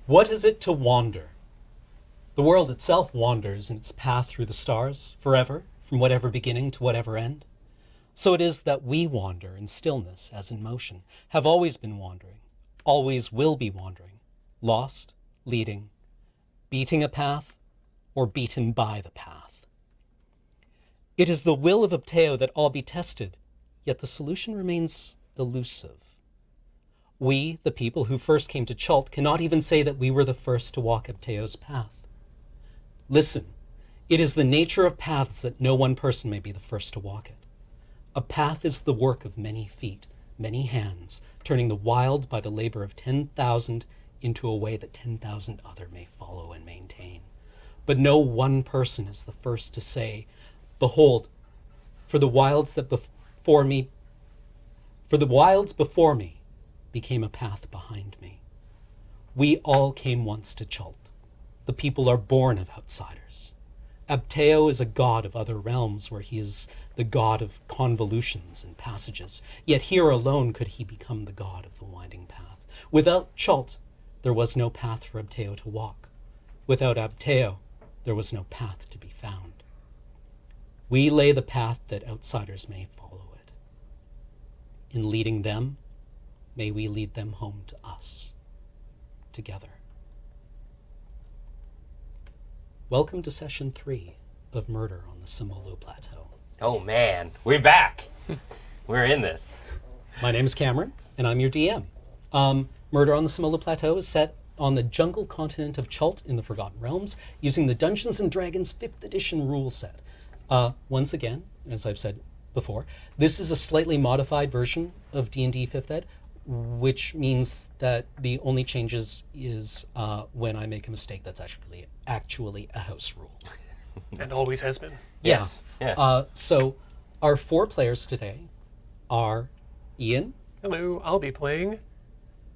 What is it to wander? The world itself wanders in its path through the stars, forever, from whatever beginning to whatever end. So it is that we wander in stillness as in motion, have always been wandering, always will be wandering, lost, leading, beating a path, or beaten by the path. It is the will of Ep3 that all be tested, yet the solution remains elusive. We, the people who first came to Chult, cannot even say that we were the first to walk Ep3's path. Listen, it is the nature of paths that no one person may be the first to walk it. A path is the work of many feet, many hands, turning the wild by the labor of 10,000 into a way that 10,000 other may follow and maintain. But no one person is the first to say, behold, for the wilds before me became a path behind me. We all came once to Chult. The people are born of outsiders. Ep3 is a god of other realms where he is the god of convolutions and passages, yet here alone could he become the god of the winding path. Without Chult, there was no path for Ep3 to walk. Without Ep3, there was no path to be found. We lay the path that outsiders may follow it. In leading them, may we lead them home to us, together. Welcome to Session 3 of Murder on the Semolo Plateau. Oh man, we're back. We're in this. My name is Cameron, and I'm your DM. Murder on the Semolo Plateau is set on the jungle continent of Chult in the Forgotten Realms, using the Dungeons & Dragons 5th edition rule set. Once again, as I've said before, this is a slightly modified version of D&D 5th ed, which means that the only changes is when I make a mistake that's actually a house rule. And always has been. Yes. Yeah. So our 4 players today are Ian. Hello, I'll be playing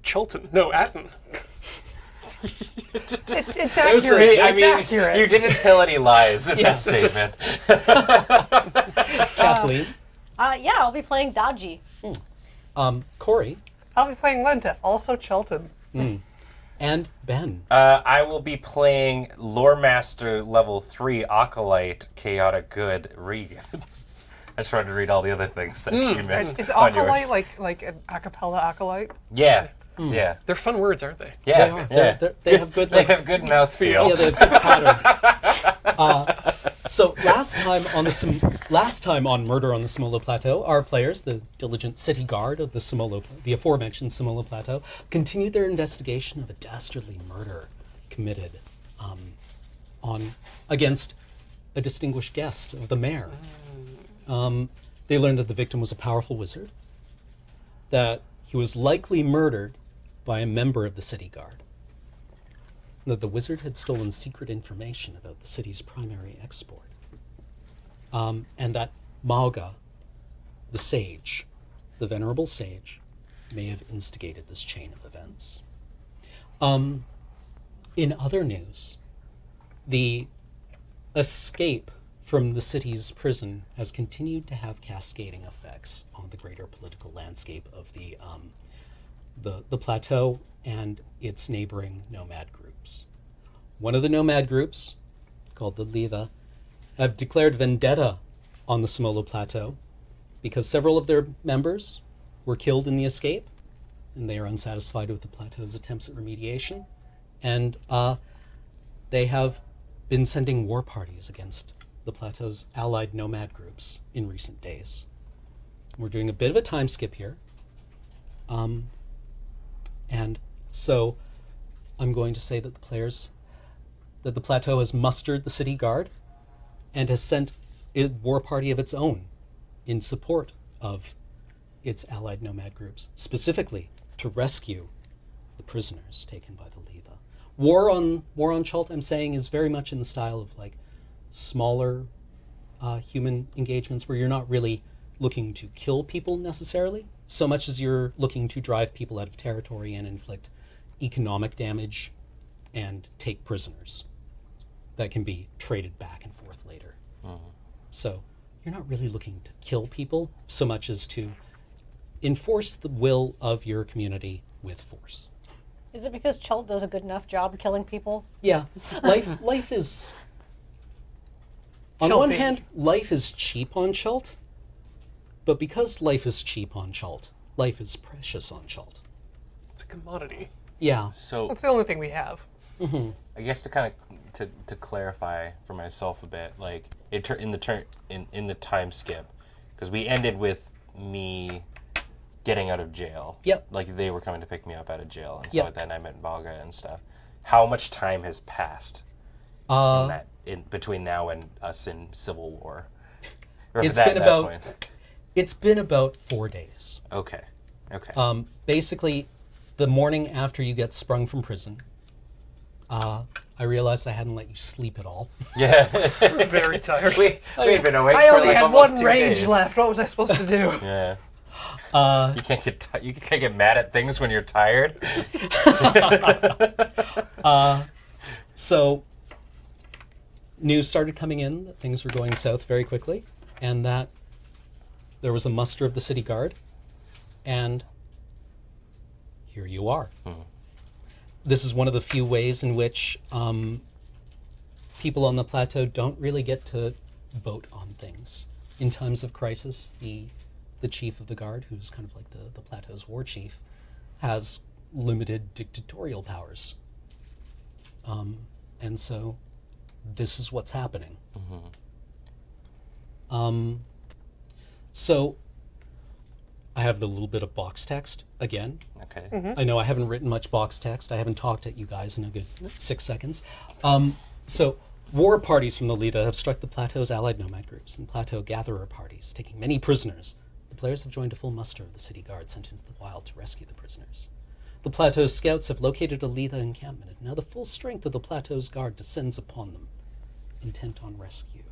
Chulton. No, Atten. It's accurate. Accurate. You didn't tell any lies in that statement. Kathleen. Yeah, I'll be playing Dodgy. Corey. I'll be playing Linda, also Chilton. And Ben. I will be playing Lore Master Level 3 Acolyte Chaotic Good Regan. I just wanted to read all the other things that she missed. Is on Acolyte yours. like an a cappella acolyte? Yeah. Yeah. They're fun words, aren't they? Yeah. They have good. They have good mouthfeel. Yeah, they have good pattern. So last time on Murder on the Semolo Plateau, our players, the diligent city guard of the aforementioned Semolo Plateau, continued their investigation of a dastardly murder committed against a distinguished guest of the mayor. They learned that the victim was a powerful wizard, that he was likely murdered by a member of the city guard, and that the wizard had stolen secret information about the city's primary export, and that Marga, the sage, the venerable sage, may have instigated this chain of events. In other news, the escape from the city's prison has continued to have cascading effects on the greater political landscape of the plateau and its neighboring nomad groups. One of the nomad groups, called the Leva, have declared vendetta on the Semolo Plateau because several of their members were killed in the escape, and they are unsatisfied with the plateau's attempts at remediation, and they have been sending war parties against the plateau's allied nomad groups in recent days. We're doing a bit of a time skip here. And so I'm going to say that the plateau has mustered the city guard and has sent a war party of its own in support of its allied nomad groups, specifically to rescue the prisoners taken by the Leva. War on Chult, I'm saying, is very much in the style of like smaller human engagements where you're not really looking to kill people necessarily, so much as you're looking to drive people out of territory and inflict economic damage and take prisoners that can be traded back and forth later. So you're not really looking to kill people so much as to enforce the will of your community with force. Is it because Chult does a good enough job killing people? Yeah, life is. On one Chulty. hand, life is cheap on Chult, but because life is cheap on Chult, life is precious on Chult. It's a commodity. Yeah. So That's the only thing we have. I guess to kind of to clarify for myself a bit, like in the time skip, because we ended with me getting out of jail. Yep. Like they were coming to pick me up out of jail, and Yep. so then I met Marga and stuff. How much time has passed in between now and us in Civil War? Or It's that- been that about- point? It's been about 4 days. Okay. Okay. Basically, the morning after you get sprung from prison, I realized I hadn't let you sleep at all. yeah. Very tired. We've been awake I for only like had almost one 2 rage days. left. What was I supposed to do? Yeah. You can't get mad at things when you're tired. So, news started coming in that things were going south very quickly, and that there was a muster of the city guard, and here you are. This is one of the few ways in which people on the plateau don't really get to vote on things. In times of crisis, the chief of the guard, who's kind of like the plateau's war chief, has limited dictatorial powers. And so this is what's happening. So I have the little bit of box text again. Okay. I know I haven't written much box text. I haven't talked at you guys in a good 6 seconds. So war parties from the Leva have struck the plateau's allied nomad groups and plateau gatherer parties, taking many prisoners. The players have joined a full muster of the city guard sent into the wild to rescue the prisoners. The plateau's scouts have located a Leva encampment, and now the full strength of the plateau's guard descends upon them, intent on rescue.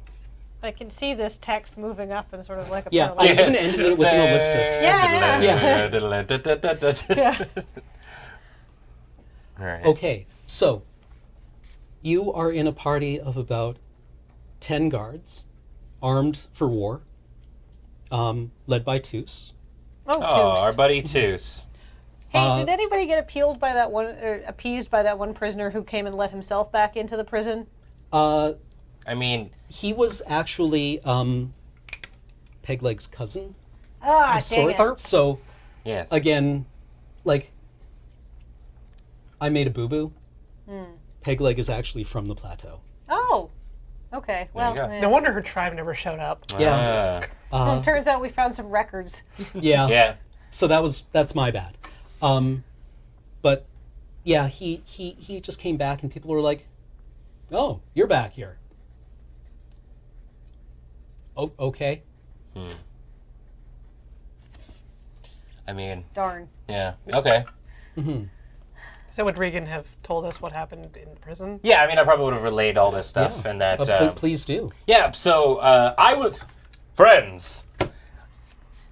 I can see this text moving up and sort of like a Yeah, I even ended it with an ellipsis. Yeah. Yeah. All right. Okay, so you are in a party of about 10 guards, armed for war, led by Toos. Oh, Oh, our Toos. buddy Toos. Hey, did anybody get appeased by that one prisoner who came and let himself back into the prison? I mean, He was actually Pegleg's cousin Ah, of dang sorts. it. So yeah. again, like, I made a boo-boo. Pegleg is actually from the plateau. Oh, okay. Well, you go. No wonder her tribe never showed up. Yeah. well, it turns out we found some records. Yeah. Yeah. So that's my bad. But yeah, he just came back and people were like, "Oh, you're back here." Oh, okay. I mean, Darn. yeah. Okay. So would Regan have told us what happened in prison? Yeah, I mean, I probably would have relayed all this stuff Yeah. and that. Please do. Yeah, so I was friends.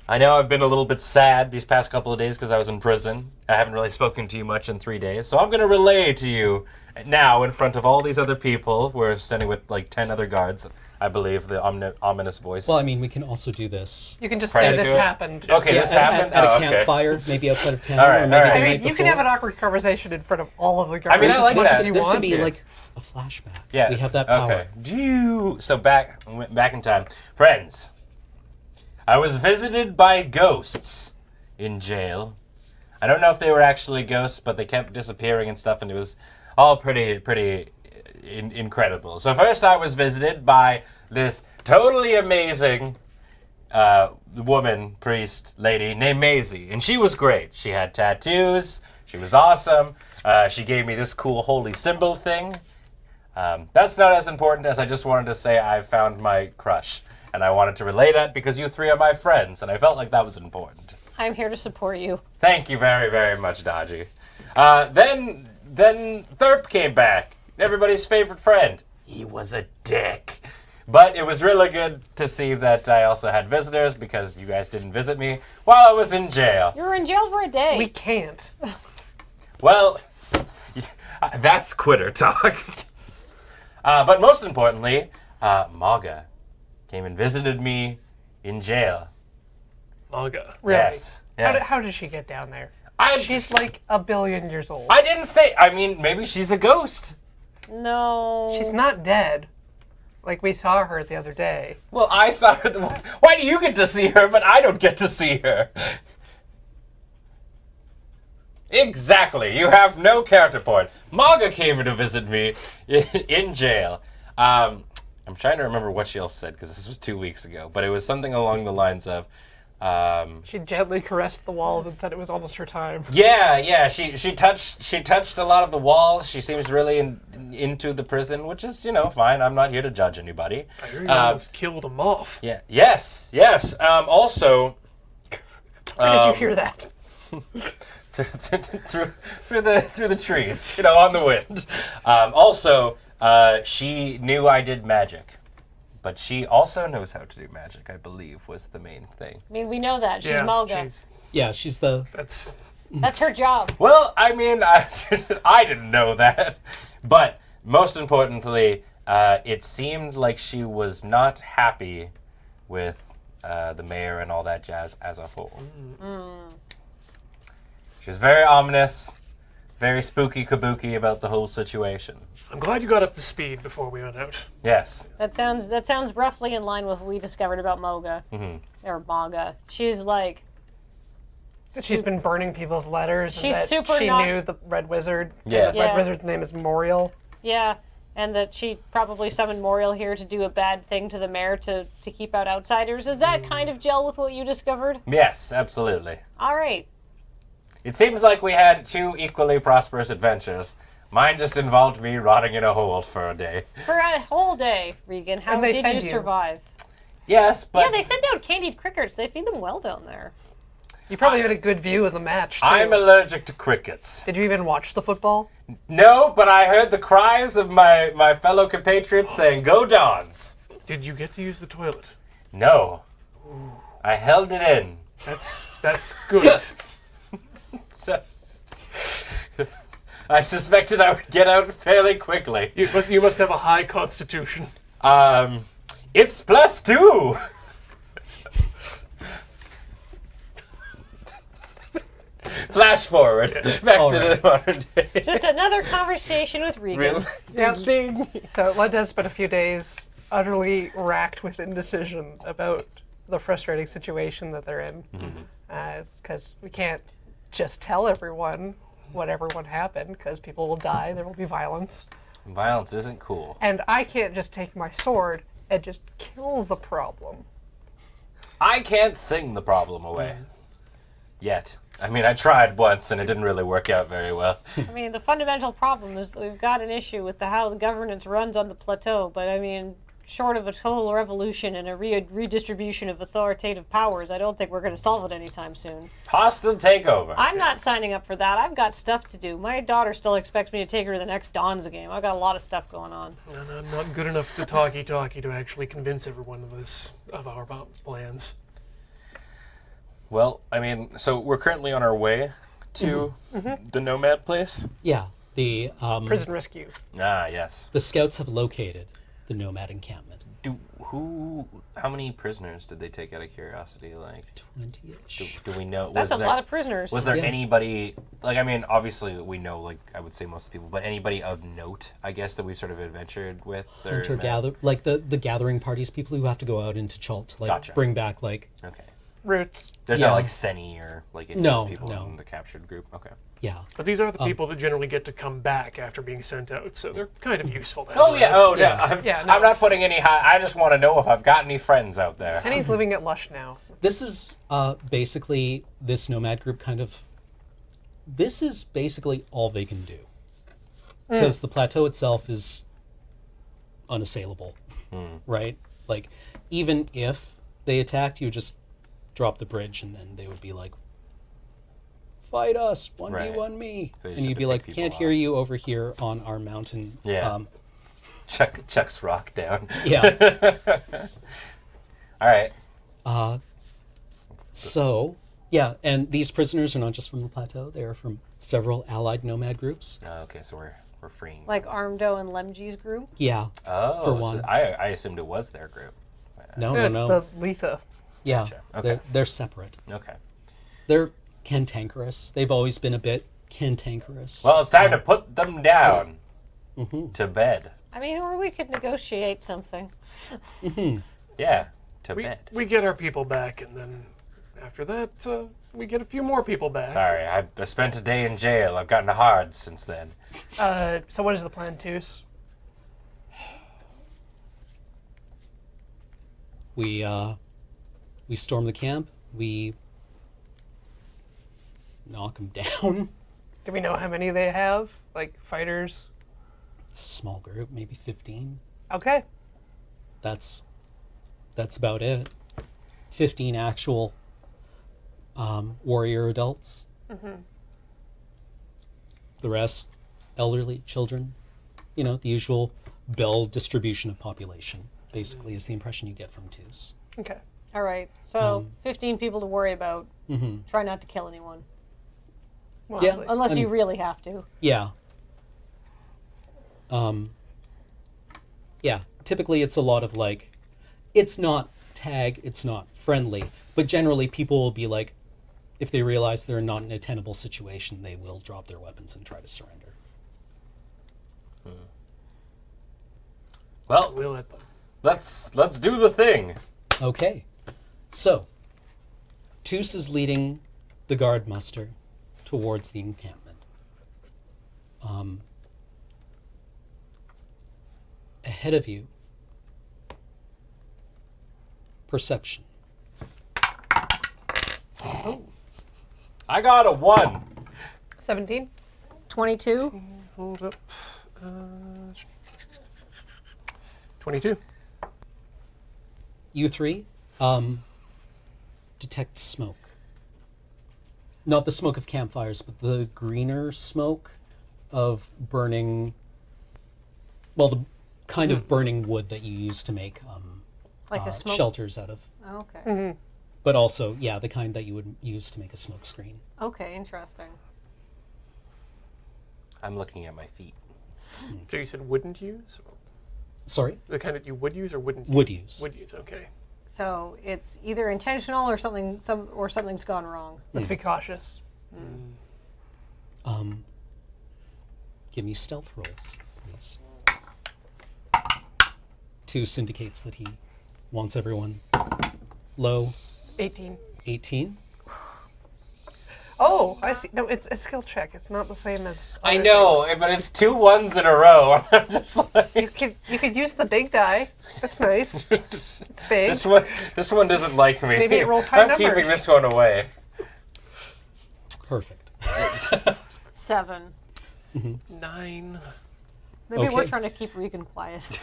I know I've been a little bit sad these past couple of days because I was in prison. I haven't really spoken to you much in 3 days, so I'm going to relay to you now in front of all these other people. We're standing with like 10 other guards, I believe, the ominous voice. Well, I mean, we can also do this. You can just Prior say to this it? happened. Okay, Yeah, this happened? at Oh, a okay. campfire, maybe outside of town, All right, or maybe all right. the I night mean, you can before. have an awkward conversation in front of all of the guards. I mean, I like as much that. as you This want. could be Yeah. like a flashback. Yeah, we have that power. Okay. So back in time, friends. I was visited by ghosts in jail. I don't know if they were actually ghosts, but they kept disappearing and stuff, and it was all pretty incredible. So first, I was visited by this totally amazing woman, priest, lady named Maisie, and she was great. She had tattoos. She was awesome. She gave me this cool holy symbol thing. That's not as important as I just wanted to say I found my crush. And I wanted to relay that because you three are my friends, and I felt like that was important. I'm here to support you. Thank you very, very much, Dodgy. Then Thurp came back, everybody's favorite friend. He was a dick. But it was really good to see that I also had visitors because you guys didn't visit me while I was in jail. You were in jail for a day. We can't. Well, that's quitter talk. But most importantly, Marga came and visited me in jail. Marga. Really? Yes. How did she get down there? She's like 1 billion years old. I didn't say. I mean, maybe she's a ghost. No. She's not dead. Like, we saw her the other day. Well, I saw her. Why do you get to see her, but I don't get to see her? Exactly. You have no character point. Marga came to visit me in jail. I'm trying to remember what she else said, because this was 2 weeks ago, but it was something along the lines of... She gently caressed the walls and said it was almost her time. Yeah. She touched a lot of the walls. She seems really into the prison, which is, fine. I'm not here to judge anybody. I heard you almost killed them off. Yeah. Yes. Also... Where did you hear that? through the trees, on the wind. Also, she knew I did magic, but she also knows how to do magic, I believe, was the main thing. I mean, we know that. She's Yeah, Marga. Yeah, she's the... That's her job. Well, I mean, I didn't know that. But most importantly, it seemed like she was not happy with the mayor and all that jazz as a whole. She was very ominous, very spooky kabuki about the whole situation. I'm glad you got up to speed before we went out. Yes. That sounds roughly in line with what we discovered about Moga. Or Marga. She's like... She's been burning people's letters. She's and that super She not- knew the Red Wizard. Yes. The Red Wizard's name is Moriel. Yeah, and that she probably summoned Moriel here to do a bad thing to the mayor to keep out outsiders. Is that kind of gel with what you discovered? Yes, absolutely. All right. It seems like we had 2 equally prosperous adventures. Mine just involved me rotting in a hole for a day. For a whole day, Regan. How And they did fed you you. survive? Yes, but Yeah, they send out candied crickets. They feed them well down there. You probably had a good view of the match, too. I'm allergic to crickets. Did you even watch the football? No, but I heard the cries of my fellow compatriots saying, "Go Dons!" Did you get to use the toilet? No. I held it in. That's good. So, I suspected I would get out fairly quickly. You must have a high constitution. It's +2! Flash forward. Back to the modern day. Just another conversation with Regan. Really? So it led to spend a few days utterly racked with indecision about the frustrating situation that they're in. Because we can't just tell everyone what everyone happened, because people will die, there will be violence. Violence isn't cool. And I can't just take my sword and just kill the problem. I can't sing the problem away. Yet. I mean, I tried once and it didn't really work out very well. I mean, the fundamental problem is that we've got an issue with how the governance runs on the plateau, but I mean, short of a total revolution and a redistribution of authoritative powers, I don't think we're going to solve it anytime soon. Hostile takeover. I'm not signing up for that. I've got stuff to do. My daughter still expects me to take her to the next Dons game. I've got a lot of stuff going on. And I'm not good enough to talkie to actually convince everyone of our plans. Well, I mean, so we're currently on our way to the Nomad place. Yeah, the Prison rescue. Ah, yes. the scouts have located the nomad encampment. How many prisoners did they take out of curiosity? Like 20-ish. do we know? That's a lot of prisoners. Was there Yeah. anybody, like, I mean, obviously we know, like, I would say most of the people, but anybody of note, I guess, that we've sort of adventured with? Or Hunter gather, like the gathering parties, people who have to go out into Chult, to, like Gotcha. bring back like Okay. Roots. There's Yeah. not like Seni or like any No, of those people no. in the captured group. Okay. yeah. But these are the people that generally get to come back after being sent out, so they're kind of useful. That Oh way. yeah. Oh Yeah. no. Yeah, no. I'm not putting any high. I just want to know if I've got any friends out there. Senny's living at Lush now. This is basically this nomad group kind of. This is basically all they can do, because the plateau itself is unassailable, right? Like, even if they attacked you, just drop the bridge, and then they would be like, "Fight us, 1v1 me," So you just and have you'd to be pick like, people "Can't hear off. you over here on our mountain." Yeah. Chuck's rock down. Yeah. All right. So, yeah, and these prisoners are not just from the plateau; they are from several allied nomad groups. Okay, so we're freeing. Like Armdo and Lemji's group. Yeah. Oh, for so one. I assumed it was their group. No, It's no. the Letha. Yeah, Gotcha. Okay. they're separate. Okay. They're cantankerous. They've always been a bit cantankerous. Well, it's time to put them down to bed. I mean, or we could negotiate something. Yeah, to We, bed. we get our people back, and then after that, we get a few more people back. Sorry, I spent a day in jail. I've gotten hard since then. So what is the plan, Toos? We storm the camp. We knock them down. Do we know how many they have? Like, fighters? It's a small group, maybe 15. Okay. That's about it. 15 actual warrior adults. The rest, elderly, children. You know, the usual Bell distribution of population, basically, is the impression you get from Toos. Okay. All right, so 15 people to worry about. Try not to kill anyone. Mostly. Unless you really have to. Yeah. Yeah, typically it's a lot of like, it's not tag, it's not friendly, but generally people will be like, if they realize they're not in a tenable situation, they will drop their weapons and try to surrender. Well, We'll let them. let's do the thing. Okay, so Toos is leading the guard muster towards the encampment. Ahead of you, perception. I got a 1. 17? 22. Hold up. 22. You three detect smoke. Not the smoke of campfires, but the greener smoke of burning, well, the kind of burning wood that you use to make Like a smoke. shelters out of. Okay. But also, yeah, the kind that you would use to make a smoke screen. Okay, interesting. I'm looking at my feet. So you said wouldn't use? Sorry? The kind that you would use or wouldn't use? Would use. Would use, okay. So it's either intentional or something's gone wrong. Let's be cautious. Give me stealth rolls, please. 2 indicates that he wants everyone low. 18. 18. Oh, I see. No, it's a skill check. It's not the same as. I other know, things. but it's 2 1s in a row. I'm just like, You could use the big die. That's nice. It's big. this one doesn't like me. Maybe it rolls high I'm keeping numbers. this one away. Perfect. 7. 9. Maybe we're Okay. trying to keep Regan quiet.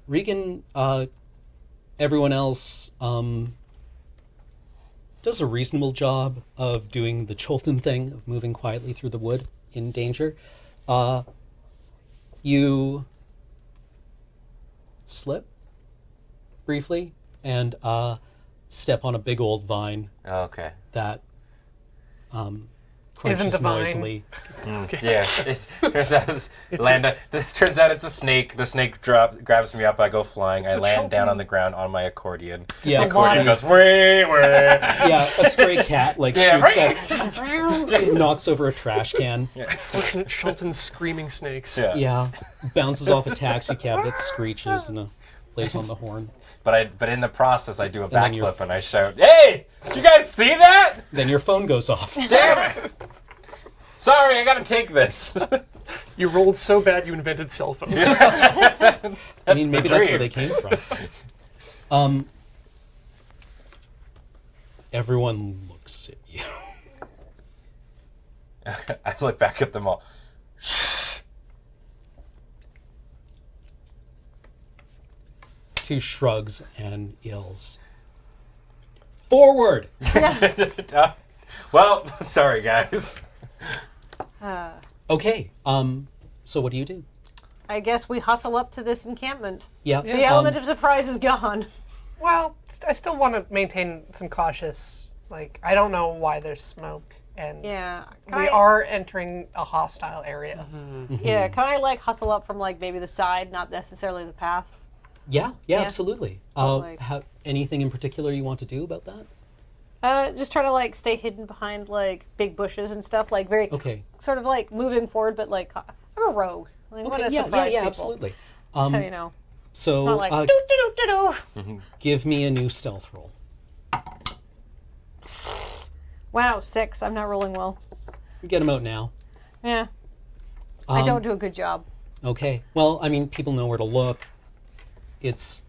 Regan, everyone else does a reasonable job of doing the Cholton thing, of moving quietly through the wood in danger. You slip briefly and step on a big old vine Okay. that crunches Isn't a vine. noisily. Yeah. It turns out it's a snake. The snake grabs me up. I go flying. I the land down Cholton. on the ground on my accordion. Yeah, The accordion goes, wah, wah. yeah, a stray cat like Yeah. shoots at, knocks over a trash can. Fortunate Shelton's screaming snakes. Yeah. Yeah, bounces off a taxi cab that screeches and plays on the horn. But in the process, I do a then you're- backflip and I shout, "Hey, did you guys see that? Then your phone goes off. Damn it! Sorry, I gotta take this." You rolled so bad you invented cell phones. I mean, maybe that's where dream. they came from. Everyone looks at you. I look back at them all. Two shrugs and yells. Forward! Well, sorry guys. Okay, so what do you do? I guess we hustle up to this encampment. Yeah. The element of surprise is gone. Well, I still want to maintain some cautious. Like, I don't know why there's smoke, and Yeah. we are entering a hostile area. Yeah, can I like hustle up from like maybe the side, not necessarily the path? Yeah, Yeah. absolutely. Like- Anything in particular you want to do about that? Just try to like stay hidden behind like big bushes and stuff, like very Okay. sort of like moving forward, but like I'm a rogue. Like, want to Yeah, surprise people. absolutely. So you know, So not like do do do do. give me a new stealth roll. Wow, 6. I'm not rolling well. Get them out now. Yeah, I don't do a good job. Okay. Well, I mean, people know where to look. It's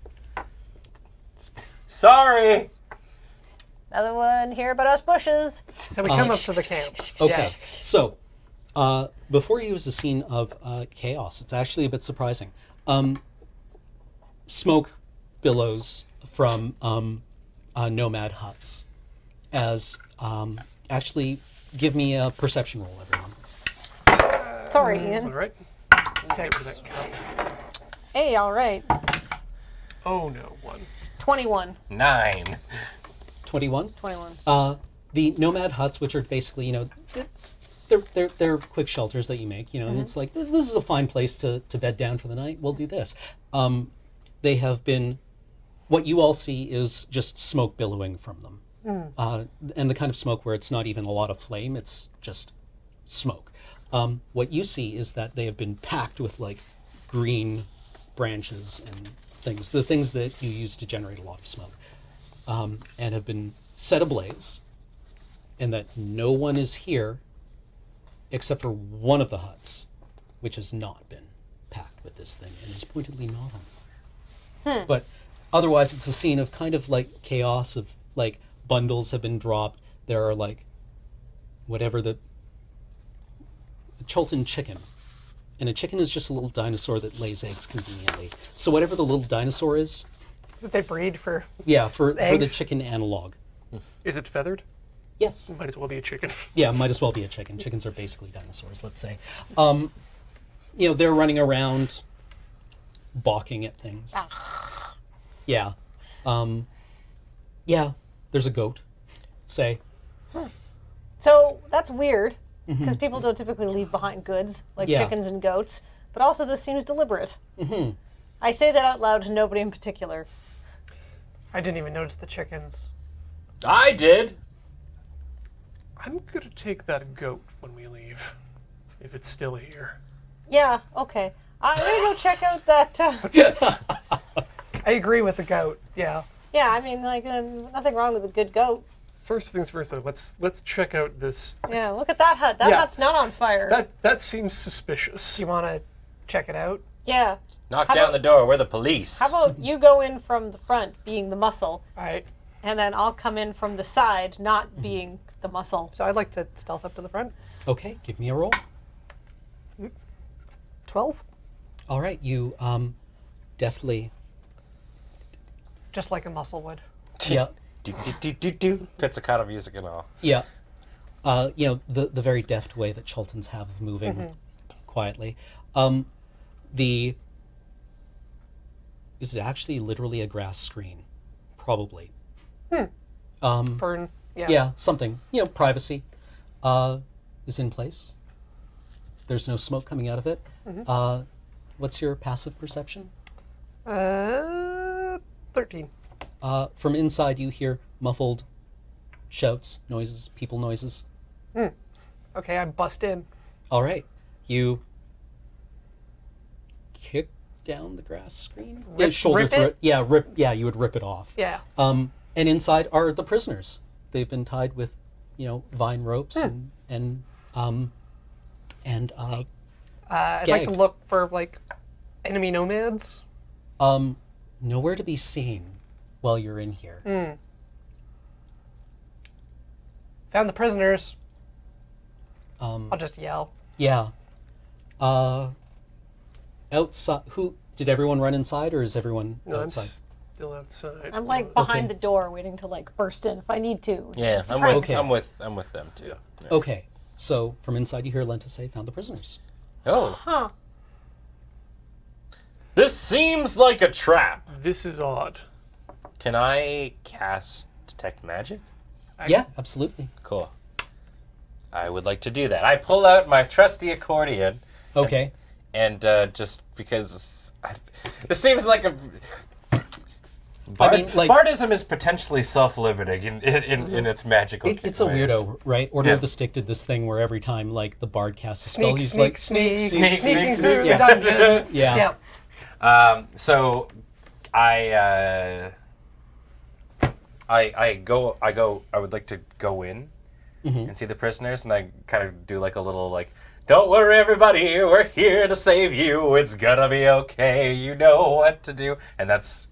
Sorry. Another one here about us bushes. So we come up to the camp. okay. Yeah. So before you is a scene of chaos. It's actually a bit surprising. Smoke billows from nomad huts. As actually, give me a perception roll, everyone. Sorry, Is that Ian. right? 6. That cup. Hey, all right. Oh no, 1. 21. 9. 21. 21. The nomad huts, which are basically, they're quick shelters that you make. And it's like this is a fine place to bed down for the night. We'll do this. They have been. What you all see is just smoke billowing from them, and the kind of smoke where it's not even a lot of flame; it's just smoke. What you see is that they have been packed with like green branches and things, the things that you use to generate a lot of smoke, and have been set ablaze, and that no one is here except for one of the huts, which has not been packed with this thing and is pointedly not on. But otherwise, it's a scene of kind of like chaos of like bundles have been dropped. There are like whatever the Chultan chicken. And a chicken is just a little dinosaur that lays eggs conveniently. So whatever the little dinosaur is, They breed for. yeah, for the Eggs? chicken analog. Is it feathered? Yes. Might as well be a chicken. Yeah, might as well be a chicken. Chickens are basically dinosaurs, let's say. They're running around, balking at things. Yeah. There's a goat, say. So that's weird, because people don't typically leave behind goods, like Yeah. chickens and goats. But also, this seems deliberate. I say that out loud to nobody in particular. I didn't even notice the chickens. I did. I'm gonna take that goat when we leave, if it's still here. Yeah, okay. I'm gonna go check out that. I agree with the goat. Yeah. Yeah, I mean, like, nothing wrong with a good goat. First things first, though. Let's check out this. Yeah, look at that hut. That Yeah. hut's not on fire. That seems suspicious. Do you want to check it out? Yeah. Knock How down about- the door. We're the police. How about you go in from the front, being the muscle, All right. and then I'll come in from the side, not being the muscle. So I'd like to stealth up to the front. Okay, give me a roll. 12. All right, you deftly. Just like a muscle would. Yeah. Do. Pizzicato music and all. Yeah. The very deft way that Chultans have of moving quietly. Is it actually literally a grass screen? Probably. Fern. Yeah. Yeah, something. Privacy is in place. There's no smoke coming out of it. What's your passive perception? 13. From inside, you hear muffled shouts, noises, people noises. Okay, I bust in. All right, you kick down the grass screen. Shoulder rip through it? it. Yeah, rip. Yeah, you would rip it off. Yeah. And inside are the prisoners. They've been tied with, vine ropes and I'd like to gagged. look for like enemy nomads. Nowhere to be seen while you're in here. Found the prisoners. Um, I'll just yell. Yeah. Outside. Who did everyone run inside, or is everyone No, I'm outside? still outside. I'm like behind Okay. the door, waiting to like burst in if I need to. Yeah, Surprise. Okay. I'm with them too. Yeah. Okay. So from inside, you hear Lenta say, "Found the prisoners." Oh, Huh. this seems like a trap. This is odd. Can I cast detect magic? Yeah, absolutely. Cool. I would like to do that. I pull out my trusty accordion, Okay. and just because this seems like Bardism is potentially self-limiting in its magical. It's a ways. weirdo, right? Order of the Stick did this thing where every time like the bard casts a spell, he's like sneaking through the dungeon. Yeah. So I would like to go in and see the prisoners, and I kind of do like a little like, don't worry everybody, we're here to save you, it's gonna be okay, you know what to do. And that's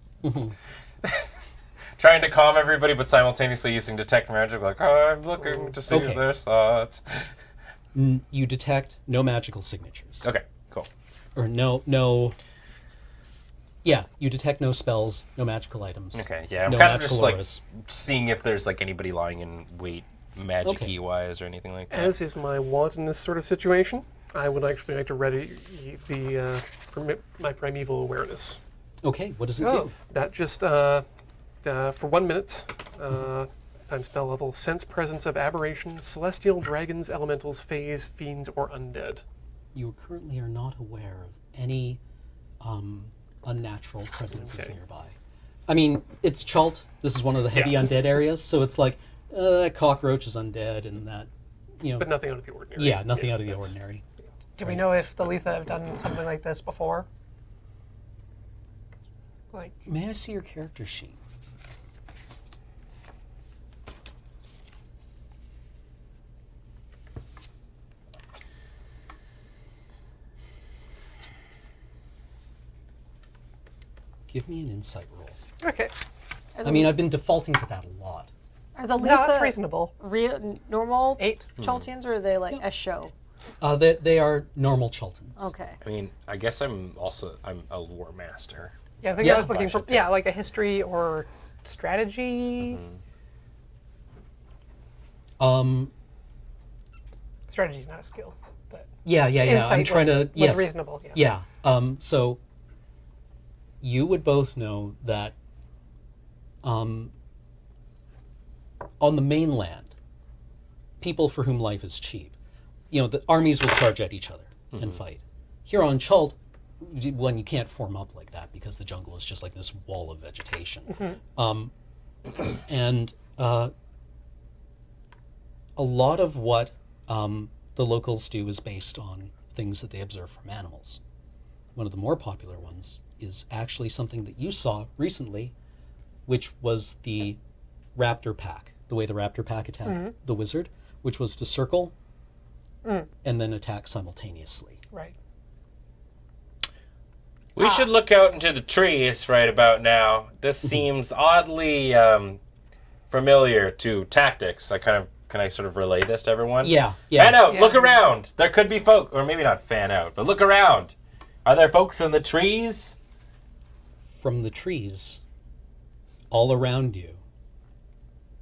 trying to calm everybody, but simultaneously using detect magic, like, I'm looking to see their thoughts. You detect no magical signatures. Okay, cool. Or no. Yeah, you detect no spells, no magical items. Okay, yeah, I'm no kind of just auras. like seeing if there's like anybody lying in wait magic-y wise or anything like that. As is my want in this sort of situation, I would actually like to ready my primeval awareness. Okay, what does it do? That just, for 1 minute, time spell level, sense presence of aberrations, celestial, dragons, elementals, fays, fiends, or undead. You currently are not aware of any unnatural presences nearby. I mean, it's Chult. This is one of the heavy undead areas, so it's like that cockroach is undead and that, But nothing out of the ordinary. Yeah, nothing out of the ordinary. Do we know if the Letha have done something like this before? Like, May I see your character sheet? Give me an insight roll. okay. I mean, I've been defaulting to that a lot. Are the No, that's Letha reasonable. normal 8. Choltians, or are they like S-show? They are normal Chultans. Okay. I mean, I guess I'm a lore master. Yeah, I think Yeah. I was looking for, like a history or strategy. Strategy's not a skill, but Yeah. insight I'm trying was, to. Yes. was reasonable. Yeah. Yeah. So you would both know that on the mainland, people for whom life is cheap, the armies will charge at each other and fight. Here on Chult, when you can't form up like that because the jungle is just like this wall of vegetation. And a lot of what the locals do is based on things that they observe from animals. One of the more popular ones is actually something that you saw recently, which was the raptor pack, the way the raptor pack attacked the wizard, which was to circle and then attack simultaneously. Right. We should look out into the trees right about now. This seems oddly familiar to tactics. Can I sort of relay this to everyone? Yeah. Fan out, Yeah. look around. There could be folk, or maybe not fan out, but look around. Are there folks in the trees? From the trees, all around you,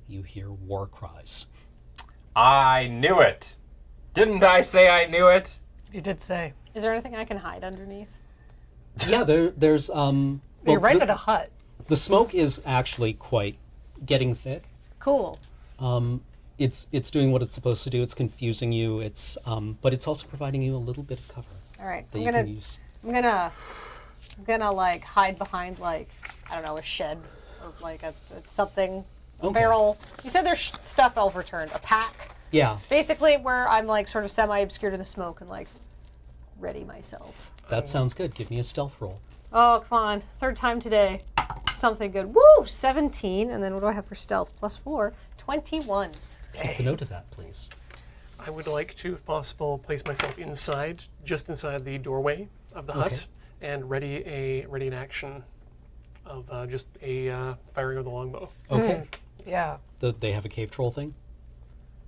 you hear war cries. I knew it. Didn't I say I knew it? You did say. Is there anything I can hide underneath? Yeah, there's You're right at a hut. the smoke is actually quite getting thick. Cool. It's doing what it's supposed to do. It's confusing you. But it's also providing you a little bit of cover All right. that you can use. I'm gonna like hide behind like, I don't know, a shed or like something, a Okay. barrel. You said there's stuff overturned, a pack. Yeah, Basically where I'm like sort of semi-obscured in the smoke and like ready myself. that sounds good. Give me a stealth roll. Oh, come on. Third time today. Something good. Woo! 17. And then what do I have for stealth? Plus 4. 21. Keep a note of that, please. I would like to, if possible, place myself inside, just inside the doorway of the hut, Okay. and ready an action of just a firing of the longbow. Okay. Yeah. They have a cave troll thing.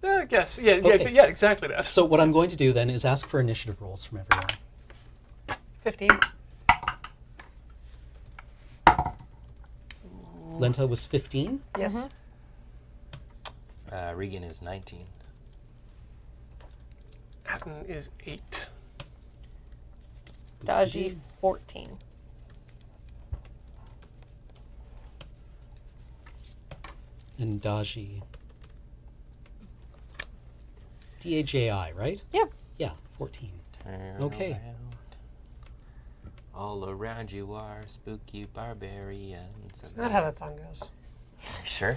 I guess. Yeah, Okay. yeah, exactly that. So what I'm going to do then is ask for initiative rolls from everyone. 15. Lenta was 15. Yes. Regan is 19. Atten is 8. Daji, 14. And Daji. DAJI, right? Yeah. Yeah, 14. Turn Okay. around. All around you are spooky barbarians. That's not how that song goes. Sure?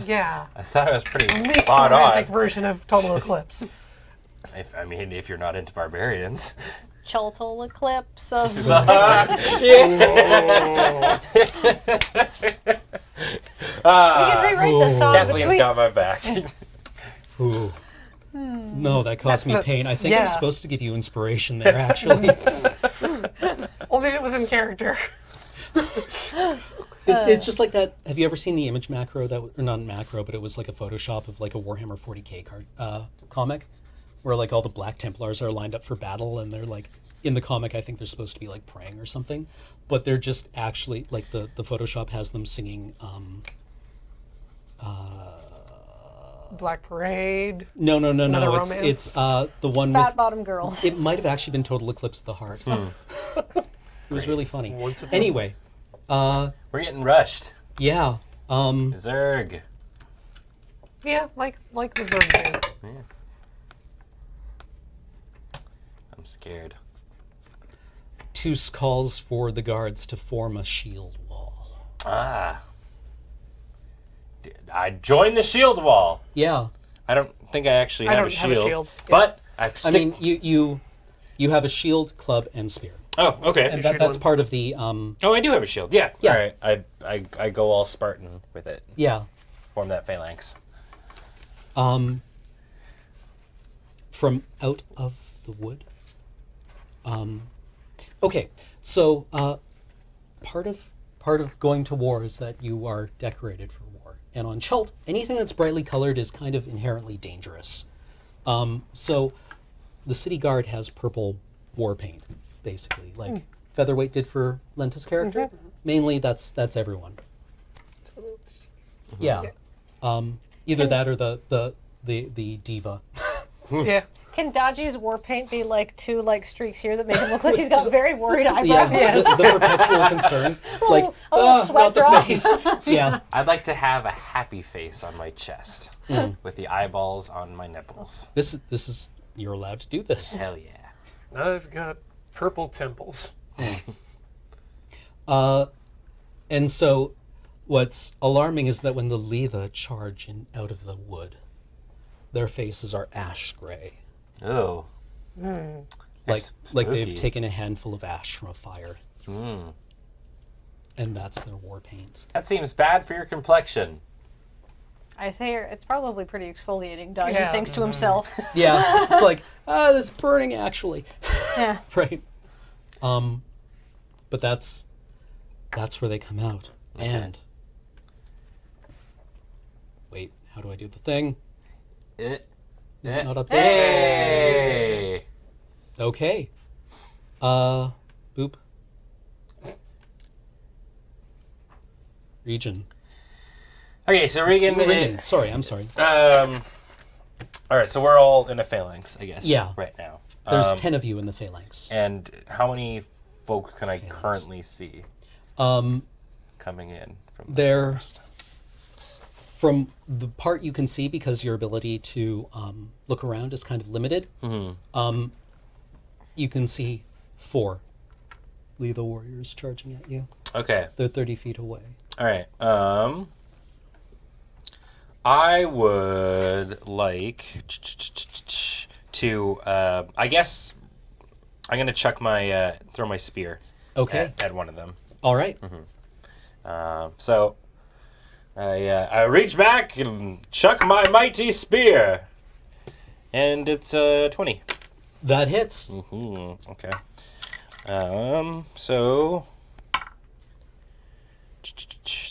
Yeah. I thought it was pretty Least spot romantic on. version of Total Eclipse. If you're not into barbarians. Total eclipse of. Oh. We can rewrite the song Kathleen's between. got my back. Ooh. No, that caused me That's the- pain. I think I'm yeah. supposed to give you inspiration there, actually. Only if it was in character. It's just like that. Have you ever seen the image macro that, or not macro, but it was like a Photoshop of like a Warhammer 40k comic, where like all the Black Templars are lined up for battle, and they're like in the comic. I think they're supposed to be like praying or something, but they're just actually like the Photoshop has them singing. Black Parade. No. Another It's romance? it's the one Fat with. bottom girls. It might have actually been Total Eclipse of the Heart. It was really funny. Once upon- Anyway, We're getting rushed. yeah. Zerg. Yeah, like the Zerg thing. I'm scared. Tus calls for the guards to form a shield wall. Ah. I joined the shield wall. Yeah. I don't think I actually I have, don't a have a shield, shield. but I mean, you have a shield, club, and spear, Oh, okay. and shoot that's one. part of the Oh, I do have a shield. Yeah. Yeah. All right. I go all Spartan with it. yeah. Form that phalanx. From out of the wood. Okay, so part of going to war is that you are decorated for war, and on Chult, anything that's brightly colored is kind of inherently dangerous. So the city guard has purple war paint, basically, like Featherweight did for Lenta's character. Mainly, that's everyone. Yeah. Either that or the diva. Yeah. Can Dodgy's war paint be like two like streaks here that make him look like he's got very worried eyebrows? Yeah, the perpetual concern. Like, a little sweat not the drop." face. Yeah. I'd like to have a happy face on my chest with the eyeballs on my nipples. This is you're allowed to do this. Hell yeah. I've got purple temples. And so what's alarming is that when the Leva charge in out of the wood, their faces are ash gray. Oh. Like That's they've spooky. taken a handful of ash from a fire. And that's their war paint. That seems bad for your complexion. I say it's probably pretty exfoliating. Dodgy Yeah. thinks to himself. Yeah. It's like, this is burning actually. Yeah. Right. But that's where they come out. And wait, how do I do the thing? Is it not updated? Hey! Okay. Boop. Region. Okay, so Regan. Region. Sorry, I'm sorry. All right, so we're all in a phalanx, I guess. Yeah. Right now. There's 10 of you in the phalanx. And how many folks can I currently see coming in from the They're forest? from the part you can see, because your ability to look around is kind of limited. You can see 4 Leva warriors charging at you. Okay. They're 30 feet away. All right. I would like to. I guess I'm gonna chuck my throw my spear Okay. at one of them. All right. So I reach back and chuck my mighty spear, and it's 20. That hits. Okay. So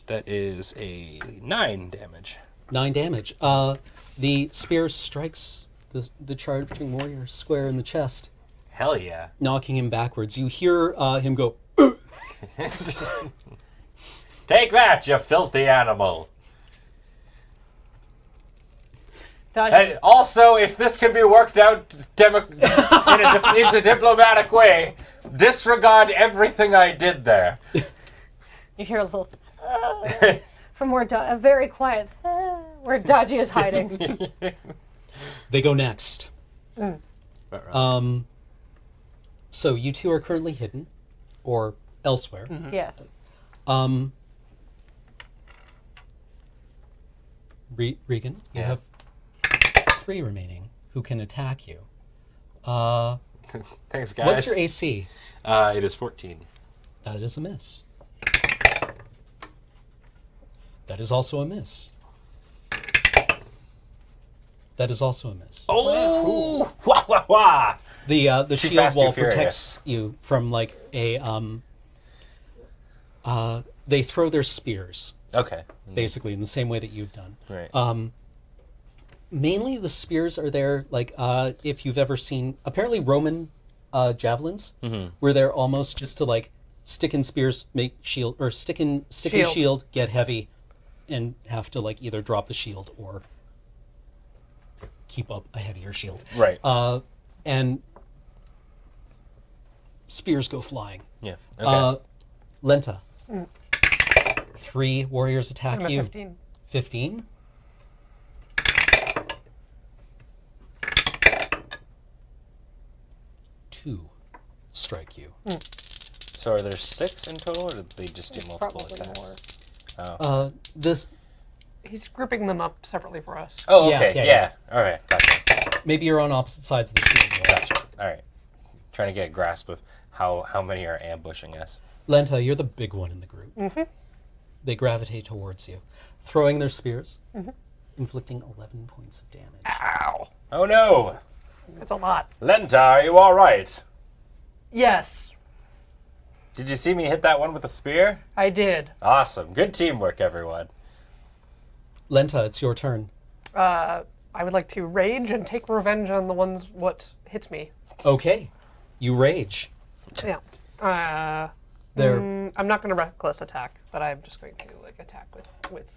that is a 9 damage. 9 damage. The spear strikes the charging warrior square in the chest, Hell yeah. knocking him backwards. You hear him go, Take that, you filthy animal. Dodgy. And also, if this can be worked out in a diplomatic way, disregard everything I did there. You hear a little from where a very quiet where Dodgy is hiding. they go next. So you two are currently hidden. or elsewhere. Yes. Regan, you Yeah. have 3 remaining who can attack you. Thanks, guys. What's your AC? It is 14. That is a miss. That is also a miss. That is also a miss. Oh! Wah, wah, wah! The Too shield fast, too wall furious. protects you from like a they throw their spears Okay. basically in the same way that you've done. Right. Mainly the spears are there like if you've ever seen apparently Roman javelins where they're almost just to like stick in spears, make shield or stick in shield, get heavy, and have to like either drop the shield or keep up a heavier shield. Right. And spears go flying. Yeah. Okay. Lenta. 3 warriors attack I'm at you. 15. 15. Two strike you. So are there 6 in total, or did they just do multiple Probably attacks? more. Oh. This He's grouping them up separately for us. Oh, Yeah, okay. yeah, Yeah. All right. Gotcha. maybe you're on opposite sides of the shield wall. Gotcha. All right. Trying to get a grasp of how many are ambushing us. Lenta, you're the big one in the group. They gravitate towards you, throwing their spears, inflicting 11 points of damage. Ow! Oh no! It's a lot. Lenta, are you all right? Yes, Did you see me hit that one with a spear? I did. Awesome. Good teamwork, everyone. Lenta, it's your turn. I would like to rage and take revenge on the ones what hit me. Okay, you rage. Yeah. They're I'm not going to reckless attack, but I'm just going to like attack with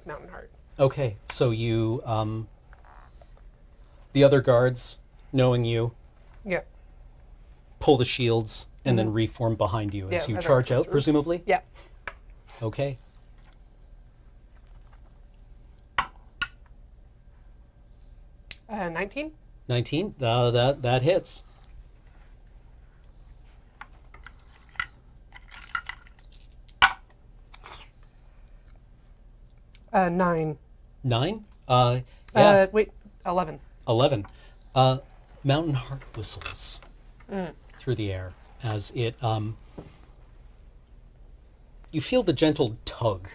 Mountain Heart. okay. So you, the other guards, knowing you, Yeah. pull the shields and then reform behind you as Yeah, you and then charge go out, through. presumably. Yeah. Okay. Uh, 19. 19. That hits. Uh, 9. 9. Yeah. Wait, 11. 11. Mountain Heart whistles through the air as it. You feel the gentle tug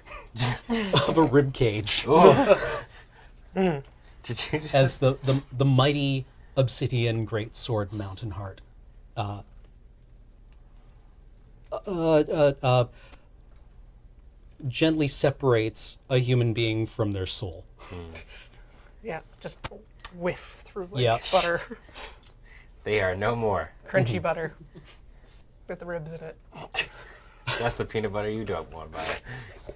of a rib cage Did you just... as the mighty obsidian greatsword Mountain Heart gently separates a human being from their soul. Yeah, just whiff through like Yeah. butter, They are no more. crunchy butter with the ribs in it. That's the peanut butter you don't want to buy.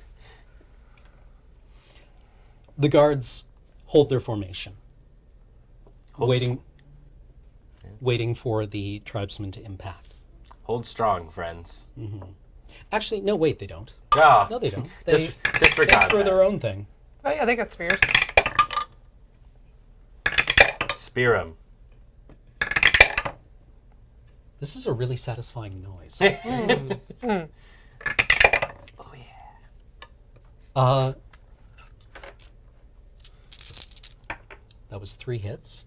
The guards hold their formation, Hold waiting for the tribesmen to impact. Hold strong, friends. Actually, no, wait, they don't. Ah, No, they don't. They disregard throw that. their own thing. Oh yeah, they got spears. Spear 'em. This is a really satisfying noise. Oh yeah. That was 3 hits.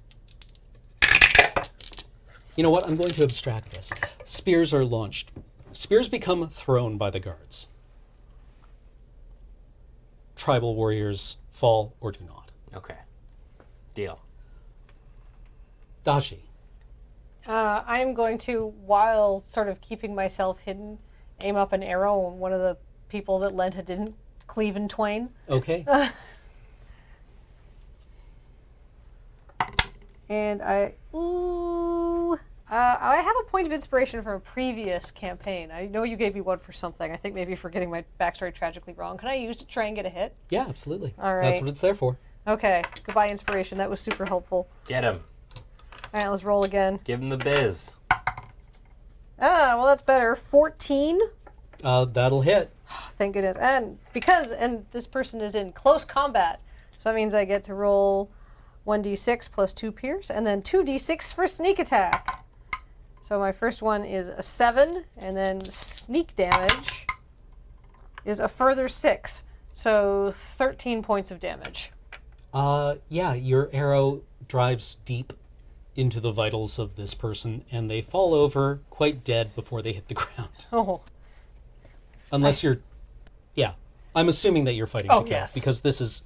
You know what? I'm going to abstract this. Spears are launched. Spears become thrown by the guards. Tribal warriors fall or do not. Okay. Deal. Dashi. I am going to, while sort of keeping myself hidden, aim up an arrow on one of the people that Lenta didn't cleave in twain. Okay. And I have a point of inspiration from a previous campaign. I know you gave me one for something. I think maybe for getting my backstory tragically wrong. Can I use it to try and get a hit? Yeah, absolutely. All right. That's what it's there for. Okay. Goodbye, inspiration. That was super helpful. Get him. All right, let's roll again. Give him the biz. Ah, well, that's better. 14. That'll hit. Thank goodness. And this person is in close combat, so that means I get to roll 1d6 plus 2 pierce, and then 2d6 for sneak attack. So my first one is a 7, and then sneak damage is a further 6. So 13 points of damage. Yeah, your arrow drives deep into the vitals of this person, and they fall over quite dead before they hit the ground. Oh. Unless you're... Yeah. I'm assuming that you're fighting Oh, to kill, yes. because this is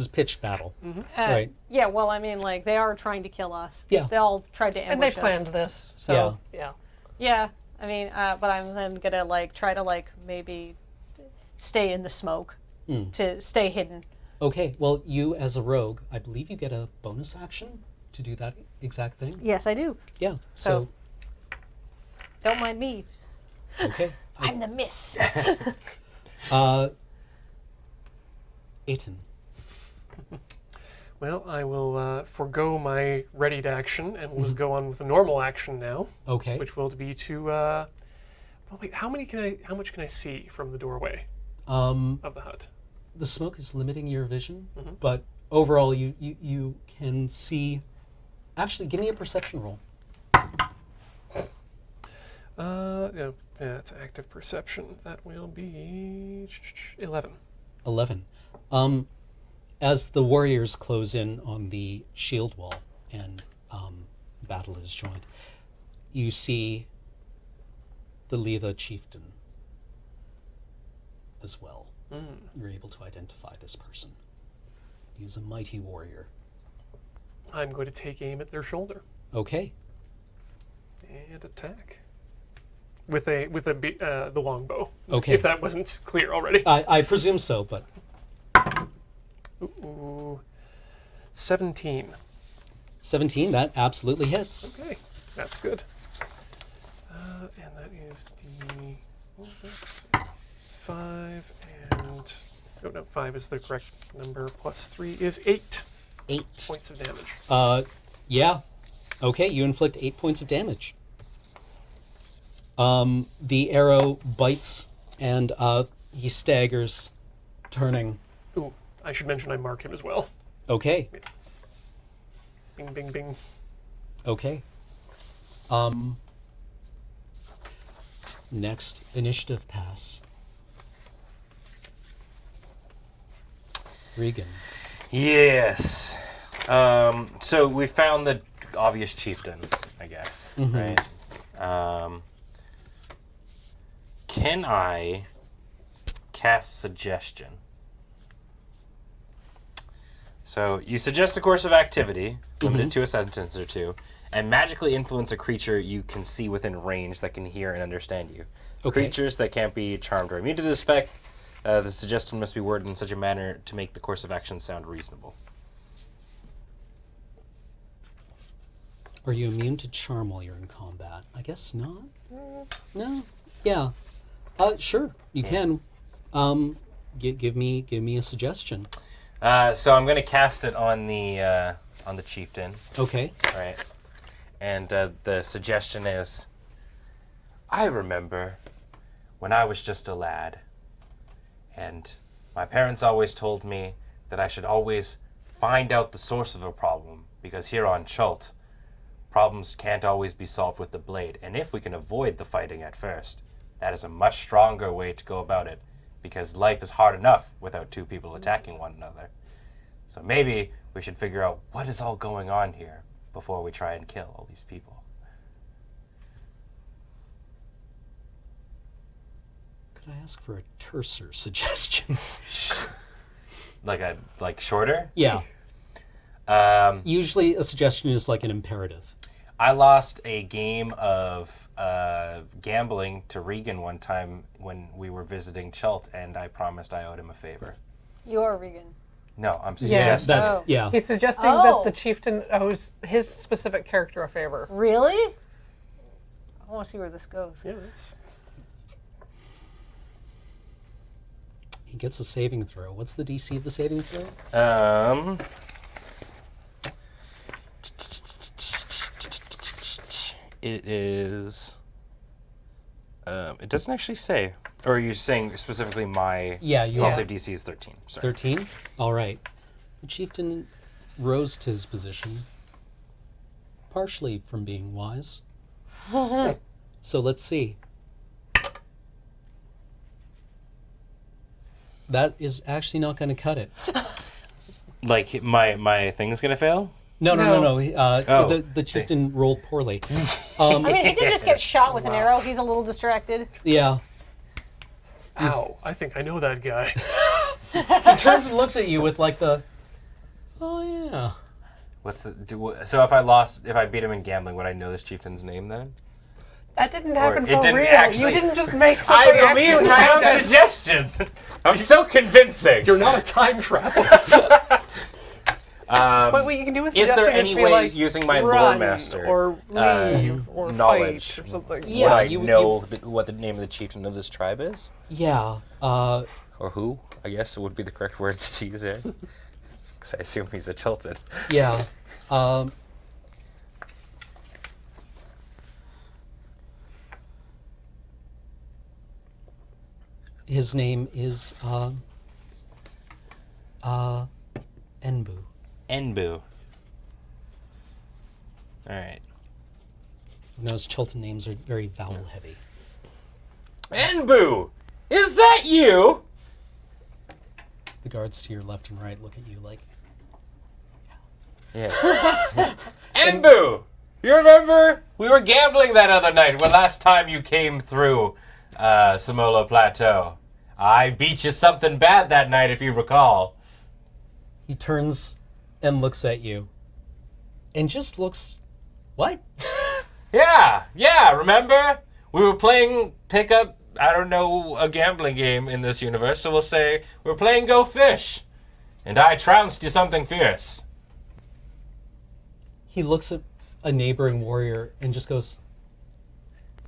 pitched battle. Right. Yeah, well, I mean, like, they are trying to kill us. Yeah. They all tried to ambush And they us. planned this, so yeah. Yeah, I mean, but I'm then gonna, like, try to, like, maybe stay in the smoke to stay hidden. Okay, well, you as a rogue, I believe you get a bonus action to do that exact thing. Yes, I do. Yeah, so Don't mind me. okay. I'm the miss. Aiton. Well, I will forego my readied action and we'll just go on with the normal action now, Okay. which will be to. Well, wait, how much can I see from the doorway of the hut? The smoke is limiting your vision, but overall you can see. Actually, give me a perception roll. Yeah, it's active perception. That will be 11. 11. As the warriors close in on the shield wall and battle is joined, you see the Leva chieftain as well. You're able to identify this person. He's a mighty warrior. I'm going to take aim at their shoulder Okay. and attack with the longbow. Okay. If that wasn't clear already. I presume so, but Ooh, 17. 17, that absolutely hits. Okay, that's good. And that is D5 and... Oh, no, 5 is the correct number, plus 3 is 8 8. points of damage. Yeah. Okay, you inflict 8 points of damage. The arrow bites and he staggers, turning. Ooh, I should mention I mark him as well. Okay. Bing, bing, bing. Okay. Next initiative pass. Regan. Yes. So we found the obvious chieftain, I guess, right? Can I cast suggestion? So you suggest a course of activity, limited to a sentence or two, and magically influence a creature you can see within range that can hear and understand you. Okay. Creatures that can't be charmed or immune to this effect, the suggestion must be worded in such a manner to make the course of action sound reasonable. Are you immune to charm while you're in combat? I guess not. No. Yeah. Sure. You can. Give me a suggestion. So I'm going to cast it on the chieftain, Okay. right? And the suggestion is, I remember when I was just a lad, and my parents always told me that I should always find out the source of a problem, because here on Chult, problems can't always be solved with the blade, and if we can avoid the fighting at first, that is a much stronger way to go about it, because life is hard enough without two people attacking one another. So maybe we should figure out what is all going on here before we try and kill all these people. Could I ask for a terser suggestion? Like shorter? Yeah. Usually a suggestion is like an imperative. I lost a game of gambling to Regan one time when we were visiting Chult, and I promised I owed him a favor. You're Regan. No, I'm Yeah, suggesting. That's yeah. He's suggesting Oh. that the chieftain owes his specific character a favor. Really? I want to see where this goes. Yeah, that's... He gets a saving throw. What's the DC of the saving throw? It is. It doesn't actually say. Or are you saying specifically my Yeah, you spell are. save DC is 13? Sorry. 13? All right. The chieftain rose to his position, partially from being wise, So let's see. That is actually not going to cut it. Like, my thing's gonna fail? No. Oh. The chieftain rolled poorly. I mean, he did just get shot with an arrow. He's a little distracted. Yeah. Ow, I think I know that guy. He turns and looks at you with like the, oh yeah. So if I beat him in gambling, would I know this chieftain's name then? That didn't happen it for didn't real. actually- You didn't just make something I believe actually my own happen. suggestion. I'm so convincing. You're not a time traveler. What you can do with Is there suggestion any be way, like, using my lore run, master or leave, or knowledge, fight, or something? Yeah, would I you- know what the name of the chieftain of this tribe is? Yeah. Or who, I guess, would be the correct words to use there. Because I assume he's a tilted. Yeah. His name is Enbu. Enbu. Alright. Who knows Chilton names are very vowel heavy. Enbu! Is that you? The guards to your left and right look at you like, Yeah. Enbu! You remember? We were gambling that other night when last time you came through Semolo Plateau. I beat you something bad that night, if you recall. he turns and looks at you and just looks, what? Yeah, remember? We were playing pickup, I don't know, a gambling game in this universe, so we'll say we're playing Go Fish. And I trounced you something fierce. He looks at a neighboring warrior and just goes,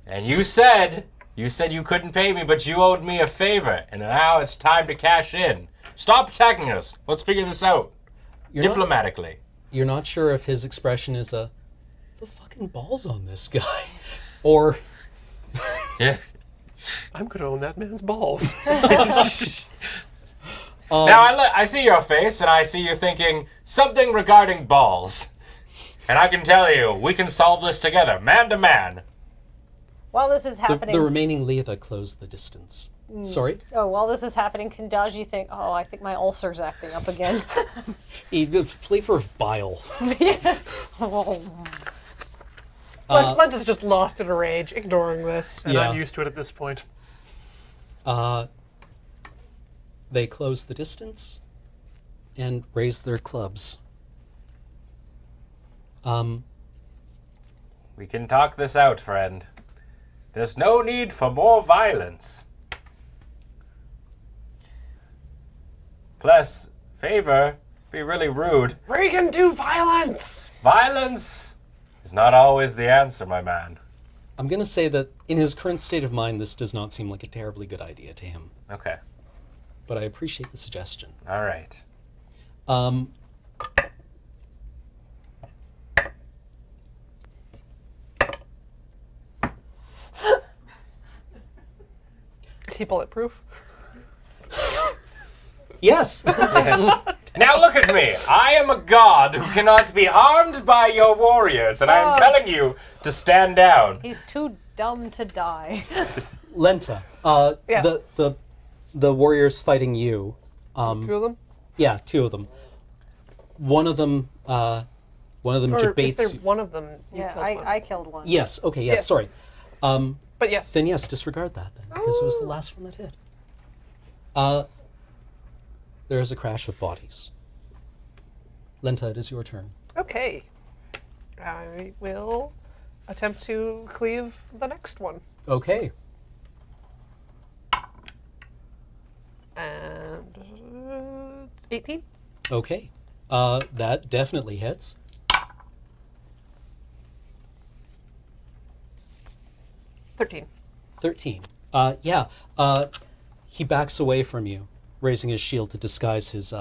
And you said you couldn't pay me, but you owed me a favor, and now it's time to cash in. Stop attacking us. Let's figure this out. Diplomatically. You're not sure if his expression is a, the fucking balls on this guy, or Yeah. I'm gonna own that man's balls. Now I see your face, and I see you thinking something regarding balls. And I can tell you, we can solve this together, man to man. While this is happening, the remaining Leva close the distance. Sorry? while this is happening, can Daji think, oh, I think my ulcer's acting up again? The flavor of bile. Lent is just lost in a rage, ignoring this. And Yeah. I'm used to it at this point. They close the distance and raise their clubs. We can talk this out, friend. There's no need for more violence. Plus, favor be really rude. Regan, do violence! Violence is not always the answer, my man. I'm going to say that in his current state of mind, this does not seem like a terribly good idea to him. Okay. But I appreciate the suggestion. All right. Is he bulletproof? Yes! Now look at me. I am a god who cannot be harmed by your warriors, and I am telling you to stand down. He's too dumb to die. Lenta, Yeah. the warriors fighting you. Two of them? Yeah, two of them. One of them Or is debates there you. one of them you Yeah, killed one? I killed one. Yes, okay, yes, Yeah. sorry. But yes. Then yes, disregard that then, because it was the last one that hit. There is a crash of bodies. Lenta, it is your turn. Okay. I will attempt to cleave the next one. Okay. And 18? Okay. That definitely hits. 13. 13. He backs away from you, raising his shield to disguise his,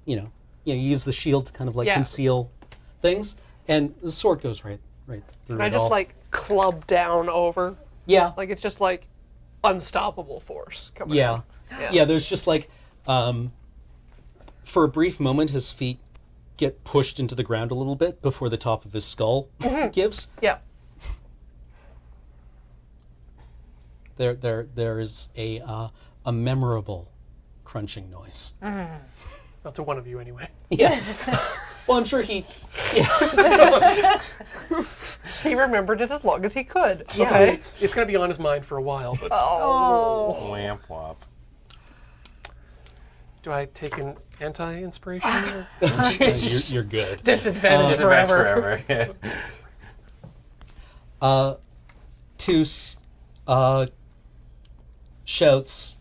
you use the shield to kind of like Yeah. conceal things, and the sword goes right through And I it just all. like club down over. Yeah. Like it's just like unstoppable force coming Yeah. in. Yeah, there's just like, for a brief moment, his feet get pushed into the ground a little bit before the top of his skull gives. Yeah. there is a memorable crunching noise. Not to one of you, anyway. Yeah. Well, I'm sure he. Yeah. He remembered it as long as he could. Yeah. Okay. It's going to be on his mind for a while, but Oh. Wamp wop. do I take an anti-inspiration? or- You're good. Disadvantage Disadvantage forever. forever. Toos shouts,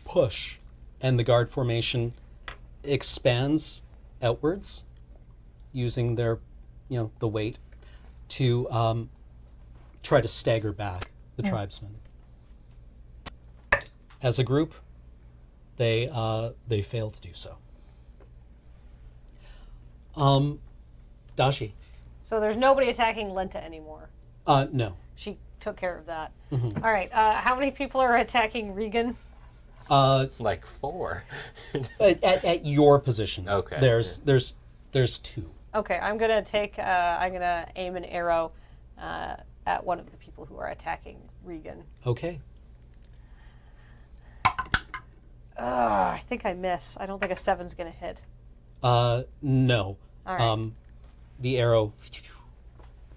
push, and the guard formation expands outwards, using their, the weight to try to stagger back the tribesmen. As a group, they fail to do so. Dashi. So there's nobody attacking Lenta anymore. No. She took care of that. All right. How many people are attacking Regan? Like 4. At your position. Okay. There's 2. Okay, I'm gonna aim an arrow at one of the people who are attacking Regan. Okay. I think I miss. I don't think a 7's gonna hit. No. All right. The arrow.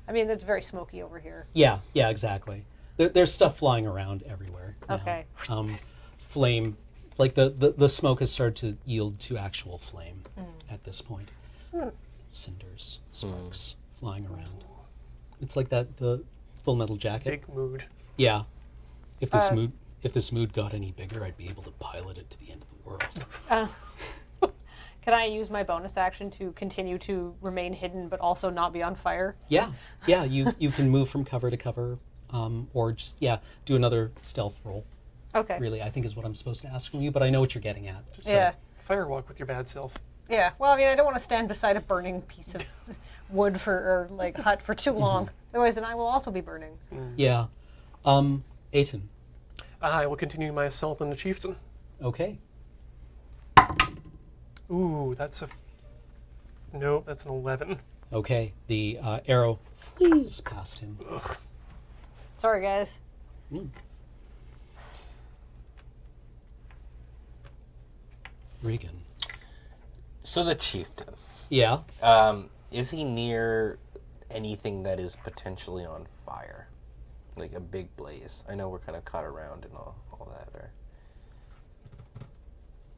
I mean, it's very smoky over here. Yeah, exactly. There's stuff flying around everywhere now. Okay. Flame, like the smoke has started to yield to actual flame at this point. Cinders, sparks flying around. It's like the Full Metal Jacket. Big mood. Yeah. If this mood got any bigger, I'd be able to pilot it to the end of the world. Can I use my bonus action to continue to remain hidden but also not be on fire? Yeah. You can move from cover to cover, or just do another stealth roll. Okay. Really, I think is what I'm supposed to ask from you, but I know what you're getting at. Just Yeah. firewalk with your bad self. Yeah. Well, I mean, I don't want to stand beside a burning piece of wood or hut for too long. Otherwise, then I will also be burning. Yeah. Aiton. I will continue my assault on the chieftain. Okay. Ooh, that's a... Nope, that's an 11. Okay. The arrow flees past him. Sorry, guys. Regan. So the chieftain. Yeah. Is he near anything that is potentially on fire? Like a big blaze? I know we're kind of caught around and all that. Or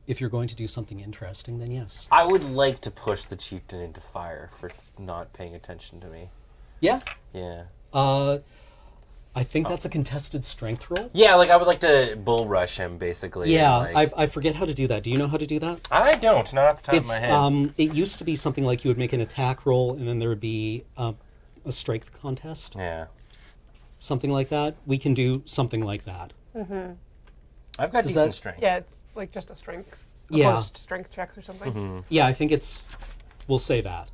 If you're going to do something interesting, then yes. I would like to push the chieftain into fire for not paying attention to me. Yeah. Yeah. I think that's a contested strength roll. Yeah, like I would like to bull rush him, basically. Yeah, and, like, I forget how to do that. Do you know how to do that? I don't, not off the top It's of my head. it used to be something like you would make an attack roll, and then there would be a strength contest, Yeah. something like that. We can do something like that. I've got Does decent that- strength. Yeah, it's like just a strength. Yeah. Opposed to strength checks or something. Yeah, I think we'll say that.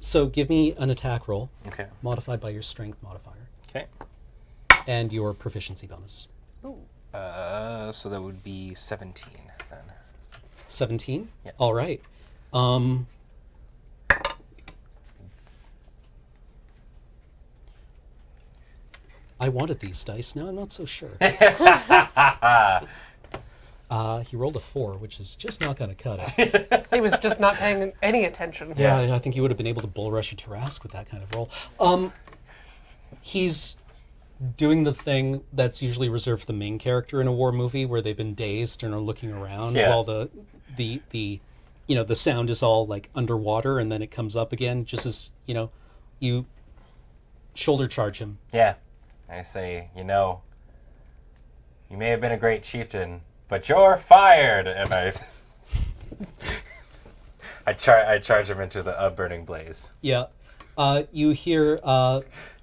So give me an attack roll, Okay. modified by your strength modifier, Okay. and your proficiency bonus. So that would be 17 then. 17? Yeah. All right. I wanted these dice. Now I'm not so sure. He rolled a 4, which is just not going to cut it. He was just not paying any attention. Yeah, I think you would have been able to bull rush a Tarrasque with that kind of roll. He's doing the thing that's usually reserved for the main character in a war movie, where they've been dazed and are looking around while the sound is all like underwater, and then it comes up again. Just as you shoulder charge him. Yeah. I say, you may have been a great chieftain, but you're fired! And I charge him into the burning blaze. Yeah. You hear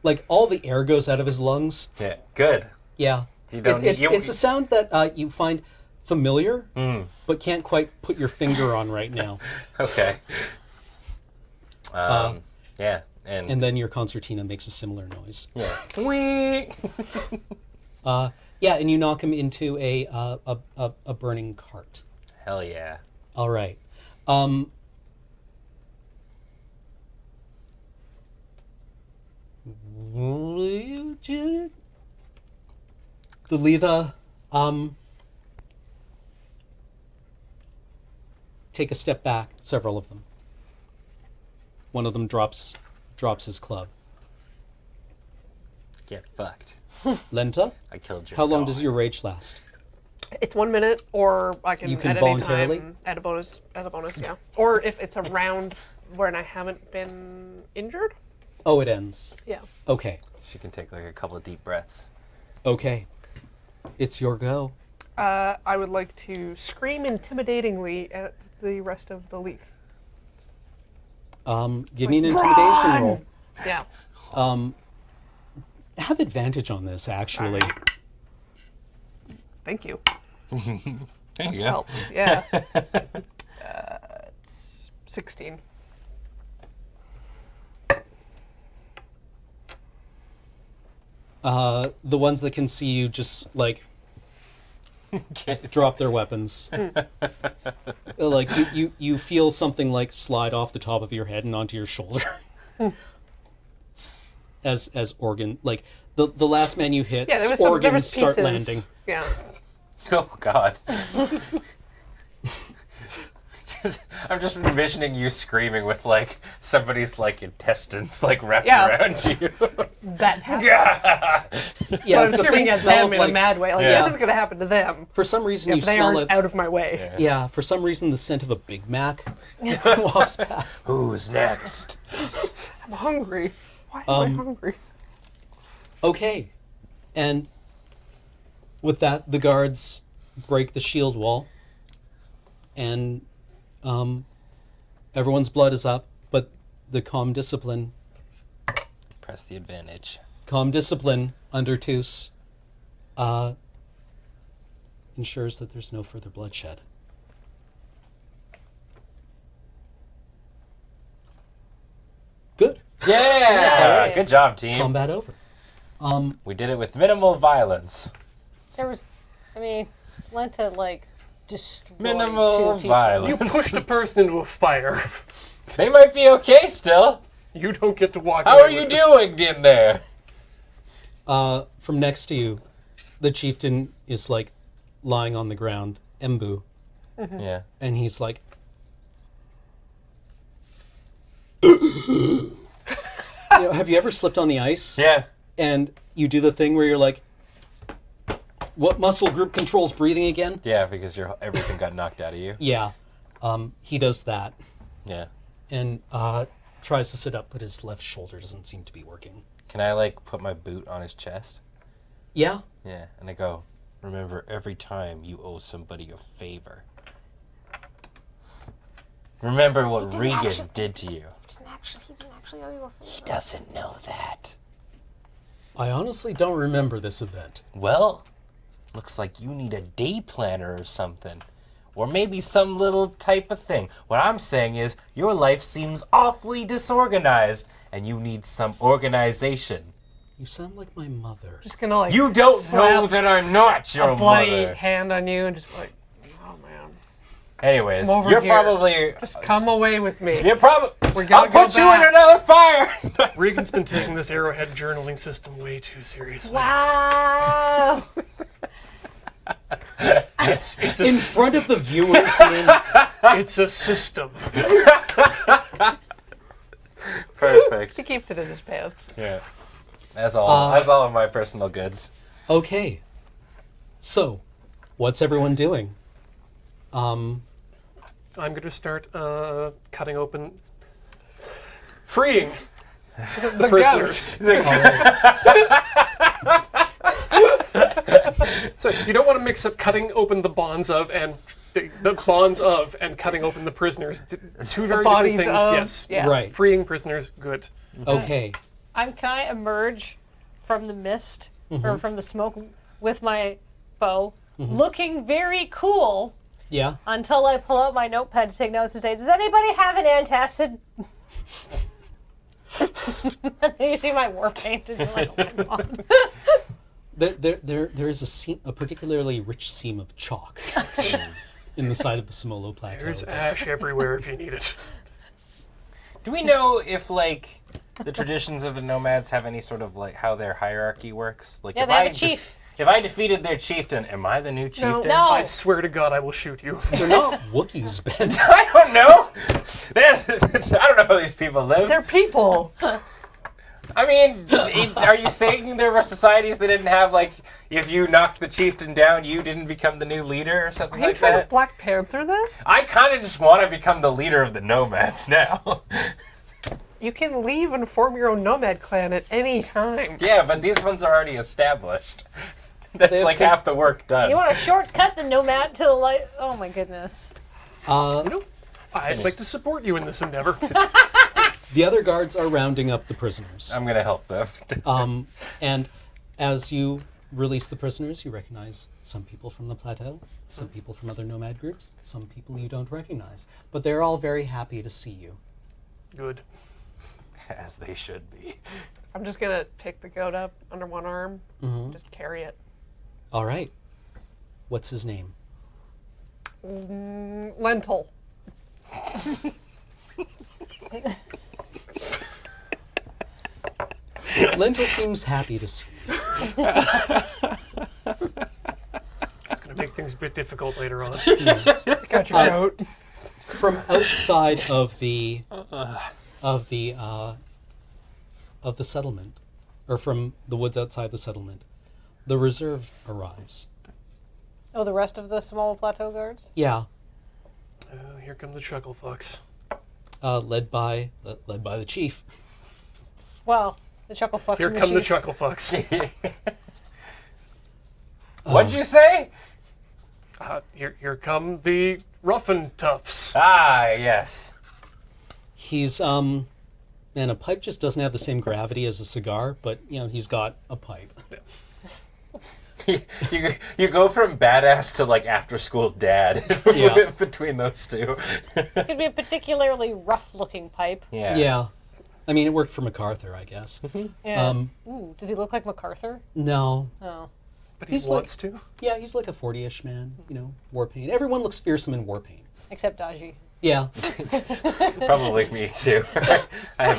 like all the air goes out of his lungs. Yeah, good. Yeah. You don't It's a sound that you find familiar, but can't quite put your finger on right now. Okay. Yeah, And then your concertina makes a similar noise. yeah. Yeah, and you knock him into a burning cart. Hell yeah. All right. Will you do The Leva, take a step back, several of them. One of them drops his club. Get fucked. Lenta, I killed your how long dog. does your rage last? It's 1 minute, or I can, You can at voluntarily? any time add a bonus as a bonus. Yeah. Or if it's a round when I haven't been injured. Oh, it ends. Yeah. Okay. She can take like a couple of deep breaths. Okay. It's your go. I would like to scream intimidatingly at the rest of the Leaf. Give me an intimidation roll. Yeah. Have advantage on this, actually. Thank you. There you go. Helps. Yeah. It's 16. The ones that can see you just, like, drop their weapons. Like, you feel something, like, slide off the top of your head and onto your shoulder. as organ, like, the last man you hit, Yeah, there was there organs was start pieces. landing. Yeah. Oh God. I'm just envisioning you screaming with like somebody's like intestines like wrapped Yeah. around you. That happened. Yeah, I'm it's the screaming faint at smell them of, in a like, mad way. Like, Yeah. this is going to happen to them. for some reason you If they smell aren't it. out of my way. Yeah, for some reason the scent of a Big Mac wafts past. Who's next? I'm hungry. Why am I hungry? Okay. And with that, the guards break the shield wall. And everyone's blood is up, but the calm discipline Press the advantage. under Toos ensures that there's no further bloodshed. Good. Yeah! Good job, team. Combat over. We did it with minimal violence. There was, I mean, Lenta, like, destroyed Minimal 2 people. violence. You pushed a person into a fire. They might be okay still. You don't get to walk How away are you with this. doing in there? From next to you, the chieftain is like lying on the ground, Embu, Yeah. and he's like, have you ever slipped on the ice? Yeah. And you do the thing where you're like, what muscle group controls breathing again? Yeah, because everything got knocked out of you. Yeah. He does that Yeah. and tries to sit up, but his left shoulder doesn't seem to be working. Can I like put my boot on his chest? Yeah? Yeah. And I go, remember, every time you owe somebody a favor. Remember what Regan did to you. He didn't actually owe you a favor. He doesn't know that. I honestly don't remember this event. Well, looks like you need a day planner or something. Or maybe some little type of thing. What I'm saying is, your life seems awfully disorganized, and you need some organization. You sound like my mother. Just going to, like, You don't know slap that I'm not your a bloody mother. hand on you and just be like, oh, man. Anyways, Come over you're here. probably... Just come away with me. You're probably... We're I'll gonna go put you in back. another fire! Regan's been taking this Arrowhead journaling system way too seriously. Wow! It's In a, front of the viewers, man. it's a system. Perfect. He keeps it in his pants. Yeah. That's all of my personal goods. Okay. So, what's everyone doing? I'm going to start cutting open, freeing the prisoners. So you don't want to mix up cutting open the bonds of and the bonds of and cutting open the prisoners. Two very different Bodies things. of, Yes. yeah. Right. Freeing prisoners, good. Okay. Can I emerge from the mist or from the smoke with my bow, looking very cool Yeah. until I pull out my notepad to take notes and say, "Does anybody have an antacid?" And then you see my war paint and you're like, "Oh my god." There is a particularly rich seam of chalk in the side of the Semolo Plateau. There's ash everywhere if you need it. Do we know if, like, the traditions of the nomads have any sort of, like, how their hierarchy works? Like, Yeah, if they have I a chief. If I defeated their chieftain, am I the new chieftain? No. I swear to God, I will shoot you. They're not Wookiees, Ben. I don't know. I don't know how these people live. They're people. I mean, are you saying there were societies that didn't have, like, if you knocked the chieftain down, you didn't become the new leader or something Are you like trying to that? Black Panther this? I kind of just want to become the leader of the nomads now. You can leave and form your own nomad clan at any time. Yeah, but these ones are already established. That's They have like been- half the work done. You want to shortcut the nomad to the light? Oh my goodness. I'd like to support you in this endeavor. The other guards are rounding up the prisoners. I'm going to help them. And as you release the prisoners, you recognize some people from the plateau, some people from other nomad groups, some people you don't recognize. But they're all very happy to see you. Good. As they should be. I'm just gonna pick the goat up under one arm, just carry it. All right. What's his name? Lentil. Lentil seems happy to see you. It's going to make things a bit difficult later on. Got your goat. From outside of the settlement, or from the woods outside the settlement, the reserve arrives. Oh, the rest of the Semolo Plateau guards? Yeah, Here come the chuckle fucks. led by the chief. Well, the chuckle fucks. Here and come the chief. chuckle fucks. What'd you say? Here come the rough and toughs. Ah, yes. He's man, a pipe just doesn't have the same gravity as a cigar, but he's got a pipe. You go from badass to like after school dad Yeah. between those two. Could be a particularly rough-looking pipe. Yeah. I mean, it worked for MacArthur, I guess. Yeah. Ooh, does he look like MacArthur? No. Oh. But he's he wants to. Yeah, he's like a 40-ish man, war paint. Everyone looks fearsome in war paint. Except Daji. Yeah. Probably me too. I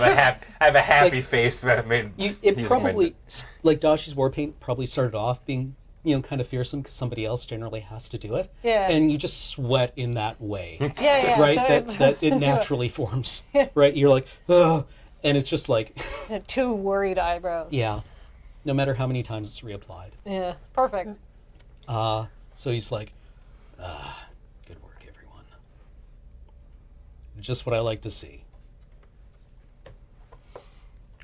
have a happy face. But I mean, It probably, like Dashi's war paint probably started off being, kind of fearsome because somebody else generally has to do it. Yeah. And you just sweat in that way. Yeah. Right? So That it naturally forms. Right? You're like, ugh. And it's just like, two worried eyebrows. yeah. No matter how many times it's reapplied. Yeah. Perfect. So he's like, good work, everyone. Just what I like to see.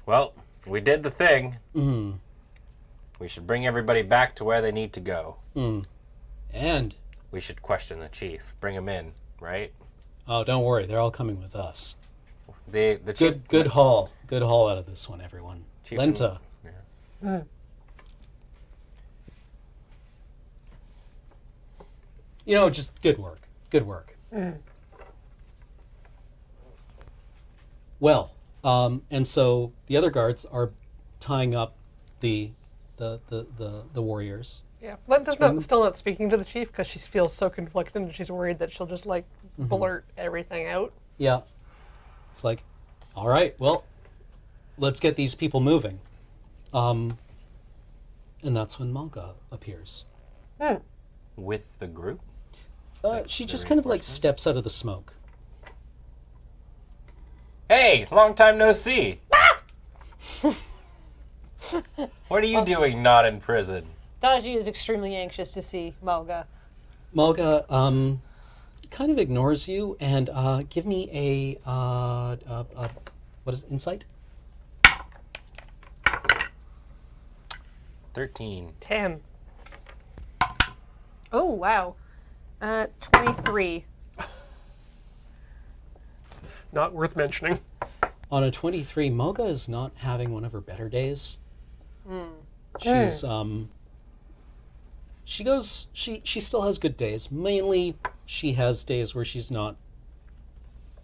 well, we did the thing. We should bring everybody back to where they need to go. And, We should question the chief. Bring him in, right? oh, don't worry, they're all coming with us. The chief. Good haul. Good haul out of this one, everyone. Chieftain- Lenta. Just good work. Good work. Well, and so the other guards are tying up the warriors. Yeah. Lenta's still not speaking to the chief because she feels so conflicted and she's worried that she'll just blurt everything out. Yeah. It's like, all right, well, let's get these people moving. And that's when Marga appears. With the group. She just kind of like steps out of the smoke. Hey, long time no see. What are you doing not in prison? Daji is extremely anxious to see Marga. Marga kind of ignores you and give me a what is it, insight? 13. 10. Oh, wow. 23. Not worth mentioning. On a 23, Marga is not having one of her better days. She's she still has good days. Mainly she has days where she's not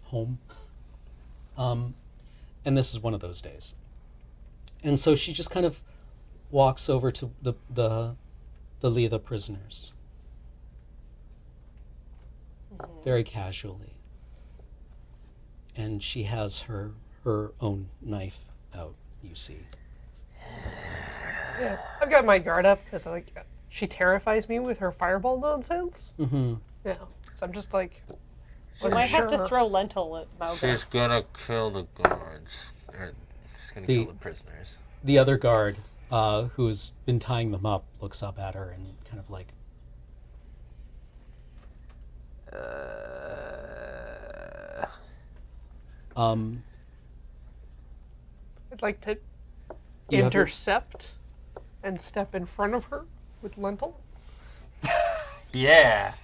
home. And this is one of those days. And so she just kind of walks over to the Leva prisoners. Very casually. And she has her own knife out, you see. Yeah, I've got my guard up because like she terrifies me with her fireball nonsense. Mm-hmm. Yeah, so I'm just like, We might have to throw lentil at Marga. She's gonna kill the guards. Or she's gonna kill the prisoners. The other guard, who's been tying them up, looks up at her and kind of like, I'd like to You have your- intercept and step in front of her with lentil. Yeah.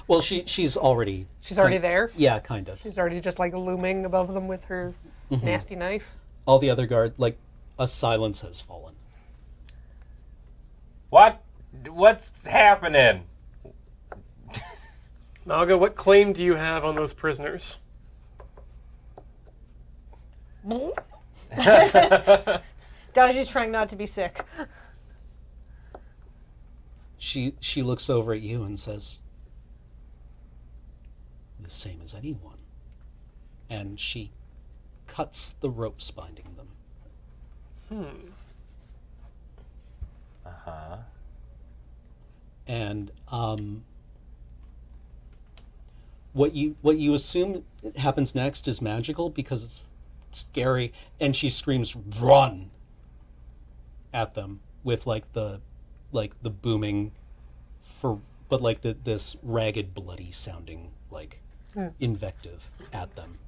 well, she's already. She's already there. Yeah, kind of. She's already just like looming above them with her nasty knife. All the other guard, like, a silence has fallen. What's happening? Marga, what claim do you have on those prisoners? Daji's trying not to be sick. She looks over at you and says, "The same as anyone." And she cuts the ropes binding them. Uh-huh. And what you assume happens next is magical because it's scary, and she screams "run" at them with like the booming but like this ragged, bloody sounding like invective at them,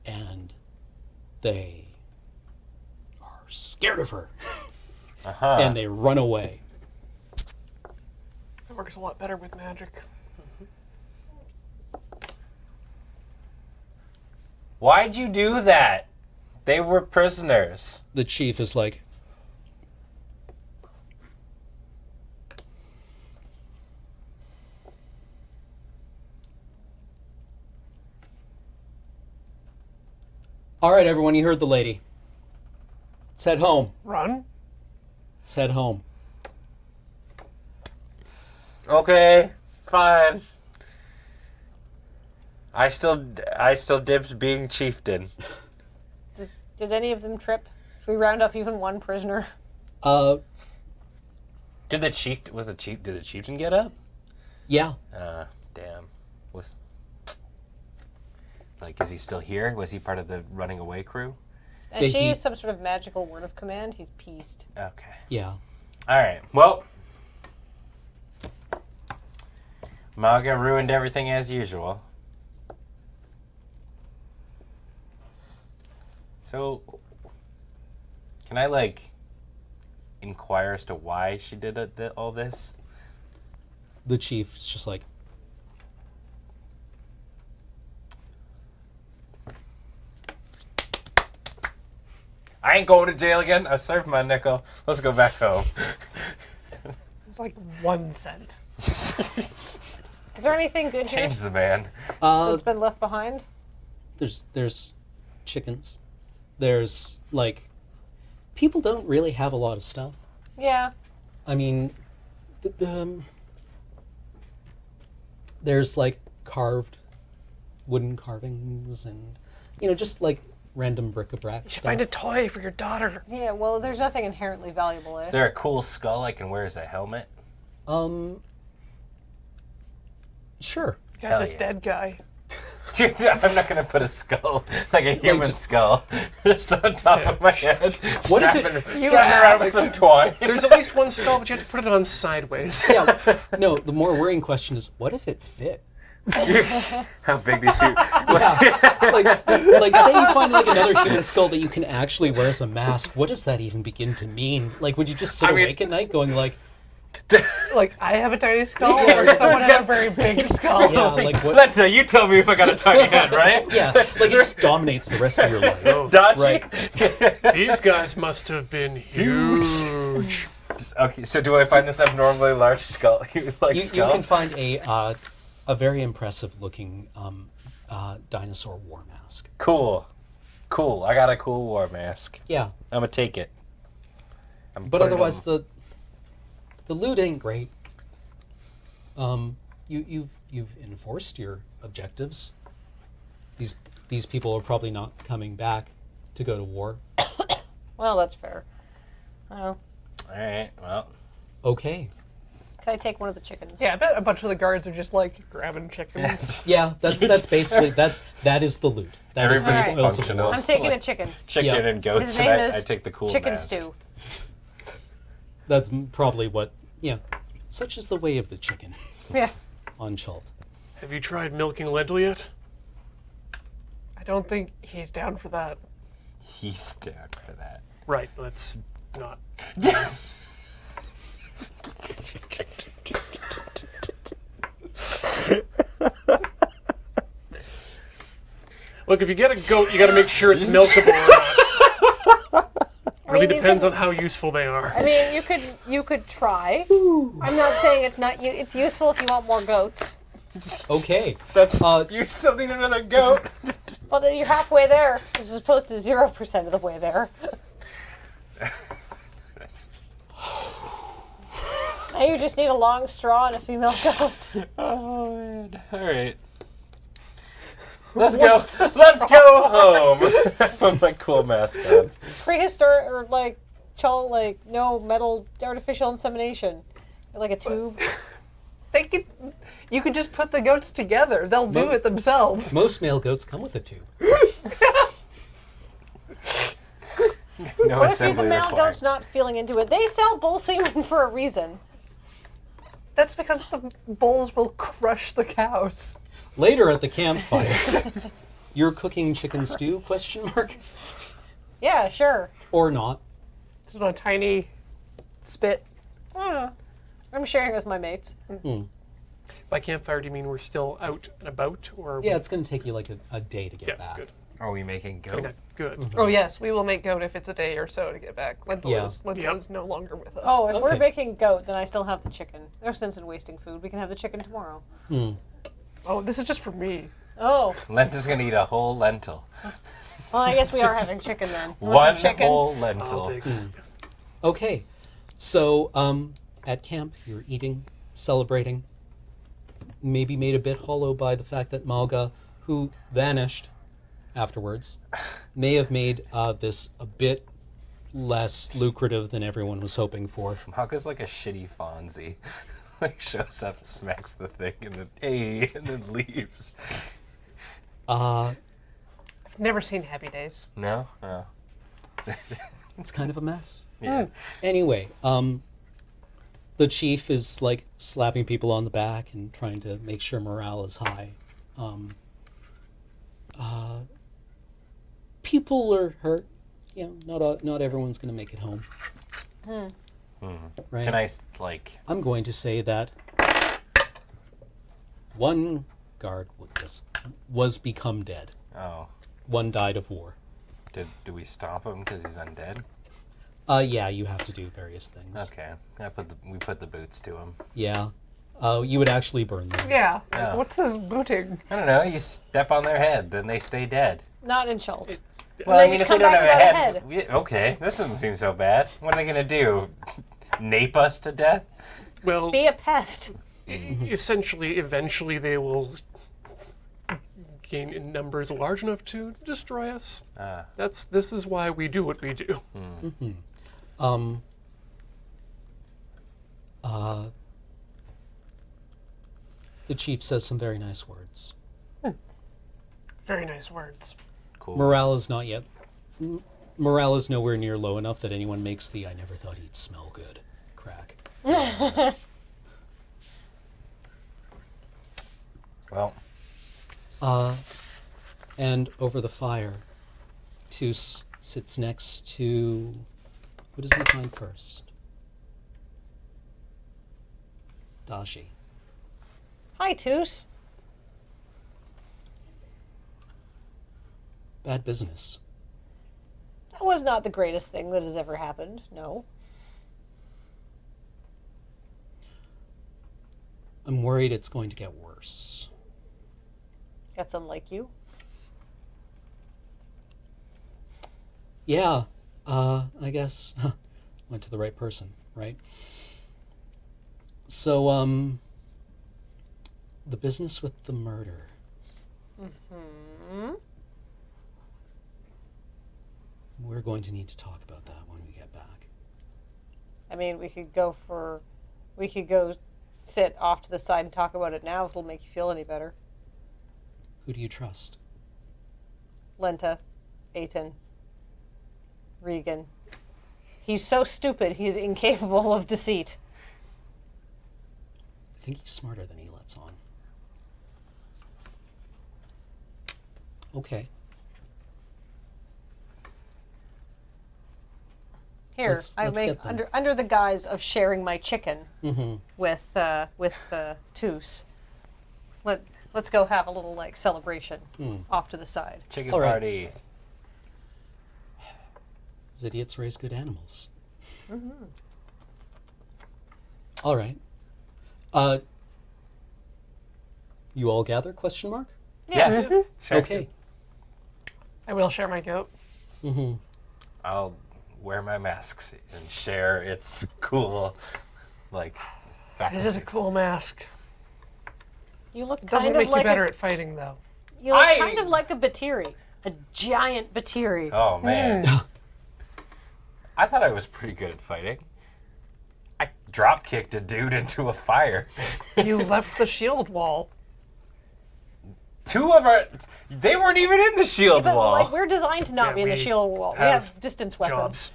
and they are scared of her. Uh-huh. And they run away. It works a lot better with magic. Why'd you do that? They were prisoners. The chief is like, "All right, everyone, you heard the lady. Let's head home. Run? Let's head home." Okay, fine. I still dibs being chieftain. Did any of them trip? Should we round up even one prisoner? Did the chieftain get up? Yeah. Damn. Is he still here? Was he part of the running away crew? And she used some sort of magical word of command. He's pieced. Okay. Yeah. All right. Well, Marga ruined everything as usual. So, can I inquire as to why she did all this? The chief's just like, I ain't going to jail again. I served my nickel. Let's go back home. It's like 1 cent. Is there anything good here Change the man. that's been left behind? there's chickens. There's people don't really have a lot of stuff. Yeah. I mean, there's carved wooden carvings and just random bric-a-brac You should stuff. find a toy for your daughter. Yeah, well, there's nothing inherently valuable, eh? Is there a cool skull I can wear as a helmet? Sure. Got Hell this yeah. dead guy. Dude, I'm not gonna put a skull, like a human skull, just on top of my head, What if strapping around with some twine. There's at least one skull, but you have to put it on sideways. Yeah. No, the more worrying question is, what if it fit? How big these people? Say you find another human skull that you can actually wear as a mask. What does that even begin to mean? Would you just sit awake at night going I have a tiny skull, or someone has a very big skull. yeah, what? Lenta, you tell me if I got a tiny head, right? Yeah, it just dominates the rest of your life. Dodgy? Right. These guys must have been huge. Okay, so do I find this abnormally large skull? You skull? can find a very impressive looking dinosaur war mask. Cool. I got a cool war mask. Yeah, I'm gonna take it. but otherwise the loot ain't great. You've enforced your objectives. These people are probably not coming back to go to war. Well, that's fair. Oh. All right. Well, Okay. Can I take one of the chickens? Yeah, I bet a bunch of the guards are just like grabbing chickens. Yeah, that's basically that is the loot. That is the Everybody's spoils of functional. war. I'm taking a chicken. chicken Yeah. and goats, His and name I is take the cool Chicken mask. stew. That's probably what. Yeah. Such is the way of the chicken Yeah. on Chult. Have you tried milking lentil yet? I don't think he's down for that. He's down for that. Right, let's not. Look, if you get a goat, you got to make sure it's milkable or not. Really mean, you depends can- on how useful they are. I mean, you could try. I'm not saying it's not. It's useful if you want more goats. Okay. That's Uh, you still need another goat. Well, then you're halfway there, as opposed to 0% of the way there. Now you just need a long straw and a female goat. Oh man! All right. Let's go. Let's go home. Put my cool mask on. Prehistoric or like no metal artificial insemination, like a tube. They could, you could just put the goats together. They'll do it themselves. Most male goats come with a tube. No What if the assembly male required. goat's not feeling into it? They sell bull semen for a reason. That's because the bulls will crush the cows. Later at the campfire, you're cooking chicken stew? Question mark. Yeah, sure. Or not? It's on a tiny spit. I'm sharing with my mates. By campfire, do you mean we're still out and about, or Yeah, it's going to take you like a day to get yeah, back. good. Are we making goat? Okay, good. Oh yes, we will make goat if it's a day or so to get back. Lentil Yeah. Lentil is no longer with us. Oh, if we're Okay. making goat, then I still have the chicken. No sense in wasting food. We can have the chicken tomorrow. Oh, this is just for me. Oh, Lenta's gonna eat a whole lentil. well, I guess we are having chicken then. You want One some chicken? whole I'll lentil. take Okay. So, at camp, you're eating, celebrating, maybe made a bit hollow by the fact that Marga, who vanished afterwards, may have made this a bit less lucrative than everyone was hoping for. Marga's like a shitty Fonzie. Like shows up, smacks the thing, and then and then leaves. Uh, I've never seen Happy Days. No? Oh. it's kind of a mess. Yeah. Anyway, the chief is like slapping people on the back and trying to make sure morale is high. People are hurt. You know, not everyone's going to make it home. Right? Can I, like... I'm going to say that one guard was become dead. Oh. One died of war. Do we stop him because he's undead? Yeah, you have to do various things. Okay. We put the boots to him. Yeah. You would actually burn them. Yeah. Yeah. Like, what's this booting? I don't know. You step on their head, then they stay dead. Not in Schultz. Well, They I mean, just if they come don't have back a without head, okay, this doesn't seem so bad. What are they gonna do? Nape us to death? Well, Be a pest. essentially, eventually they will gain in numbers large enough to destroy us. This is why we do what we do. The chief says some very nice words. Very nice words. Cool. Morale is not yet. Morale is nowhere near low enough that anyone makes the "I never thought he'd smell good" crack. Well, And over the fire, Toos sits next to. What does he find first? Dashi. Hi, Toos. Bad business. That was not the greatest thing that has ever happened. No. I'm worried it's going to get worse. That's unlike you. Yeah, I guess went to the right person, right? So, the business with the murder. We're going to need to talk about that when we get back. I mean, we could go sit off to the side and talk about it now if it'll make you feel any better. Who do you trust? Lenta, Aiton, Regan. He's so stupid, he's incapable of deceit. I think he's smarter than he lets on. Okay. Here, Let's I make get them. under the guise of sharing my chicken Mm-hmm. with Toos. Let's go have a little like celebration off to the side. Chicken All right. party. Those idiots raise good animals. Mm-hmm. All right. You all gather? Question mark. Yeah. Sure. Okay. I will share my goat. Mm-hmm. I'll wear my masks and share its cool, like, It is a faculties. cool mask. You look It doesn't kind make of you like better at fighting, though. you look I- kind of like a Batiri, a giant Batiri. Oh, man. I thought I was pretty good at fighting. I drop kicked a dude into a fire. You left the shield wall. Two of our... They weren't even in the shield But wall. like we're designed to not Yeah, be in the we shield wall. We have have distance weapons. Jobs.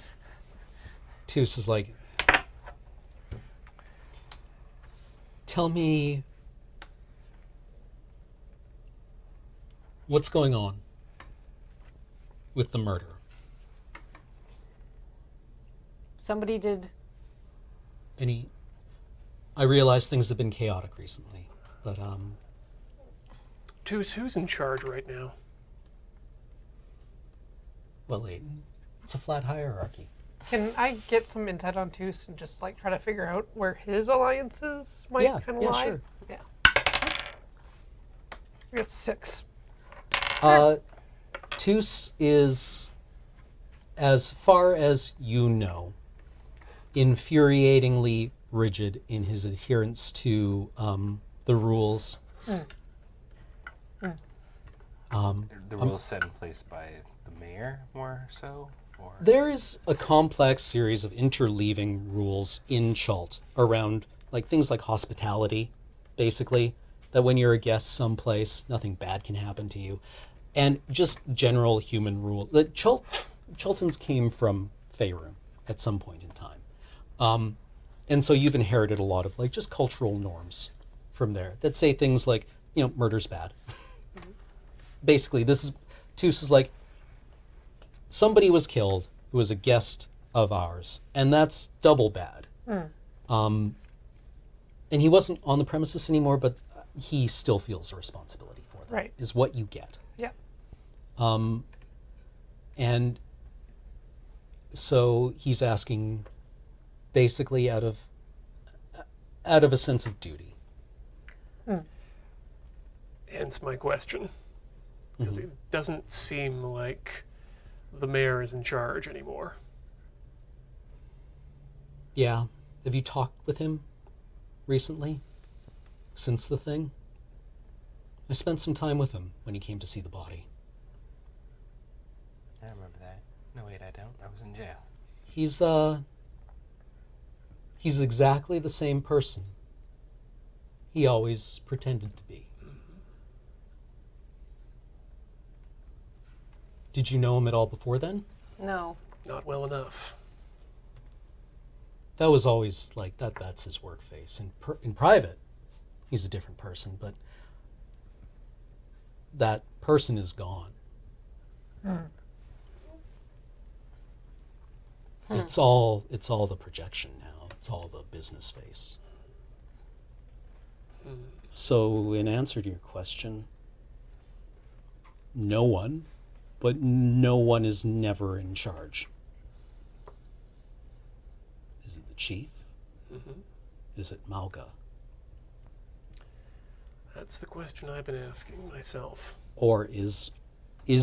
Toos is like, tell me what's going on with the murder. Somebody did. I realize things have been chaotic recently, but Who's in charge right now? well, Aiden, it's a flat hierarchy. Can I get some insight on Toos and just like try to figure out where his alliances might Yeah, kind of yeah, lie? sure. Yeah. I got 6. Toos is, as far as you know, infuriatingly rigid in his adherence to the rules. The rules set in place by the mayor, more so? Or... There is a complex series of interleaving rules in Chult around like things like hospitality, basically, that when you're a guest someplace, nothing bad can happen to you, and just general human rules. The Chultans came from Faerun at some point in time, and so you've inherited a lot of like just cultural norms from there that say things like, you know, murder's bad. Basically, Toos is like, somebody was killed who was a guest of ours, and that's double bad. And he wasn't on the premises anymore, but he still feels a responsibility for that. Right. Is what you get. Yeah. And so he's asking, basically out of a sense of duty. Hence my question. Because it doesn't seem like the mayor is in charge anymore. Yeah. Have you talked with him recently? Since the thing? I spent some time with him when he came to see the body. I remember that. No, wait, I don't. I was in jail. He's exactly the same person he always pretended to be. Did you know him at all before then? No. Not well enough. That was always like that's his work face. In private, he's a different person, but that person is gone. It's all the projection now. It's all the business face. So in answer to your question, no one, but no one is never in charge. Is it the chief? Is it Marga? That's the question I've been asking myself. Or is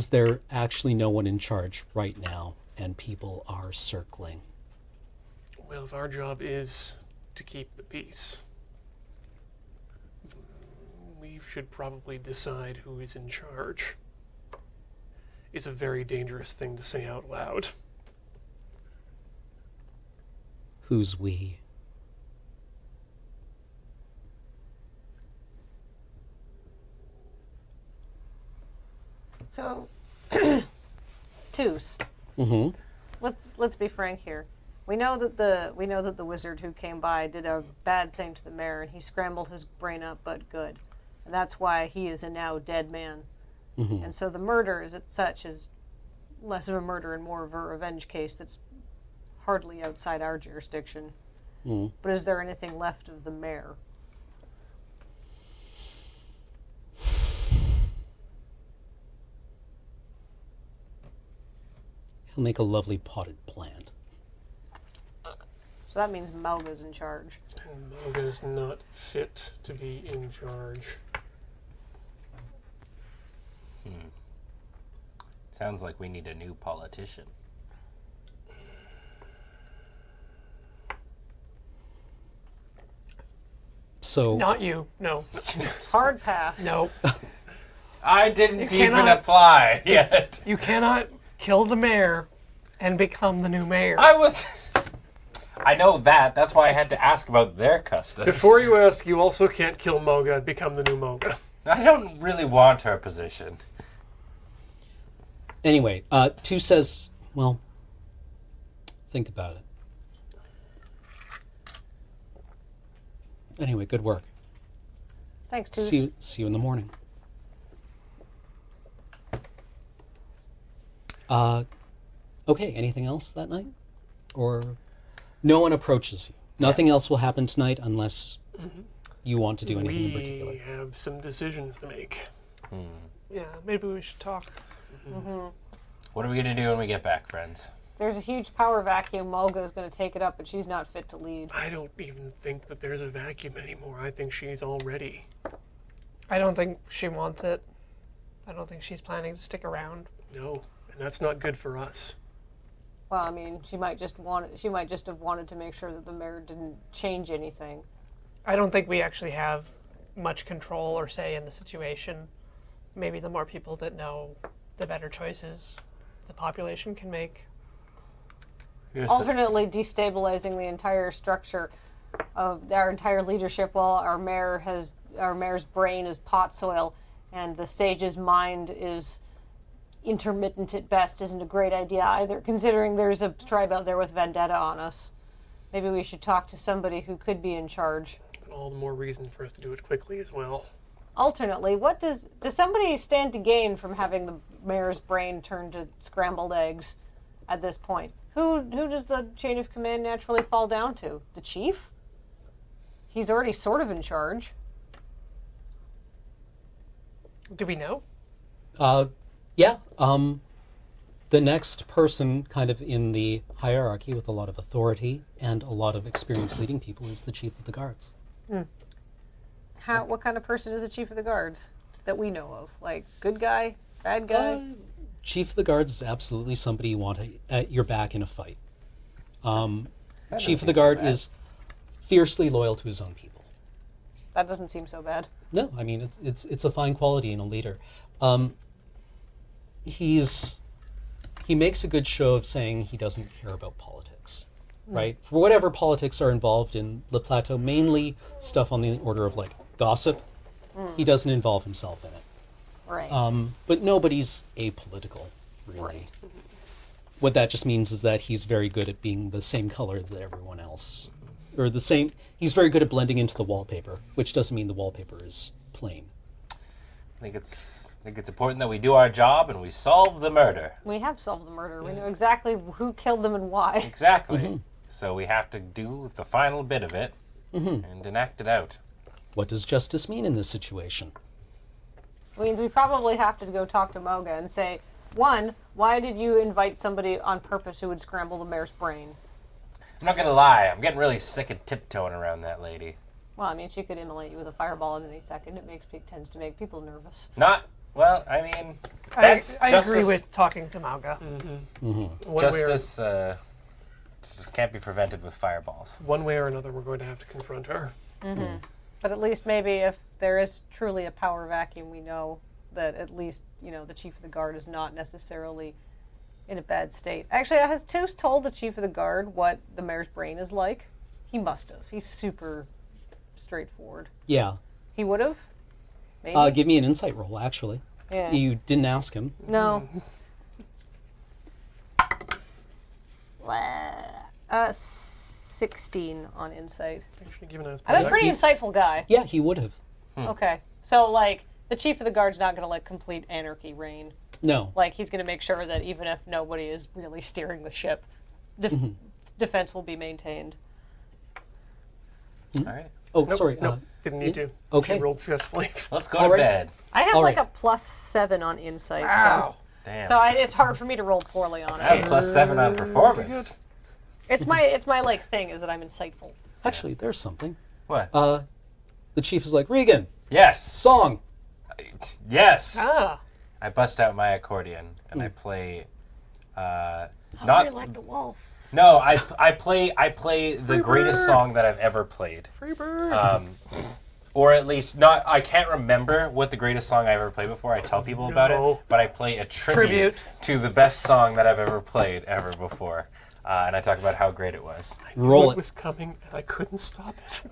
there actually no one in charge right now and people are circling? Well, if our job is to keep the peace, we should probably decide who is in charge. It's a very dangerous thing to say out loud. Who's we? So, Twos. Mm-hmm. Let's be frank here. We know that the wizard who came by did a bad thing to the mayor, and he scrambled his brain up, but good, and that's why he is a now dead man. Mm-hmm. And so the murder, as such, is less of a murder and more of a revenge case that's hardly outside our jurisdiction. Mm. But is there anything left of the mayor? He'll make a lovely potted plant. So that means Malga's in charge. And Marga is not fit to be in charge. Sounds like we need a new politician. So Not you. No. Hard pass. No. I didn't You even cannot- apply yet. You cannot kill the mayor and become the new mayor. I know that. That's why I had to ask about their customs. Before you ask, you also can't kill Moga and become the new Moga. I don't really want her position. anyway, Two says, well, think about it. Anyway, good work. Thanks, Twos. See you in the morning. Okay, anything else that night? Or no one approaches you. Nothing else will happen tonight unless you want to do anything in particular. We have some decisions to make. Yeah, maybe we should talk. What are we going to do when we get back, friends? There's a huge power vacuum. Mulga is going to take it up, but she's not fit to lead. I don't even think that there's a vacuum anymore. I think she's all ready. I don't think she wants it. I don't think she's planning to stick around. No, and that's not good for us. Well, I mean, she might just have wanted to make sure that the mayor didn't change anything. I don't think we actually have much control or say in the situation. Maybe the more people that know, the better choices the population can make. Alternately destabilizing the entire structure of our entire leadership while our mayor's brain is pot soil and the sage's mind is intermittent at best isn't a great idea either, considering there's a tribe out there with vendetta on us. Maybe we should talk to somebody who could be in charge. All the more reason for us to do it quickly as well. Alternately, what does somebody stand to gain from having the mayor's brain turn to scrambled eggs at this point? Who does the chain of command naturally fall down to? The chief? He's already sort of in charge. Do we know? Yeah. The next person kind of in the hierarchy with a lot of authority and a lot of experience leading people is the chief of the guards. What kind of person is the chief of the guards that we know of? Like, good guy, bad guy? Chief of the guards is absolutely somebody you want at your back in a fight. Chief of the guard is fiercely loyal to his own people. That doesn't seem so bad. No, I mean it's a fine quality in a leader. He makes a good show of saying he doesn't care about politics, right? For whatever politics are involved in Le Plateau, mainly stuff on the order of like gossip, he doesn't involve himself in it. Right. But nobody's apolitical, really. Right. What that just means is that he's very good at being the same color that everyone else, or the same. He's very good at blending into the wallpaper, which doesn't mean the wallpaper is plain. I think it's important that we do our job and we solve the murder. We have solved the murder. We know exactly who killed them and why. Exactly. So we have to do the final bit of it and enact it out. What does justice mean in this situation? Means we probably have to go talk to Moga and say, one, why did you invite somebody on purpose who would scramble the mayor's brain? I'm not gonna lie, I'm getting really sick of tiptoeing around that lady. Well, I mean, she could immolate you with a fireball at any second. It tends to make people nervous. I mean, that's I justice. agree with talking to Marga. Justice can't be prevented with fireballs. One way or another, we're going to have to confront her. But at least maybe if there is truly a power vacuum, we know that at least, the chief of the guard is not necessarily in a bad state. Actually, has Toos told the chief of the guard what the mayor's brain is like? He must have. He's super straightforward. Yeah. He would have? Maybe? Give me an insight roll, actually. Yeah. You didn't ask him. No. 16 on insight. Actually, given us I'm a pretty insightful guy. Yeah, he would have. Okay. So, like, the chief of the guard's not going to let complete anarchy reign. No. Like, he's going to make sure that even if nobody is really steering the ship, defense will be maintained. All right. Oh, Nope, sorry. Nope, didn't need to. okay. She rolled successfully. Let's go All to right. bed. I have All like right. a +7 on insight, Wow. Damn. so it's hard for me to roll poorly on I have it. +7 on performance. It's my like thing is that I'm insightful. Actually, there's something. What? The chief is like, Regan, Yes. song. Yes. Ah. I bust out my accordion and I play. I Not like the wolf. no. I play the greatest song that I've ever played. Free bird. Or at least not. I can't remember what the greatest song I ever played before. I tell people about it, No. but I play a tribute to the best song that I've ever played ever before, and I talk about how great it was. Roll It it. was coming, and I couldn't stop it.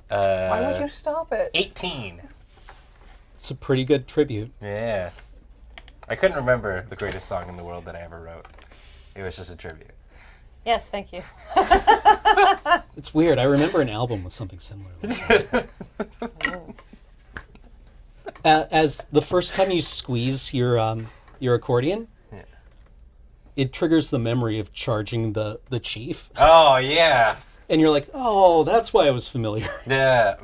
Why would you stop it? 18. It's a pretty good tribute. Yeah. I couldn't remember the greatest song in the world that I ever wrote. It was just a tribute. Yes, thank you. It's weird. I remember an album with something similar. Like that. As the first time you squeeze your accordion, Yeah. it triggers the memory of charging the chief, Oh yeah. and you're like, oh, that's why I was familiar. Yeah.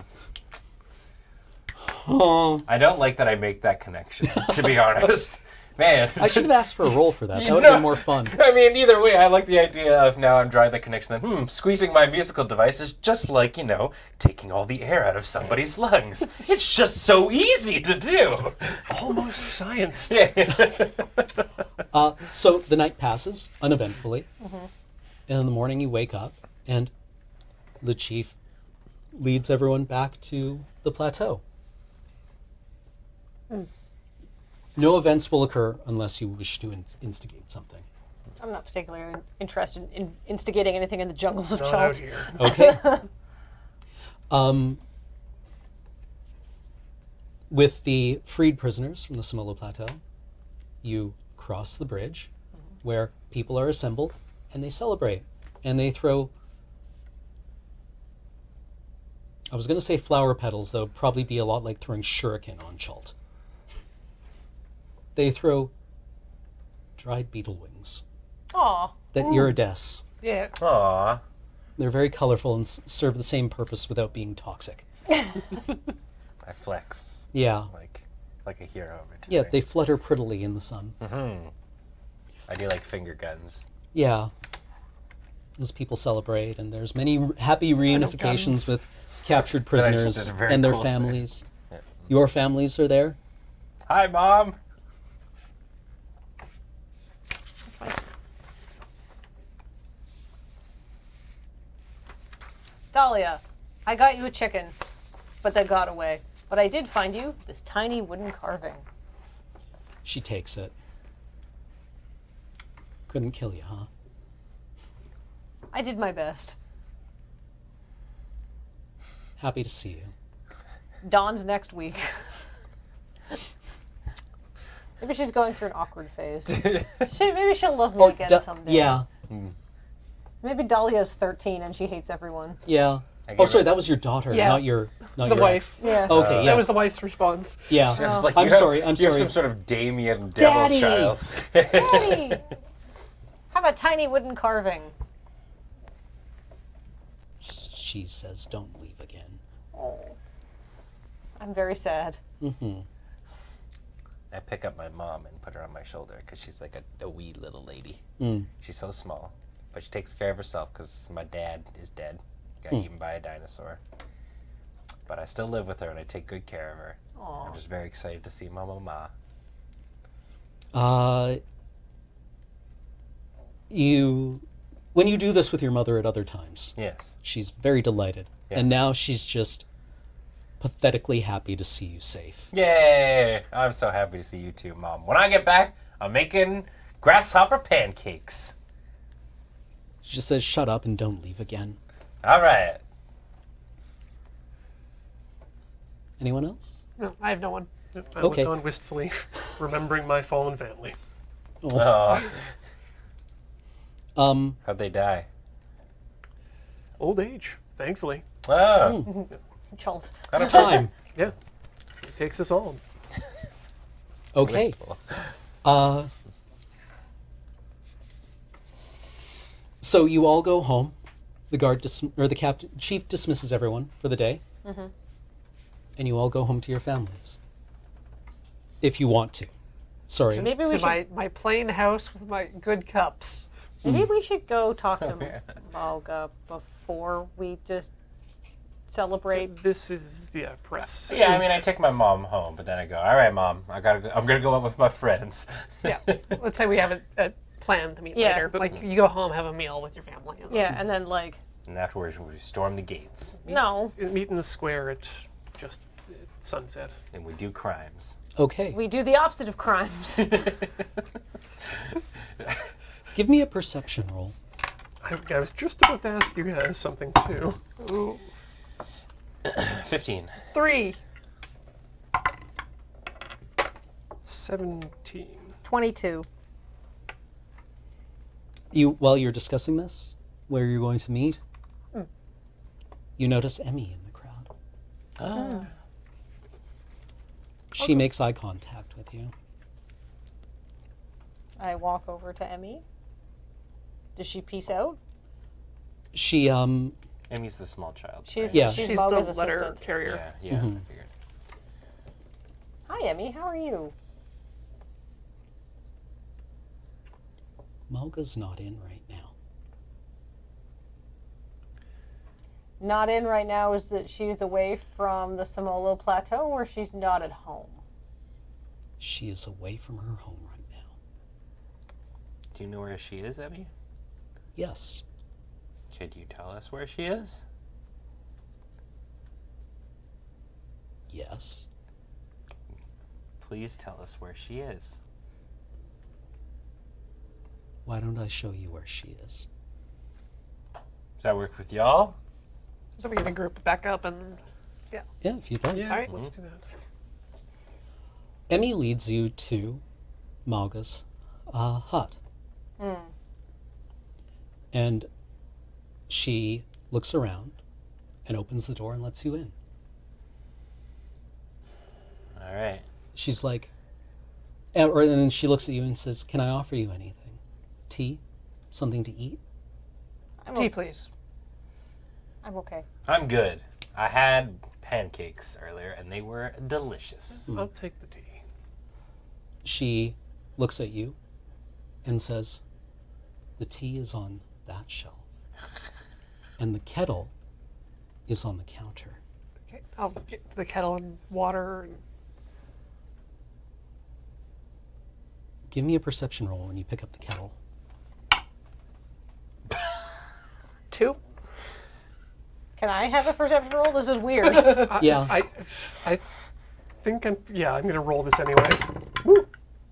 Oh, I don't like that I make that connection, to be honest. Man. I should have asked for a roll for that. That would know- have been more fun. I mean, either way, I like the idea of now I'm drawing the connection that, squeezing my musical device is just like, taking all the air out of somebody's lungs. It's just so easy to do. Almost science. So the night passes uneventfully, and in the morning you wake up, and the chief leads everyone back to the plateau. No events will occur unless you wish to instigate something. I'm not particularly interested in instigating anything in the jungles of Not out Chalt. here. Okay. With the freed prisoners from the Semolo Plateau, you cross the bridge where people are assembled and they celebrate. And they throw, I was going to say flower petals, though it'd probably be a lot like throwing shuriken on Chalt. They throw dried beetle wings Aw. that iridesce. Yeah. Aww. They're very colorful and serve the same purpose without being toxic. I flex Yeah. like a hero every time. Yeah, they flutter prettily in the sun. I do like finger guns. Yeah. As people celebrate, and there's many happy reunifications with captured I just prisoners did a very and their cool thing. families. Yeah. Your families are there? Hi, Mom. Dahlia, I got you a chicken, but they got away. But I did find you this tiny wooden carving. She takes it. Couldn't kill you, huh? I did my best. Happy to see you. Dawn's next week. Maybe she's going through an awkward phase. Maybe she'll love me again someday. Yeah, Maybe Dahlia's 13 and she hates everyone. yeah. I Oh, gave sorry, her- that was your daughter, Yeah. not your The your wife. Yeah. ex. Okay, That yes. was the wife's response. Yeah. I was like, I'm you have- sorry, I'm You have sorry. some sort of Damien devil Daddy! child. Hey! Have a tiny wooden carving. She says, don't leave again. Oh. I'm very sad. I pick up my mom and put her on my shoulder because she's like a wee little lady. She's so small, but she takes care of herself because my dad is dead. Got eaten by a dinosaur. But I still live with her and I take good care of her. Aw. I'm just very excited to see Mama Ma. When you do this with your mother at other times, Yes. she's very delighted. Yeah. And now she's just pathetically happy to see you safe. Yay! I'm so happy to see you too, Mom. When I get back, I'm making grasshopper pancakes. She just says, shut up and don't leave again. All right. Anyone else? No, I have no one. I Okay. look on wistfully, remembering my fallen family. Oh, Um, how'd they die? Old age, thankfully. Oh, Jolt. time. Yeah, it takes us all. Okay. wistful. So you all go home. The guard or the captain chief dismisses everyone for the day, and you all go home to your families, if you want to. Sorry. Maybe we To should. my plain house with my good cups. Maybe we should go talk to Marga before we just celebrate. This is, press. Yeah, I mean, I take my mom home, but then I go, all right, Mom, I'm gonna go out with my friends. Yeah. Let's say we have a plan to meet Yeah. later. But like, you go home, have a meal with your family. And Yeah, and then like And afterwards, we storm the gates, no, Meet in the square at just sunset. and we do crimes. Okay. we do the opposite of crimes. Give me a perception roll. I was just about to ask you guys something too. Ooh. 15. 3. 17. 22. While you're discussing this, where you're going to meet, you notice Emmy in the crowd. Oh. She makes eye contact with you. I walk over to Emmy. Does she peace out? She Emmy's the small child. She's right? Yeah. she's, She's the Marga's letter assistant. carrier. Yeah, I figured. Hi, Emmy. How are you? Marga's not in right now. Not in right now is that she's away from the Semolo Plateau, or she's not at home. She is away from her home right now. Do you know where she is, Emmy? Yes. Could you tell us where she is? Yes. Please tell us where she is. Why don't I show you where she is? Does that work with y'all? So we can group back up and Yeah, if you'd like. Yeah, All right. let's do that. Emmy leads you to Marga's hut. And she looks around and opens the door and lets you in. All right. She's like, and then she looks at you and says, "Can I offer you anything? Tea? Something to eat?" tea, please. I'm okay. I'm good. I had pancakes earlier, and they were delicious. I'll take the tea. She looks at you and says, "The tea is on that shelf. And the kettle is on the counter." Okay. I'll get the kettle and water. And Give me a perception roll when you pick up the kettle. 2. Can I have a perception roll? This is weird. Yeah. I think I'm going to roll this anyway.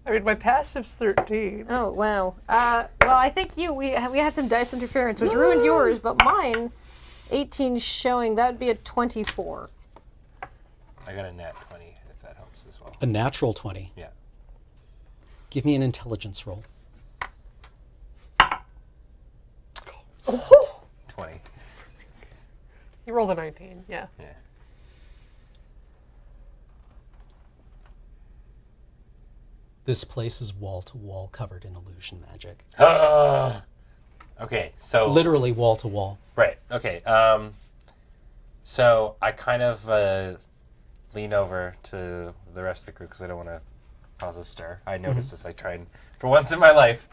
I mean, my passive's 13. Oh wow. Well, I think we had some dice interference, which ruined yours, but mine, 18 showing that'd be a 24. I got a nat 20, if that helps as well. A natural 20. Yeah. Give me an intelligence roll. 20. You rolled a 19. Yeah. Yeah. This place is wall to wall covered in illusion magic. Okay, so Literally wall to wall. right. Okay. So I kind of lean over to the rest of the crew because I don't want to cause a stir. I notice this. I try and, for once in my life,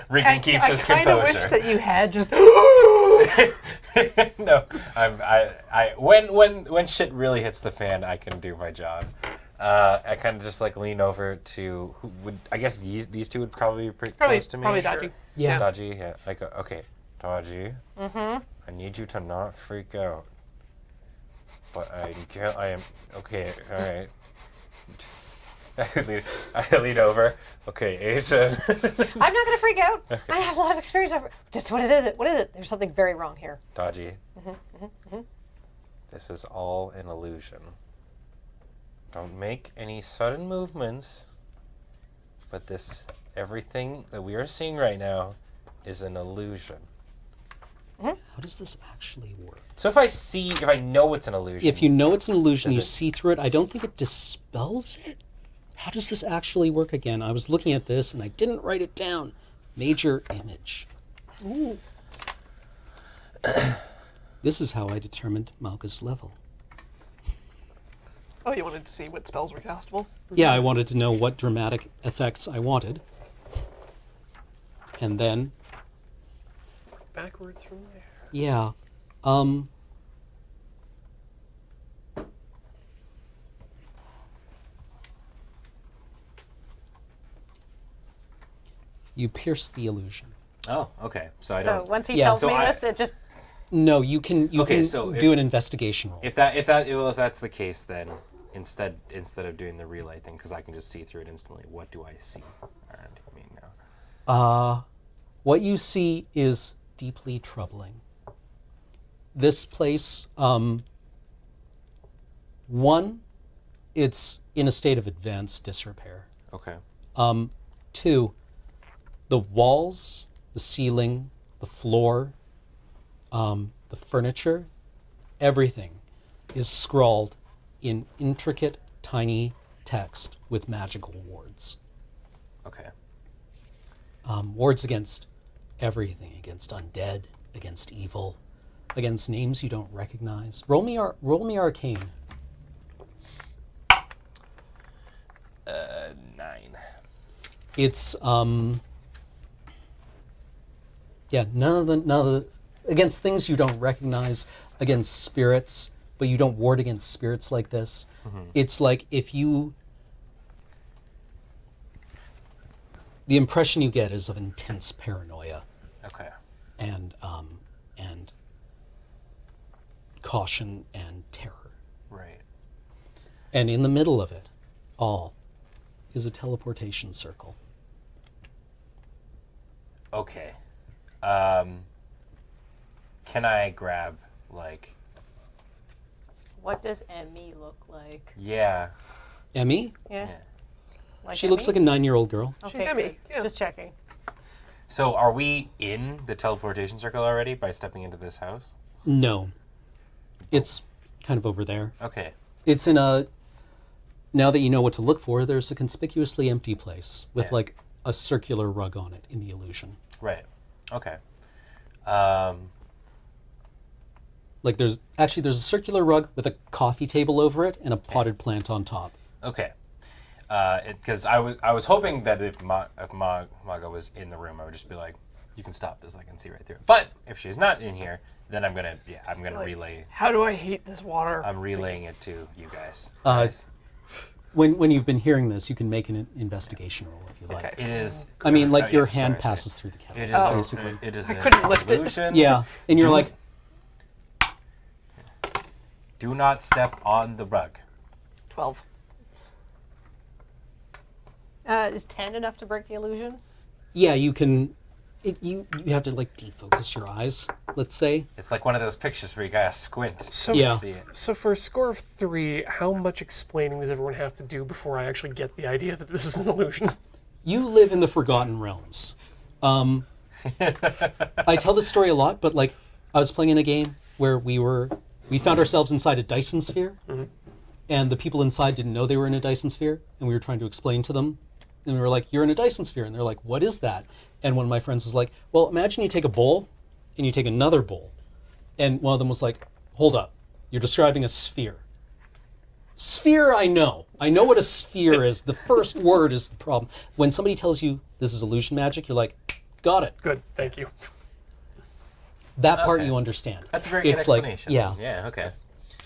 Ricky keeps his I kind of composure. wish that you had just. No, I when shit really hits the fan, I can do my job. I kind of just like lean over to who would, I guess these two would probably be pretty close to me. Probably Dodgy. Yeah. Dodgy, yeah. I go, okay, Dodgy. I need you to not freak out. but I am okay. All right. I lean over. Okay, 8. I'm not gonna freak out. I have a lot of experience over. Just what is it? What is it? There's something very wrong here. Dodgy. This is all an illusion. Don't make any sudden movements. But everything that we are seeing right now is an illusion. How does this actually work? So if I know it's an illusion. If you know it's an illusion, Does you it- see through it. I don't think it dispels it. How does this actually work again? I was looking at this and I didn't write it down. Major image. Ooh. This is how I determined Malka's level. Oh, you wanted to see what spells were castable? Yeah, I wanted to know what dramatic effects I wanted. And then, Backwards from there. yeah, you pierce the illusion. Oh, okay. So I So don't. once he Yeah. tells So me I- this, it just No, you can Okay, so do an investigation roll. If that's the case, then instead of doing the relay thing, because I can just see through it instantly, what do I see around me now? What you see is deeply troubling. This place, one, it's in a state of advanced disrepair. Okay. 2, the walls, the ceiling, the floor, the furniture, everything is scrawled in intricate, tiny text with magical wards. Okay. Wards against everything, against undead, against evil, against names you don't recognize. Roll me arcane. 9. It's yeah, none of the against things you don't recognize, against spirits, but you don't ward against spirits like this. It's like if you the impression you get is of intense paranoia Okay. and caution and terror. Right. And in the middle of it all is a teleportation circle. Okay. Can I grab like? what does Emmy look like? Yeah. Emmy? Yeah. Yeah. Like She looks like a 9-year-old girl. Okay, She's Emmy, good. yeah. Just checking. So are we in the teleportation circle already by stepping into this house? No. It's kind of over there. Okay. It's in a, now that you know what to look for, there's a conspicuously empty place with Yeah. like a circular rug on it in the illusion. Right. Okay. Like there's a circular rug with a coffee table over it and a potted plant on top. Okay. Because I was hoping that if Marga was in the room, I would just be like, you can stop this. I can see right through it. But if she's not in here, then I'm gonna relay. How do I hate this water? I'm relaying it to you guys. When you've been hearing this, you can make an investigation roll if you like. Okay. It is. I mean, like oh, your yeah, hand sorry. passes through the It kettle, is. basically. It is. I an couldn't lift it. illusion. Yeah, and you're like, Do not step on the rug. 12. Is 10 enough to break the illusion? yeah, you can. You have to like defocus your eyes. Let's say. It's like one of those pictures where you gotta squint. So, Yeah. See it. so for a score of 3, how much explaining does everyone have to do before I actually get the idea that this is an illusion? You live in the Forgotten Realms. I tell this story a lot, but like I was playing in a game where we found ourselves inside a Dyson sphere, and the people inside didn't know they were in a Dyson sphere, and we were trying to explain to them, and we were like, "You're in a Dyson sphere," and they're like, "What is that?" And one of my friends was like, "Well, imagine you take a bowl, and you take another bowl," and one of them was like, "Hold up, you're describing a sphere." Sphere, I know what a sphere is. The first word is the problem. When somebody tells you this is illusion magic, you're like, got it. Good, thank you. That part Okay. you understand. That's a very good It's like, explanation. yeah. Yeah. Okay.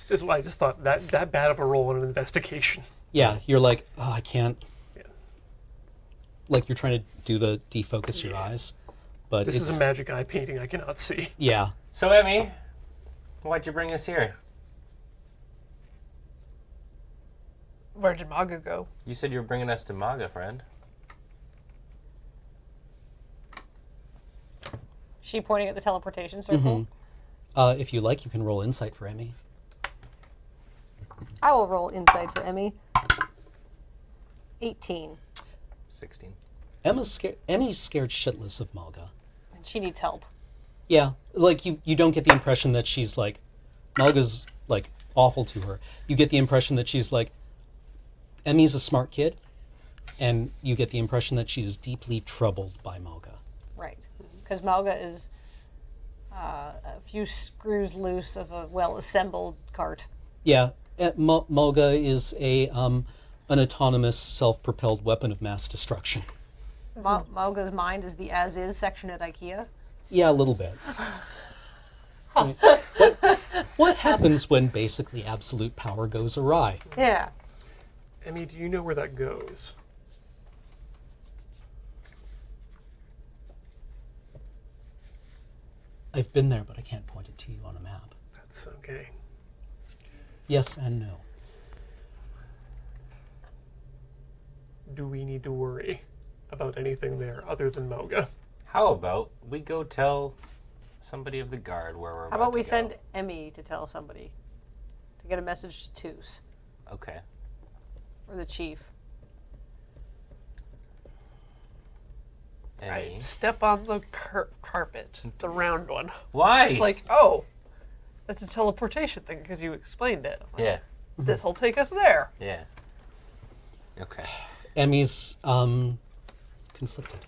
This is why I just thought that bad of a roll in an investigation. Yeah, you're like, oh, I can't. Yeah. Like you're trying to do the defocus your eyes, but This it's is a magic eye painting I cannot see. yeah. So Emmy, why'd you bring us here? Where did Marga go? You said you were bringing us to Marga, friend. She pointing at the teleportation circle. If you like, you can roll insight for Emmy. I will roll insight for Emmy. 18. 16. Emmy's scared shitless of Malga. And she needs help. Yeah, like you don't get the impression that she's like, Malga's like awful to her. You get the impression that she's like, Emmy's a smart kid, and you get the impression that she is deeply troubled by Malga. Right. Because Marga is a few screws loose of a well-assembled cart. Yeah, Malga is an autonomous, self-propelled weapon of mass destruction. Marga's mind is the as-is section at IKEA. Yeah, a little bit. What happens when basically absolute power goes awry? Yeah. Emmy, do you know where that goes? I've been there, but I can't point it to you on a map. That's okay. Yes and no. Do we need to worry about anything there other than Moga? How about we go tell somebody of the guard where we're How about we to go? send Emmy to tell somebody? To get a message to Toos. Okay. Or the chief. Emmy. I step on the carpet, the round one. Why? It's like, oh, that's a teleportation thing because you explained it. Yeah. This'll take us there. Yeah. Okay. Emmy's conflicted.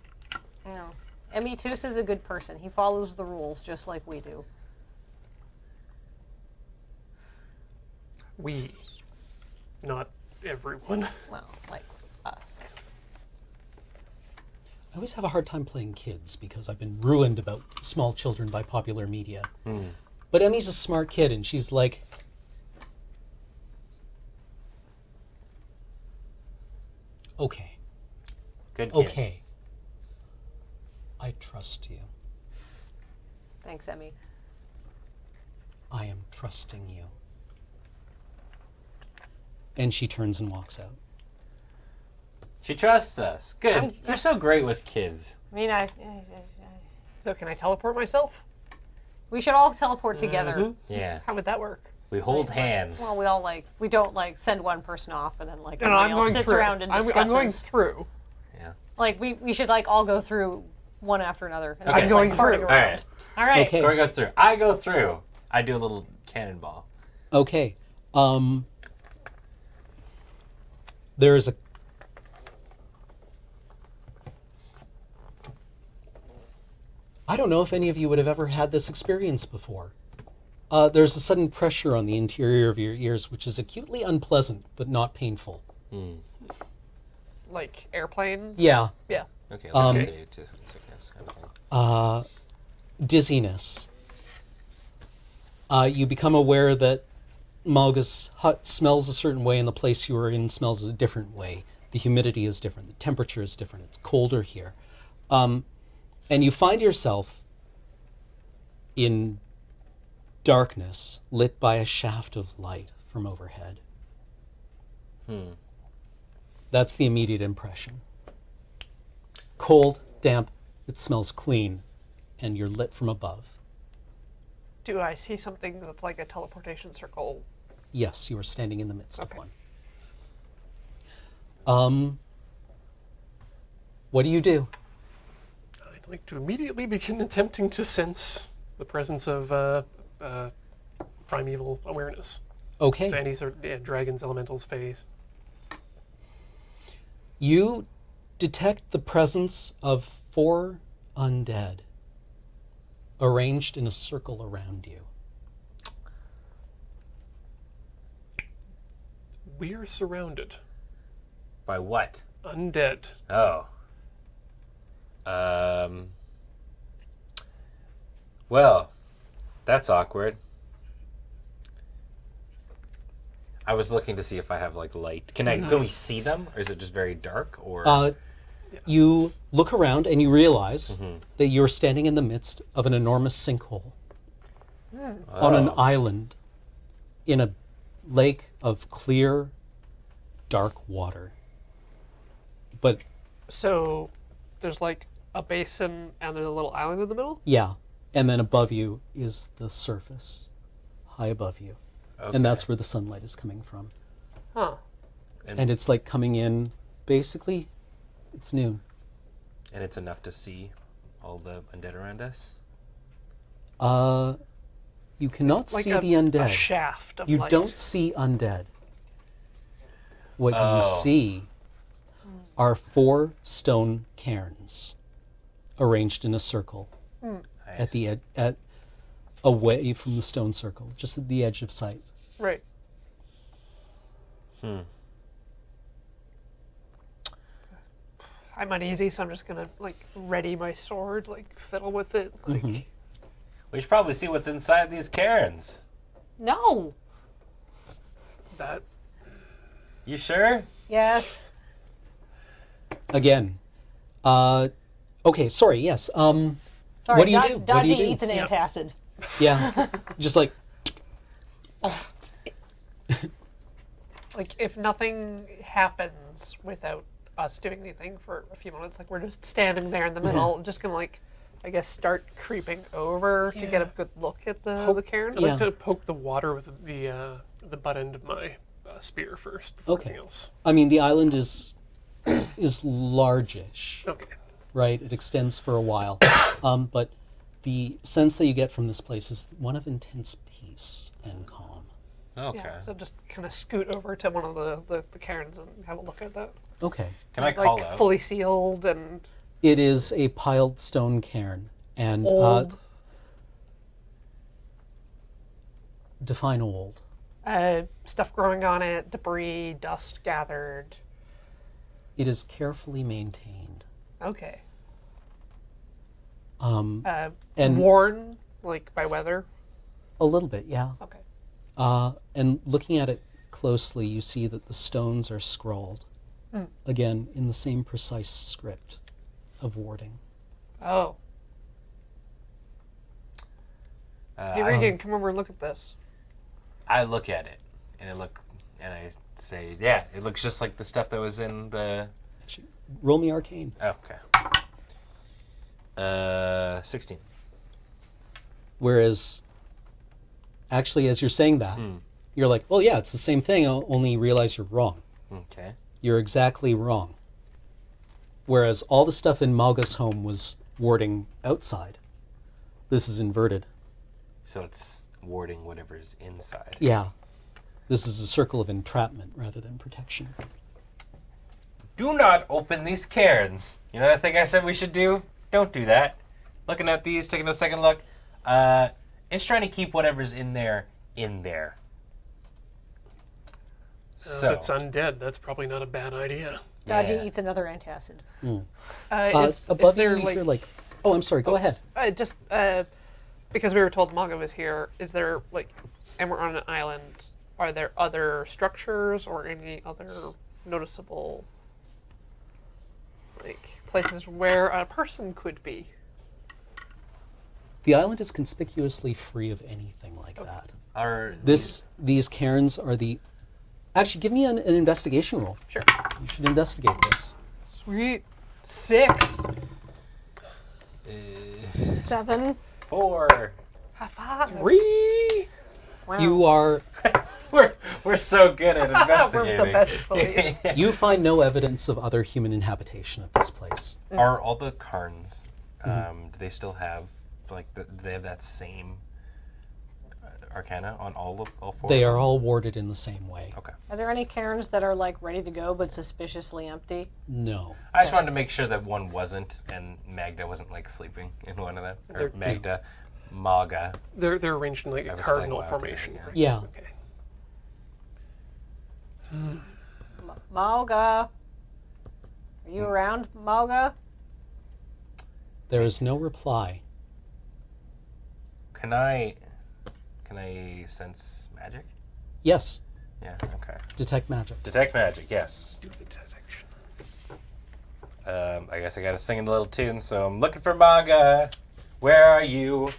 No. Emmy Toos is a good person. He follows the rules just like we do. We, not everyone. Well, like us. I always have a hard time playing kids because I've been ruined about small children by popular media. But Emmy's a smart kid, and she's like, okay, Good kid. okay. I trust you. Thanks, Emmy. I am trusting you. And she turns and walks out. She trusts us. Good. You're so great with kids. I mean, So can I teleport myself? we should all teleport together. Yeah. How would that work? We hold hands. Well, we all we don't send one person off and then No, everybody I'm else going sits through. around and I'm discusses. going through. Yeah. Like we should all go through one after another. Okay. I'm going farting through. around. All right. All right. Okay. Corey goes through. I go through. I do a little cannonball. Okay. There is a... I don't know if any of you would have ever had this experience before. There's a sudden pressure on the interior of your ears, which is acutely unpleasant, but not painful. Like airplanes? Yeah. Yeah. Okay. Let's continue to sickness. Kind of thing. Dizziness. You become aware that Malga's hut smells a certain way and the place you are in smells a different way. The humidity is different. The temperature is different. It's colder here. And you find yourself in darkness, lit by a shaft of light from overhead. That's the immediate impression. Cold, damp, it smells clean, and you're lit from above. Do I see something that's like a teleportation circle? Yes, you are standing in the midst of Okay. one. What do you do? I'd like to immediately begin attempting to sense the presence of primeval awareness. Okay. So any sort of dragons, elementals, fays. You detect the presence of 4 undead arranged in a circle around you. We are surrounded. By what? Undead. Oh. Well, that's awkward. I was looking to see if I have like light. Can we see them, or is it just very dark? Or You look around and you realize that you're standing in the midst of an enormous sinkhole on an island in a lake of clear, dark water. But So there's like a basin and there's a little island in the middle? yeah, and then above you is the surface, high above you. Okay. And that's where the sunlight is coming from. Huh. And it's like coming in, basically, it's noon. And it's enough to see all the undead around us? You cannot It's like see a, the undead. a shaft of You light. don't see undead. What Oh. you see are 4 stone cairns arranged in a circle at the away from the stone circle, just at the edge of sight. Right. I'm uneasy, so I'm just gonna like ready my sword, like fiddle with it, like We should probably see what's inside these cairns. No. that. You sure? Yes. Again, okay, sorry, yes. Sorry, What do you do? What do Dodgy you do? eats an Yeah. antacid. Yeah, just like, Like if nothing happens without us doing anything for a few moments, like we're just standing there in the middle, I'm just gonna like, I guess, start creeping over to get a good look at the cairn. Yeah. I'd like to poke the water with the butt end of my spear first. Before Okay. anything else. I mean, the island is largish, Okay. right? It extends for a while, but the sense that you get from this place is one of intense peace and calm. Okay. Yeah. So just kind of scoot over to one of the cairns and have a look at that. Okay. Can I It's, call like out? fully sealed and It is a piled stone cairn, and old. define old. Stuff growing on it, debris, dust gathered. It is carefully maintained. Okay. And Worn, like by weather. a little bit, yeah. Okay. And looking at it closely, you see that the stones are scrawled, again, in the same precise script of warding. Oh. Hey Regan, come over and look at this. I look at it, and I say, yeah, it looks just like the stuff that was in the... Actually, roll me arcane. Okay. 16. Whereas, actually, as you're saying that, you're like, well, yeah, it's the same thing, only you realize you're wrong. Okay. You're exactly wrong. Whereas all the stuff in Malga's home was warding outside. This is inverted. So it's warding whatever's inside. Yeah. This is a circle of entrapment rather than protection. Do not open these cairns. You know that thing I said we should do? Don't do that. Looking at these, taking a second look. It's trying to keep whatever's in there in there. If So, it's undead, that's probably not a bad idea. Dodgy Yeah. eats another antacid. Is Above there you, like, you're like, oh, I'm sorry, go ahead. just because we were told Marga was here, is there like, and we're on an island, are there other structures or any other noticeable like places where a person could be? The island is conspicuously free of anything like that. are These cairns are the... Actually, give me an investigation roll. Sure. You should investigate this. Sweet. 6. 7. 4? High five. 3! You are... We're so good at We're investigating. the best police. You find no evidence of other human inhabitation at this place. Are all the cairns, do they still have, like, do they have that same arcana on all 4? They are all warded in the same way. Okay. Are there any cairns that are like ready to go but suspiciously empty? No. I just wanted to make sure that one wasn't, and Magda wasn't, like, sleeping in one of them. Or Magda, Marga. They're arranged in like I a was cardinal playing wild formation. today, right? Yeah. Okay. Malga. Are you around, Malga? There is no reply. Can I sense magic? Yes. Yeah, okay. Detect magic. Detect magic, yes. Do the detection. I guess I gotta sing a little tune, so I'm looking for Marga. Where are you?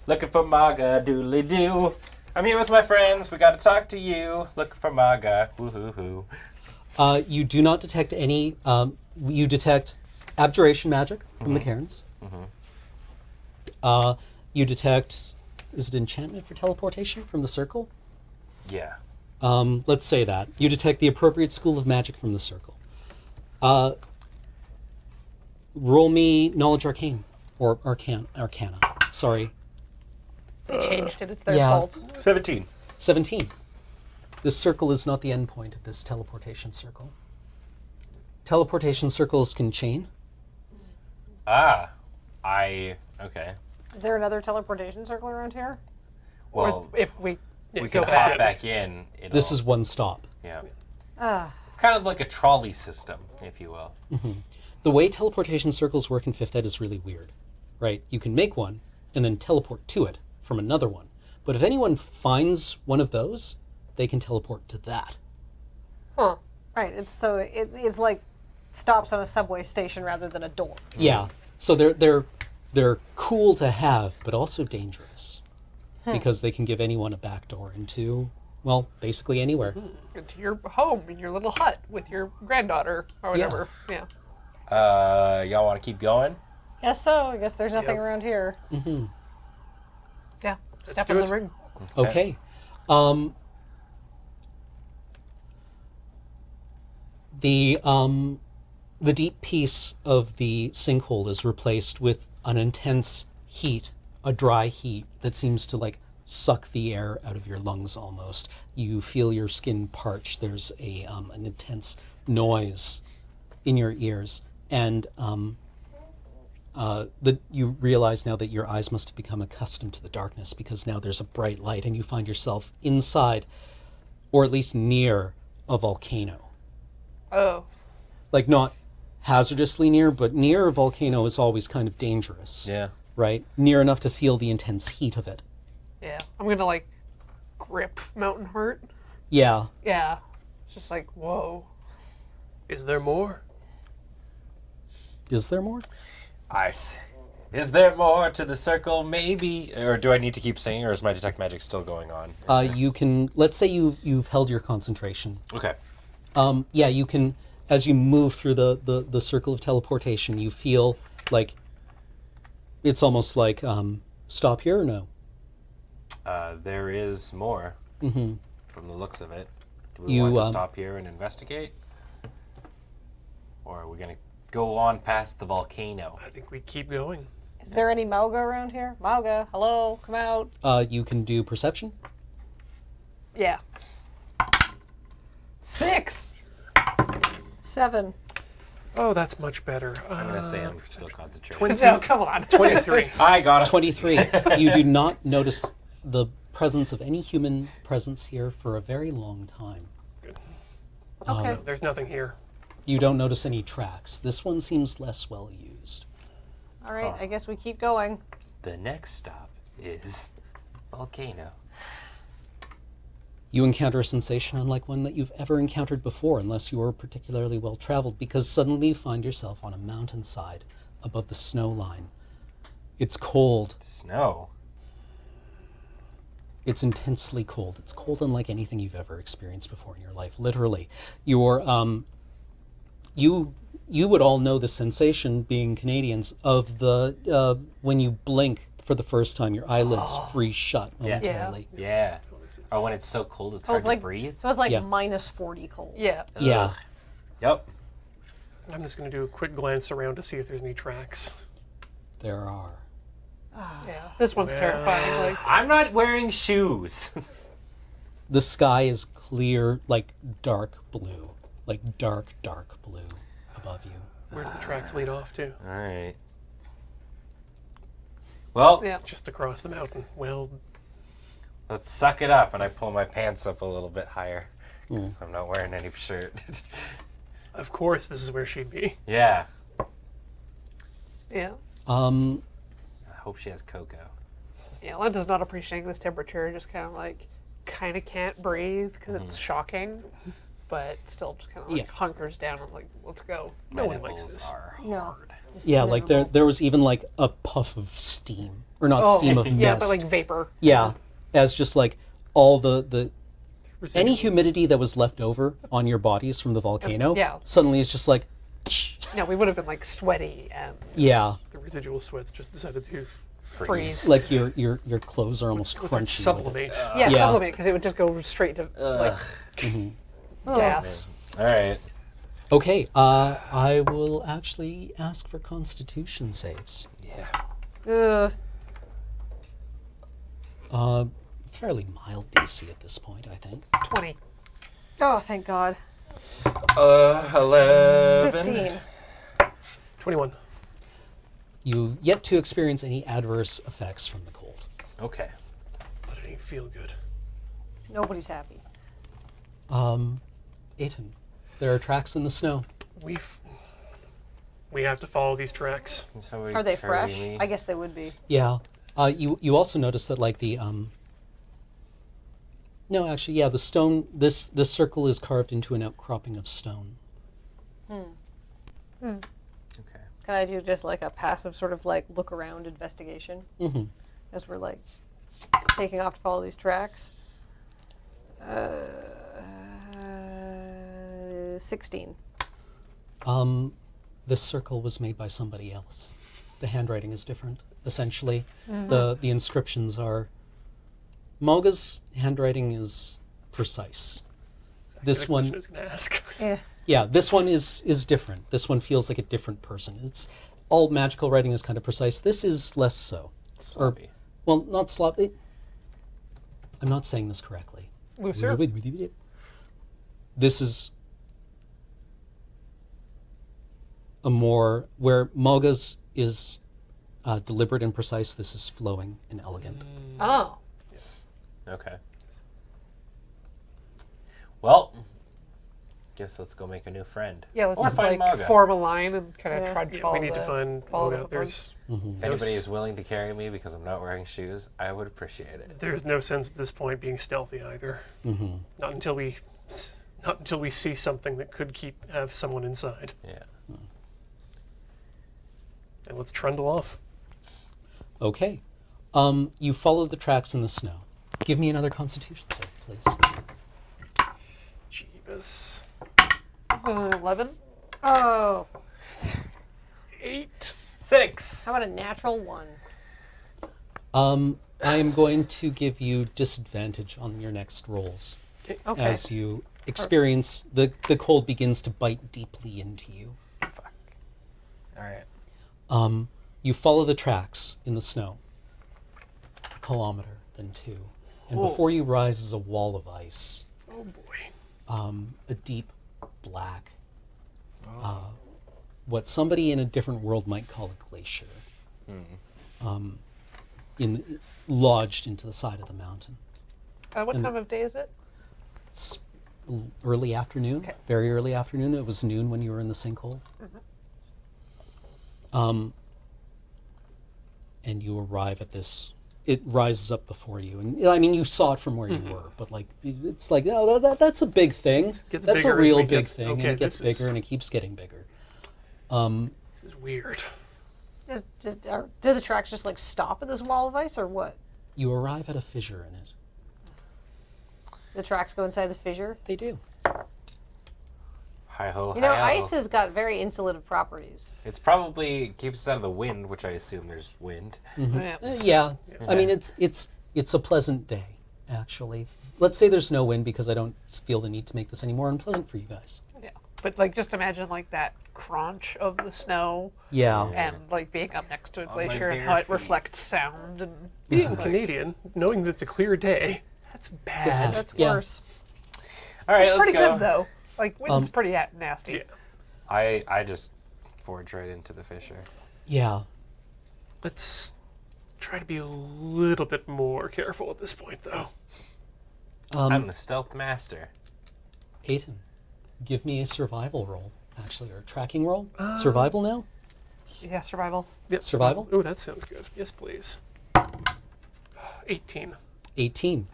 Looking for Marga, doodly doo. I'm here with my friends, we gotta talk to you. Looking for Marga, woo hoo hoo. You do not detect any. You detect abjuration magic from the cairns. You detect. Is it enchantment for teleportation from the circle? Yeah. Let's say that. You detect the appropriate school of magic from the circle. Roll me knowledge arcane or arcana. Sorry. They changed it. It's their Yeah. fault. 17. 17. This circle is not the end point of this teleportation circle. Teleportation circles can chain. Okay. Is there another teleportation circle around here? Well, If we we go can back. hop back in. This is one stop. Yeah. Ah. It's kind of like a trolley system, if you will. The way teleportation circles work in 5th Ed is really weird, right? You can make one and then teleport to it from another one. But if anyone finds one of those, they can teleport to that. Huh. Right. It's like stops on a subway station rather than a door. Yeah. So they're cool to have, but also dangerous. Because they can give anyone a back door into, well, basically anywhere. Into your home, in your little hut with your granddaughter or whatever. Yeah. Y'all want to keep going? Guess so. I guess there's nothing around here. Yeah. Step do in it. the ring. Okay. The deep piece of the sinkhole is replaced with an intense heat, a dry heat that seems to like suck the air out of your lungs almost. You feel your skin parch. There's an intense noise in your ears, and you realize now that your eyes must have become accustomed to the darkness because now there's a bright light and you find yourself inside, or at least near, a volcano. Oh. Like not hazardously near, but near a volcano is always kind of dangerous. Yeah. Right? Near enough to feel the intense heat of it. Yeah. I'm gonna like grip Mountain Heart. Yeah. Yeah. It's just like, whoa. Is there more? Is there more? Is there more to the circle? Maybe. Or do I need to keep singing, or is my detect magic still going on? You can, let's say you've held your concentration. Okay. Yeah, you can, as you move through the circle of teleportation, you feel like it's almost like, stop here or no? There is more from the looks of it. Do we You, want to stop here and investigate? Or are we going to go on past the volcano? I think we keep going. Is there any Mauga around here? Mauga, hello, come out. You can do perception. Yeah. 6. 7. Oh, that's much better. I'm going to say I'm still concentrating. 20, No, come on. 23. I got it. 23. You do not notice the presence of any human presence here for a very long time. Okay. There's nothing here. You don't notice any tracks. This one seems less well used. All right, I guess we keep going. The next stop is volcano. You encounter a sensation unlike one that you've ever encountered before, unless you are particularly well traveled, because suddenly you find yourself on a mountainside above the snow line. It's cold. Snow. It's intensely cold. It's cold unlike anything you've ever experienced before in your life. Literally, you're you would all know the sensation, being Canadians, of the when you blink for the first time, your eyelids freeze shut momentarily. Yeah. Or when it's so cold it's So hard it's like to breathe. So it's like Yeah. minus 40 cold. Yeah. Yeah, Yep. I'm just going to do a quick glance around to see if there's any tracks. there are. Yeah. This one's terrifying. Like, I'm not wearing shoes. The sky is clear, like dark blue, like dark blue above you. Where do the tracks lead off to? All right. Well, yeah. Just across the mountain. Well, let's suck it up, and I pull my pants up a little bit higher. 'Cause I'm not wearing any shirt. of course, this is where she'd be. Yeah. Yeah. I hope she has cocoa. Yeah. Linda's not appreciating this temperature. Just kind of can't breathe because Mm-hmm. it's shocking, but still just kind of like hunkers down and like, let's go. No My one likes nipples this. are No. hard. Yeah, like there was even like a puff of steam, or not steam of mist. Yeah, but like vapor. Yeah, as just like all the any humidity that was left over on your bodies from the volcano, Yeah. suddenly it's just like, No, we would have been like sweaty and yeah, The residual sweats just decided to freeze. like your clothes are almost what's that, crunchy. with it. sublimate. Yeah, Yeah. sublimate, because it would just go straight to like gas. All right. Okay, I will actually ask for Constitution saves. Yeah. Fairly mild DC at this point, I think. 20. Oh, thank God. 11. 15. 21. You yet to experience any adverse effects from the cold. Okay. But it ain't feel good. Nobody's happy. Aiton, there are tracks in the snow. We have to follow these tracks. Can somebody Are they carry fresh? me? I guess they would be. Yeah. You also notice that like the no, actually, yeah, the stone. This circle is carved into an outcropping of stone. Okay. Can I do just like a passive sort of like look around investigation Mm-hmm. as we're like taking off to follow these tracks? 16. This circle was made by somebody else. The handwriting is different. Essentially, the inscriptions are. Marga's handwriting is precise. This The question one, I was going to ask. Yeah. yeah, this one is different. This one feels like a different person. It's all magical writing is kind of precise. This is less so. Sloppy. Well, not sloppy. I'm not saying this correctly. Looser? This is a more where Marga's is deliberate and precise. This is flowing and elegant. Oh. Okay. Well, guess let's go make a new friend. Yeah, let's Or just find like Marga. form a line and kind of Yeah. trudge Yeah, follow we need the, to find follow the Moga. There's If anybody is willing to carry me because I'm not wearing shoes, I would appreciate it. there's no sense at this point being stealthy either. Mm-hmm. Not until we see something that could have someone inside. Yeah. And let's trundle off. Okay. You follow the tracks in the snow. Give me another Constitution save, please. Jeebus. 11? Oh, 8. 6. how about a natural 1? I am going to give you disadvantage on your next rolls Okay. as you experience the cold begins to bite deeply into you. Fuck. All right. You follow the tracks in the snow. A kilometer, then 2. And before you rises a wall of ice. Oh boy. A deep black, what somebody in a different world might call a glacier, lodged into the side of the mountain. What time of day is it? It's early afternoon, Okay. very early afternoon. It was noon when you were in the sinkhole. And you arrive at this. It rises up before you, and I mean you saw it from where you were, but like it's like oh that's a big thing. Gets That's a bigger as real we big get- thing, okay, and it gets this is- bigger, and it keeps getting bigger. This is weird. Do the tracks just like stop at this wall of ice or what? You arrive at a fissure in it. The tracks go inside the fissure? They do. Hi ho, You know, hi-ho. ice has got very insulative properties. It's probably keeps us out of the wind, which I assume there's wind. Yeah. Yeah, I mean it's a pleasant day actually. Let's say there's no wind because I don't feel the need to make this any more unpleasant for you guys. Yeah. But like just imagine like that crunch of the snow Yeah. and like being up next to a my glacier and bare how it feet. reflects sound and Being Canadian, knowing that it's a clear day, that's bad. That's Yeah. worse. All right, it's let's pretty go. good though. Like wind's pretty nasty. Yeah. I just forged right into the fissure. Yeah. Let's try to be a little bit more careful at this point, though. I'm the stealth master. Aiton, give me a survival roll, actually, or a tracking roll. Survival now? Yeah, survival. Yep. Survival? Oh, that sounds good. Yes, please. 18. 18.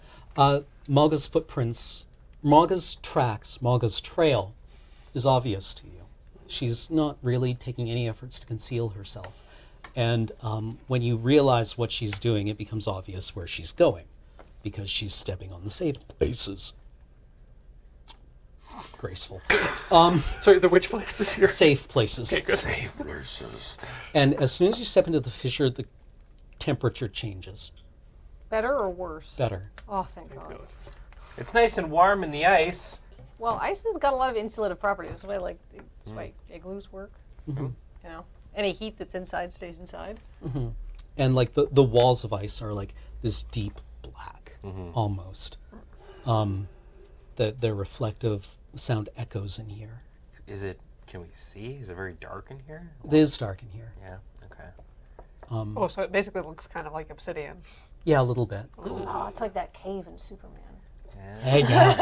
Marga's footprints, Marga's tracks, Marga's trail is obvious to you. She's not really taking any efforts to conceal herself. And when you realize what she's doing, it becomes obvious where she's going because she's stepping on the safe places. graceful. Sorry, the which places here? Safe places. Safe places. And as soon as you step into the fissure, the temperature changes. Better or worse? Better. Oh, thank God. It's nice and warm in the ice. Well, ice has got a lot of insulative properties. That's why, that's why igloos work. Mm-hmm. You know, any heat that's inside stays inside. Mm-hmm. And like the walls of ice are like this deep black, almost. They're reflective. Sound echoes in here. Can we see? Is it very dark in here? It is dark in here. Yeah, okay. Oh, so it basically looks kind of like obsidian. Yeah, a little bit. Oh, it's like that cave in Superman. Hey, yeah.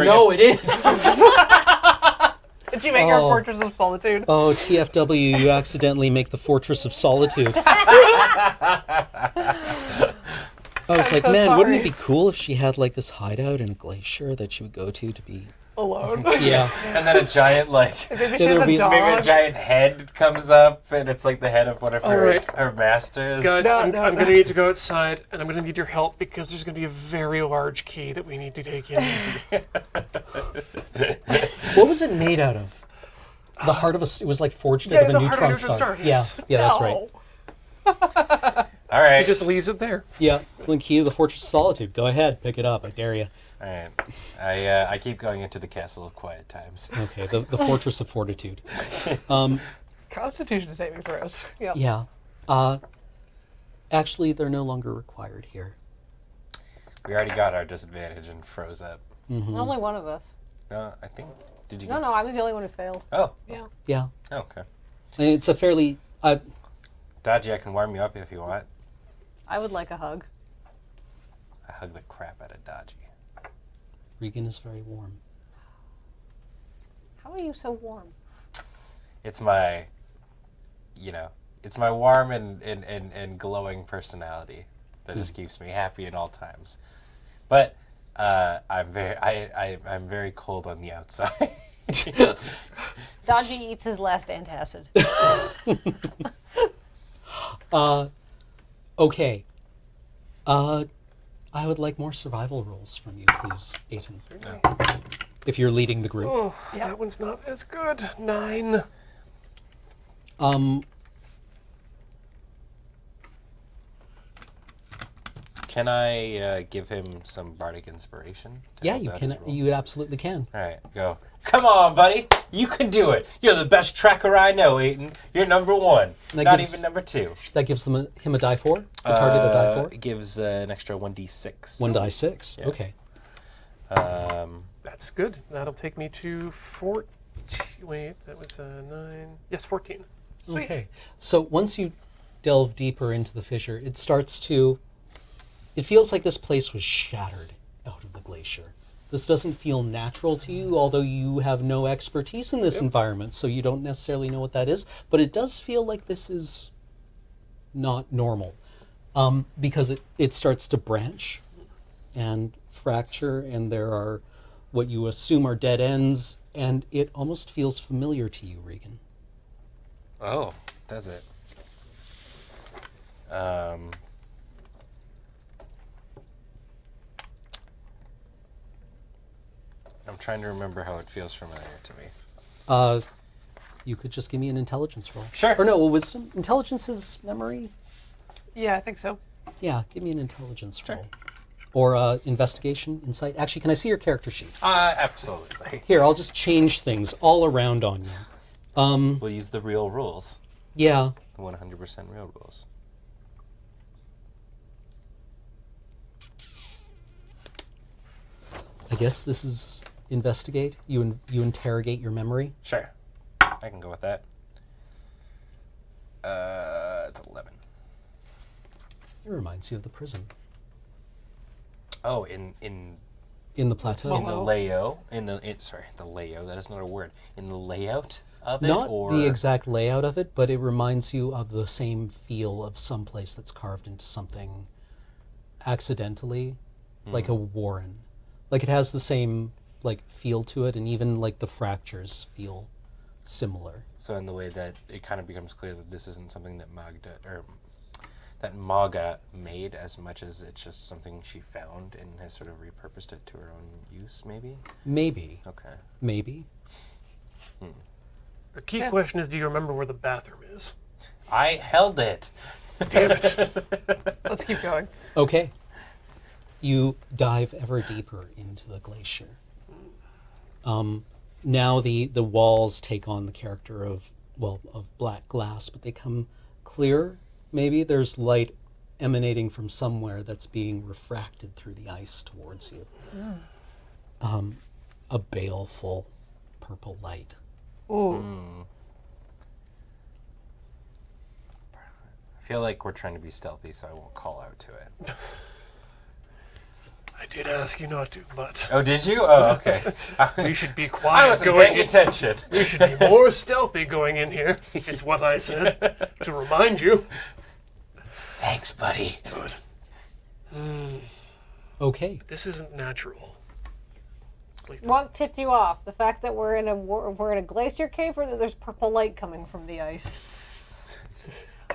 No, it is. Did you make your Fortress of Solitude? Oh, TFW, you accidentally make the Fortress of Solitude. I was like, so man, wouldn't it sorry. be cool if she had like this hideout in a glacier that she would go to be... Alone. Yeah. And then a giant Maybe she there has would a be- dog. maybe a giant head comes up, and it's like the head of one of her, right. her masters. Guys, No, I'm no, going no. to need to go outside, and I'm going to need your help because there's going to be a very large key that we need to take in. What was it made out of? The heart of a... It was like forged out of a the heart of a neutron neutron star, Yeah, yes. yeah, that's right. No. All right. He just leaves it there. Yeah, link key to the Fortress of Solitude. Go ahead, pick it up. I dare you. All right. I keep going into the Castle of Quiet Times. Okay, the Fortress of Fortitude. Constitution saving throws. Yep. Yeah. Actually, they're no longer required here. We already got our disadvantage and froze up. Only one of us. No, I think. Did you? No, I was the only one who failed. Oh. Yeah. Yeah. Oh, okay. And it's a fairly... Dodgy, I can warm you up if you want. I would like a hug. I hug the crap out of Dodgy. Regan is very warm. How are you so warm? It's my, it's my warm and glowing personality that just keeps me happy at all times. But I'm very cold on the outside. Dodgy eats his last antacid. Okay. I would like more survival rolls from you, please, Aiton. If you're leading the group. Oh, that one's not as good. 9. Can I give him some bardic inspiration? to Yeah, help you out can. his roll? You absolutely can. All right, go. Come on, buddy. You can do it. You're the best tracker I know, Aiton. You're number 1. That Not gives- even number 2. That gives him a die 4. The target a die 4. It gives an extra 1d6. 1 die 6. Yeah. Okay. That's good. That'll take me to 14. Wait, that was 9. Yes, 14. Okay. So once you delve deeper into the fissure, it starts to... It feels like this place was shattered out of the glacier. This doesn't feel natural to you, although you have no expertise in this environment, so you don't necessarily know what that is. But it does feel like this is not normal, because it starts to branch and fracture, and there are what you assume are dead ends, and it almost feels familiar to you, Regan. Oh, does it? I'm trying to remember how it feels familiar to me. You could just give me an intelligence roll. Sure. Or no, a wisdom. Intelligence is memory. Yeah, I think so. Yeah, give me an intelligence roll. Or investigation, insight. Actually, can I see your character sheet? Absolutely. Here, I'll just change things all around on you. We'll use the real rules. Yeah. The 100% real rules. I guess this is investigate. You interrogate your memory. Sure. I can go with that. It's 11. It reminds you of the prison Oh, in in the plateau. the layout, the layout. That is not a word. In the layout of it, Not or the exact layout of it, but it reminds you of the same feel of some place that's carved into something accidentally, like a warren. Like it has the same like feel to it, and even like the fractures feel similar. So in the way that it kind of becomes clear that this isn't something that that Marga made as much as it's just something she found and has sort of repurposed it to her own use, maybe? Maybe. Okay. Maybe. The key question is, do you remember where the bathroom is? I held it. Damn it. Let's keep going. Okay. You dive ever deeper into the glacier. Now the walls take on the character of black glass, but they come clear. Maybe there's light emanating from somewhere that's being refracted through the ice towards you. A baleful purple light. Ooh. I feel like we're trying to be stealthy, so I won't call out to it. I did ask you not to, but Oh, did you? Oh, okay. we should be I quiet wasn't going paying in. attention. We should be more stealthy going in here, is what I said, to remind you. Thanks, buddy. Okay. This isn't natural. What tipped you off? The fact that we're in a glacier cave, or that there's purple light coming from the ice?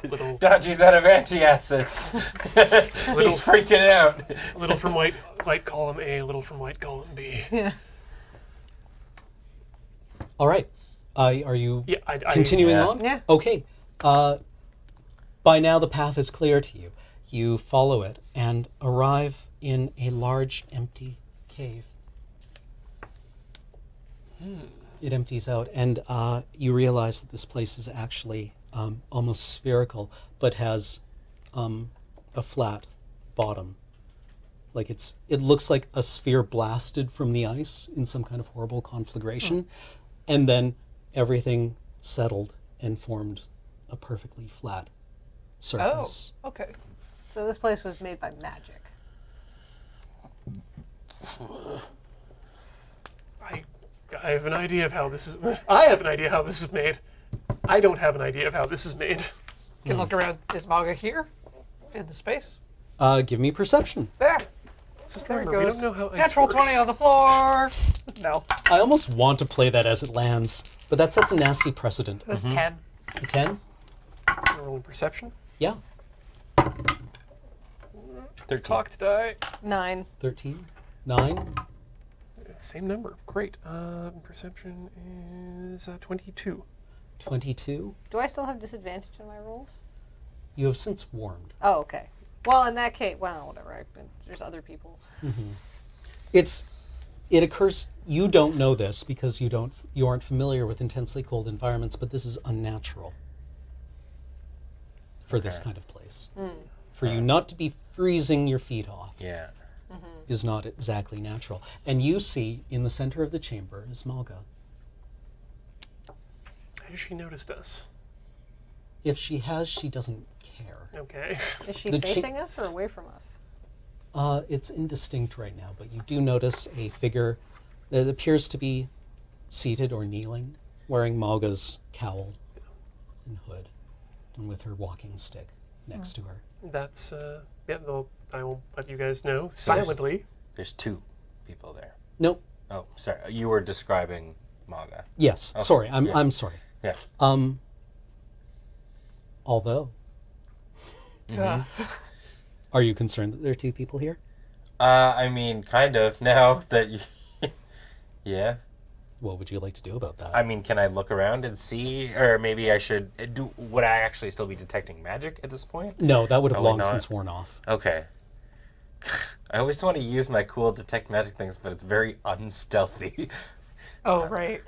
Little, Dodgy's out of antacids. He's freaking out. little from white column A, little from white column B. Yeah. All right. Are you Yeah, I continuing Yeah. on? Yeah. Okay. By now the path is clear to you. You follow it and arrive in a large empty cave. It empties out, and you realize that this place is actually almost spherical, but has a flat bottom. Like it looks like a sphere blasted from the ice in some kind of horrible conflagration, and then everything settled and formed a perfectly flat surface. Oh, okay. So this place was made by magic. I have an idea of how this is. I have an idea how this is made. I don't have an idea of how this is made. You can look around. Is Marga here? In the space? Give me perception. There. Just There it remember, we goes. don't know how ice Natural works. 20 on the floor. No. I almost want to play that as it lands, but that sets a nasty precedent. That's 10. A 10? Rolling perception. Yeah. 13. Talk to die. 9. 13? 9? Same number. Great. Perception is 22. 22? Do I still have disadvantage on my rolls? You have since warmed. Oh, okay. Well, in that case, well, whatever. There's other people. It occurs, you don't know this because you aren't familiar with intensely cold environments, but this is unnatural for this Okay. kind of place. For you not to be freezing your feet off Yeah. is not exactly natural. And you see in the center of the chamber is Marga. Has she noticed us? If she has, she doesn't care. Okay. Is she The cha- facing us or away from us? It's indistinct right now, but you do notice a figure that appears to be seated or kneeling, wearing Marga's cowl and hood, and with her walking stick next to her. That's, yeah, I will let you guys know silently. There's 2 people there. Nope. Oh, sorry. You were describing Marga. Yes. Okay, Sorry. yeah. I'm sorry. Yeah. Although, are you concerned that there are 2 people here? I mean, kind of. Now that you... Yeah. What would you like to do about that? I mean, can I look around and see? Or maybe I should... Would I actually still be detecting magic at this point? No, that would have Probably long not. since worn off. Okay. I always want to use my cool detect magic things, but it's very unstealthy. Oh, right.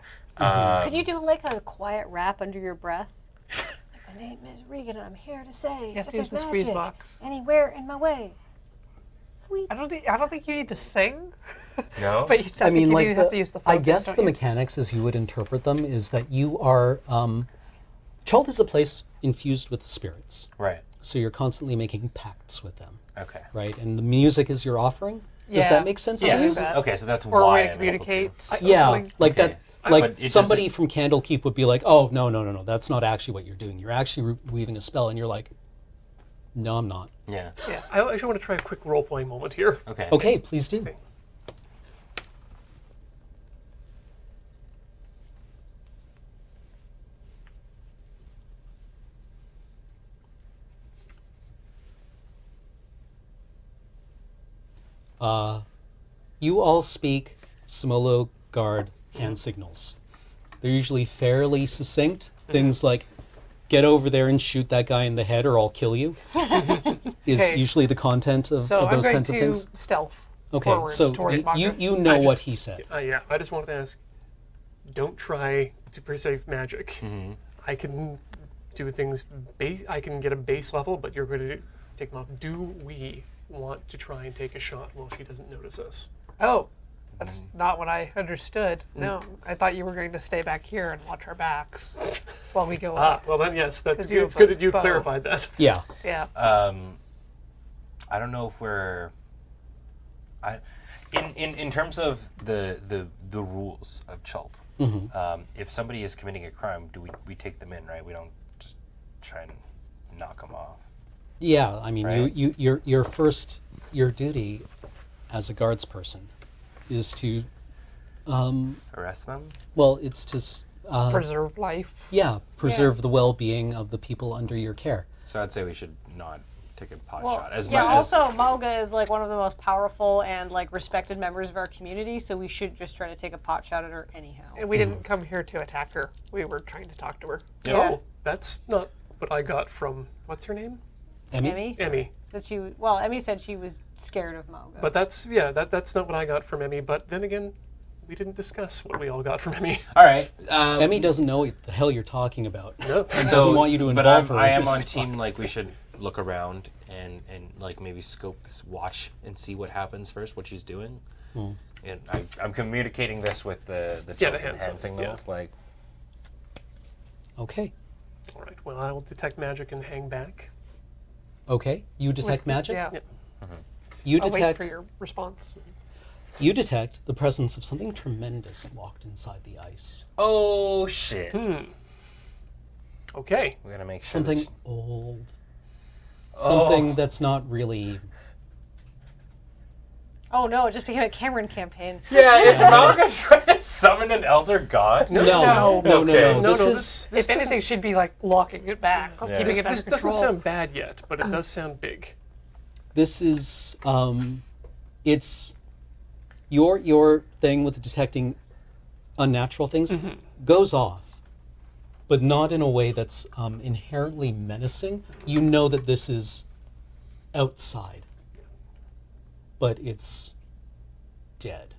Could you do like a quiet rap under your breath? My name is Regan, and I'm here to say You have that to use there's the squeeze magic box. anywhere in my way. Sweet. I don't think you need to sing. No? But I mean, you do have to use the focus, I guess don't the you? mechanics, as you would interpret them, is that you are. Chult is a place infused with spirits, Right. so you're constantly making pacts with them, Okay. right? And the music is your offering. Does Yeah. that make sense to Yes. you? that. Okay, so that's Or a why way to I'm able communicate. Yeah, something. like Okay. that. But Like it somebody doesn't- from Candlekeep would be like, "Oh, no, that's not actually what you're doing. You're actually weaving a spell," and you're like, "No, I'm not." Yeah. Yeah, I actually want to try a quick role-playing moment here. Okay. Okay, please do. Okay. You all speak Semolo Guard hand signals. They're usually fairly succinct. Things like, get over there and shoot that guy in the head or I'll kill you, is Okay. usually the content of So I'm those going kinds of to things. stealth Okay, forward so towards Marga. you know I what just- he said. Yeah, I just wanted to ask, don't try to perceive magic. I can do things, I can get a base level, but you're going to take them off. Do we want to try and take a shot while she doesn't notice us? Oh, that's not what I understood. No, I thought you were going to stay back here and watch our backs while we go up. Well then, yes, that's 'Cause good. you It's have good a that you bow. clarified that. Yeah. Yeah. I don't know if we're. In terms of the rules of Chult, if somebody is committing a crime, do we take them in, right? We don't just try and knock them off. Yeah, I mean, Right. your duty as a guards person is to, Arrest them? well, it's to, Preserve life. preserve the well-being of the people under your care. So I'd say we should not take a pot Well, shot. As yeah. much as Also, Marga is like one of the most powerful and like respected members of our community, so we should just try to take a pot shot at her anyhow. And we didn't come here to attack her. We were trying to talk to her. Yeah. Oh, that's not what I got from, what's her name? Emmy, Emmy. that she well, Emmy said she was scared of Marga. But that's not what I got from Emmy. But then again, we didn't discuss what we all got from Emmy. all right. Emmy doesn't know what the hell you're talking about. No. And doesn't want you to but involve her. I in am this on talk. team. Like we should look around and like maybe scope, watch, and see what happens first. What she's doing. And I'm communicating this with the Yeah, Chult the and hand hand signals, signals. Like Okay. All right. Well, I will detect magic and hang back. Okay. You detect magic? Yeah. Yeah. You I'll wait detect for your response. you detect the presence of something tremendous locked inside the ice. oh shit. Okay. We're gonna make sure Something that old. Something that's not really oh no, it just became a Cameron campaign. Yeah, is Marga trying to summon an elder god? No. Okay. No, This is this If anything, doesn't- she'd be like locking it back, Yeah. keeping it this under doesn't control. sound bad yet, but it does sound big. this is it's your thing with detecting unnatural things goes off, but not in a way that's inherently menacing. You know that this is outside, but it's dead.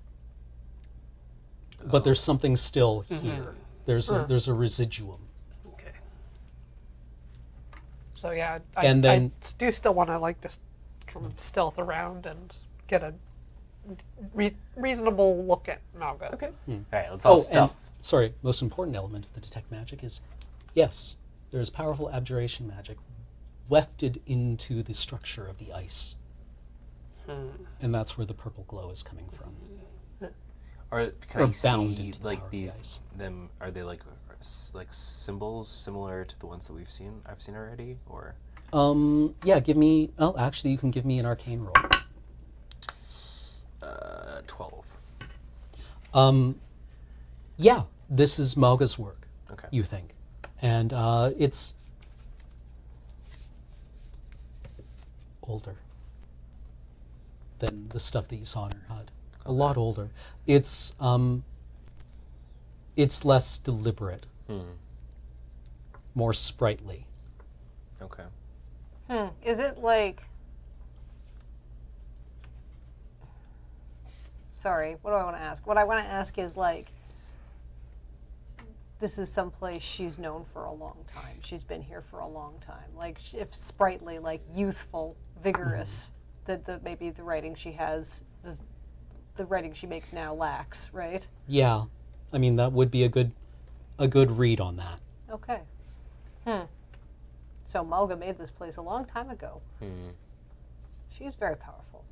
But there's something still here. There's a residuum. Okay. So yeah, And then- I do still want to like just kind of stealth around and get a reasonable look at Marga. Okay. All right, let's all And stealth. sorry, most important element of the detect magic is, yes, there's powerful abjuration magic wefted into the structure of the ice. And that's where the purple glow is coming from. Or can Or I bound see into the like power of the the ice. them? Are they like symbols similar to the ones that I've seen already, or Yeah, give me, oh, actually, you can give me an arcane roll. 12? Yeah, this is Malga's work, Okay. you think. And it's older than the stuff that you saw in her HUD. A lot older. It's less deliberate, more sprightly. Okay. Is it like? Sorry, what do I want to ask? What I want to ask is like, this is someplace she's known for a long time. She's been here for a long time. Like, if sprightly, like youthful, vigorous, that maybe the writing she has, the writing she makes now lacks, right? Yeah, I mean that would be a good read on that. Okay. So Marga made this place a long time ago. She's very powerful.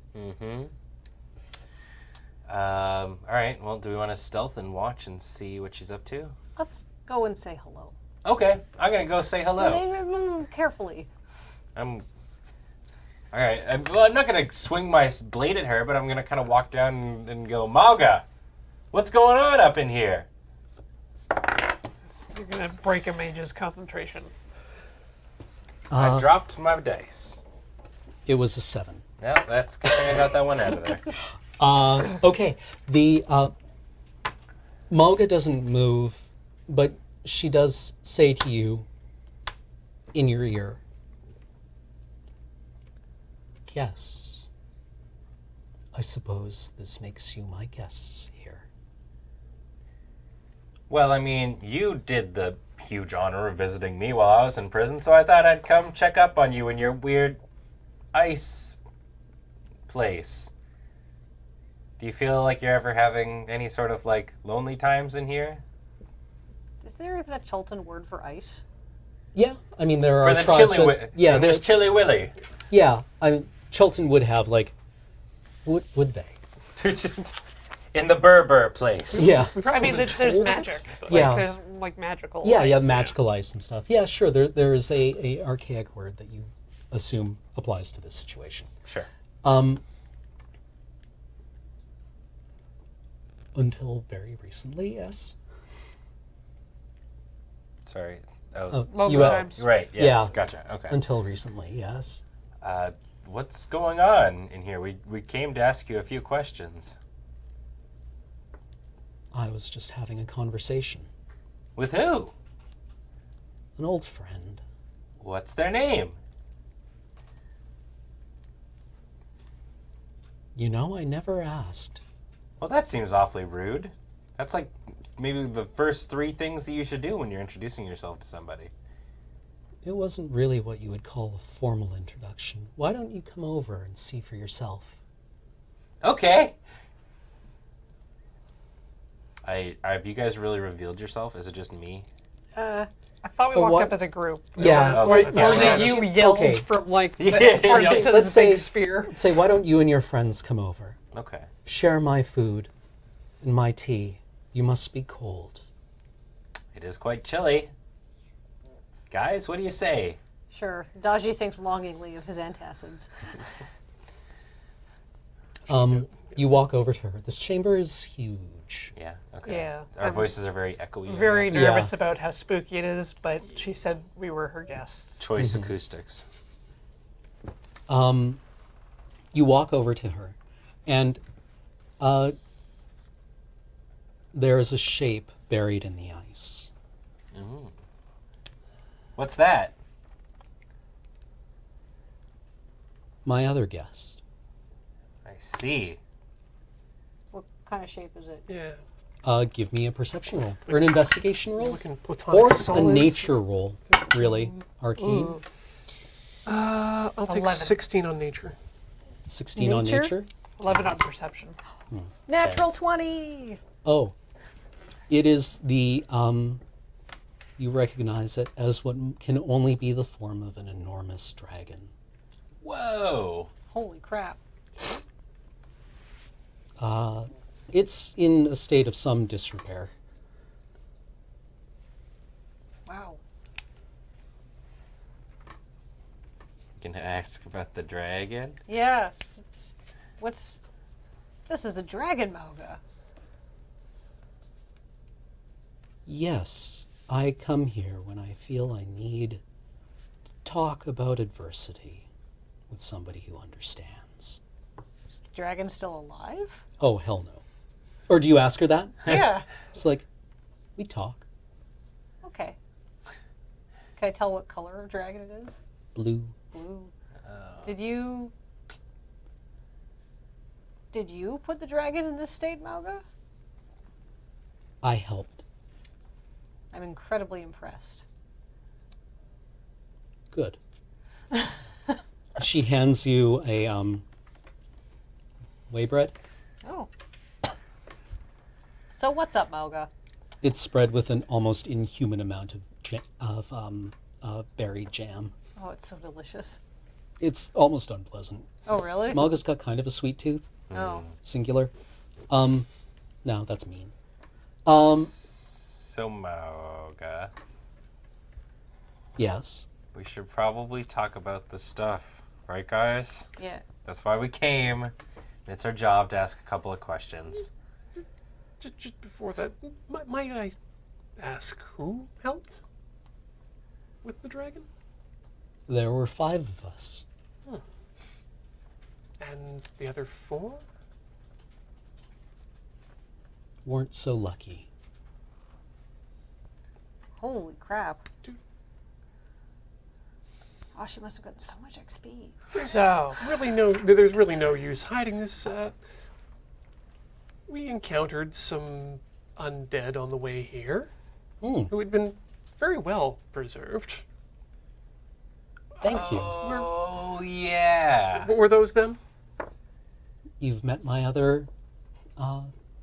All right. Well, do we want to stealth and watch and see what she's up to? Let's go and say hello. Okay, I'm gonna go say hello. Carefully. All right. I'm not gonna swing my blade at her, but I'm gonna kind of walk down and go, Marga, what's going on up in here? You're gonna break a mage's concentration. I dropped my dice. It was a 7. No, that's good thing I got that one out of there. Okay. The Malga doesn't move, but she does say to you in your ear, "Yes. I suppose this makes you my guests here." Well, I mean, you did the huge honor of visiting me while I was in prison, so I thought I'd come check up on you in your weird ice place. Do you feel like you're ever having any sort of, like, lonely times in here? Is there even a Chultan word for ice? Yeah, I mean there are For the tribes Chili that, yeah, there's Chili Willy. yeah. I mean, Chilton would have like, would they? In the Berber place. Yeah, I mean, there's magic. Like, Yeah. There's like magical. yeah, ice. magical ice and stuff. Yeah, sure. There is a archaic word that you assume applies to this situation. Sure. Until very recently, yes. Sorry. Oh, Longer you times. right. Yes. Yeah. Gotcha. Okay. Until recently, yes. What's going on in here? We came to ask you a few questions. I was just having a conversation. With who? An old friend. What's their name? You know, I never asked. Well, that seems awfully rude. That's like maybe the first 3 things that you should do when you're introducing yourself to somebody. It wasn't really what you would call a formal introduction. Why don't you come over and see for yourself? Okay. Have you guys really revealed yourself? Is it just me? I thought we Oh, walked what? up as a group. Yeah. Okay. Or Yeah. that you yelled Okay. from like the Yeah. entrance Yeah. to Let's this say- big sphere. Say, why don't you and your friends come over? Okay. Share my food and my tea. You must be cold. It is quite chilly. Guys, what do you say? Sure. Daji thinks longingly of his antacids. You walk over to her. This chamber is huge. Yeah. Okay. Yeah. Our I'm voices are very echoey. very and nervous about how spooky it is, but she said we were her guests. choice acoustics. You walk over to her, and there is a shape buried in the ice. What's that? My other guest. I see. What kind of shape is it? Yeah. Give me a perception roll or an investigation roll Looking platonic or a solids. nature roll. Really, arcane. I'll take 11. 16 on nature. 16 Nature? on nature. 11 on perception. Natural 20! Oh, it is the you recognize it as what can only be the form of an enormous dragon. Whoa. Holy crap. It's in a state of some disrepair. Wow. Can I ask about the dragon? Yeah. What's... This is a dragon, Marga. Yes, I come here when I feel I need to talk about adversity with somebody who understands. Is the dragon still alive? Oh, hell no. Or do you ask her that? Yeah. It's like, we talk. Okay. Can I tell what color of dragon it is? Blue. Blue. Did you put the dragon in this state, Marga? I helped. I'm incredibly impressed. Good. She hands you a whey bread. Oh. So what's up, Marga? It's spread with an almost inhuman amount of berry jam. Oh, it's so delicious. It's almost unpleasant. Oh, really? Malga's got kind of a sweet tooth, Oh. singular. No, that's mean. So, Marga, Yes. we should probably talk about this stuff, right, guys? Yeah. That's why we came. It's our job to ask a couple of questions. Just before that, might I ask who helped with the dragon? There were 5 of us. And the other 4? Weren't so lucky. Holy crap. Dude. Oh, she must have gotten so much XP. So, There's really no use hiding this. We encountered some undead on the way here who had been very well preserved. Thank you. Oh, yeah. Were those them? You've met my other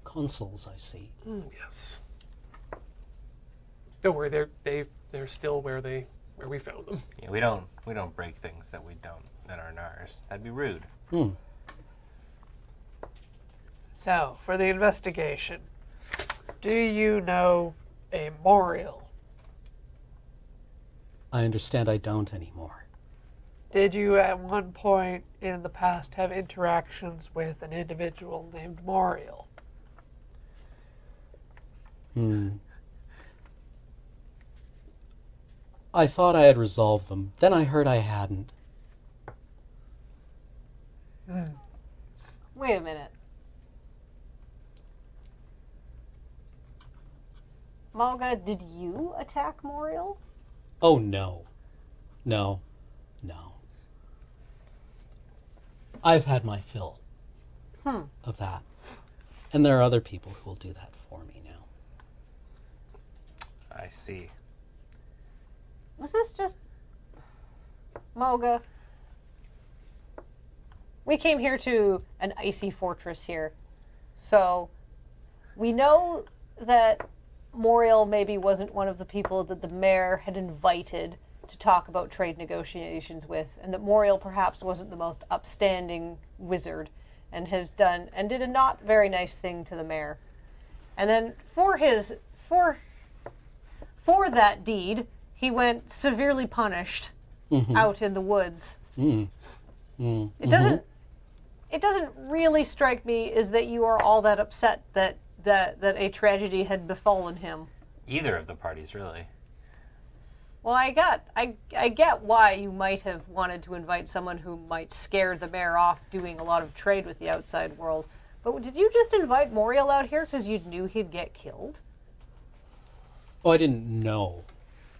consuls, I see. Yes. Don't worry, they're still where we found them. Yeah, we don't break things that aren't ours. That'd be rude. so for the investigation, do you know a Moriel? I understand I don't anymore. Did you at one point in the past have interactions with an individual named Moriel? I thought I had resolved them. Then I heard I hadn't. Wait a minute. Marga, did you attack Moriel? Oh, no. No. No. I've had my fill of that. And there are other people who will do that for me now. I see. Was this just... Marga? We came here to an icy fortress here. So, we know that Moriel maybe wasn't one of the people that the mayor had invited to talk about trade negotiations with, and that Moriel perhaps wasn't the most upstanding wizard and did a not very nice thing to the mayor. And then for that deed, he went severely punished out in the woods. It doesn't really strike me as that you are all that upset that a tragedy had befallen him. Either of the parties, really. Well, I get why you might have wanted to invite someone who might scare the mayor off doing a lot of trade with the outside world. But did you just invite Moriel out here because you knew he'd get killed? Oh, I didn't know.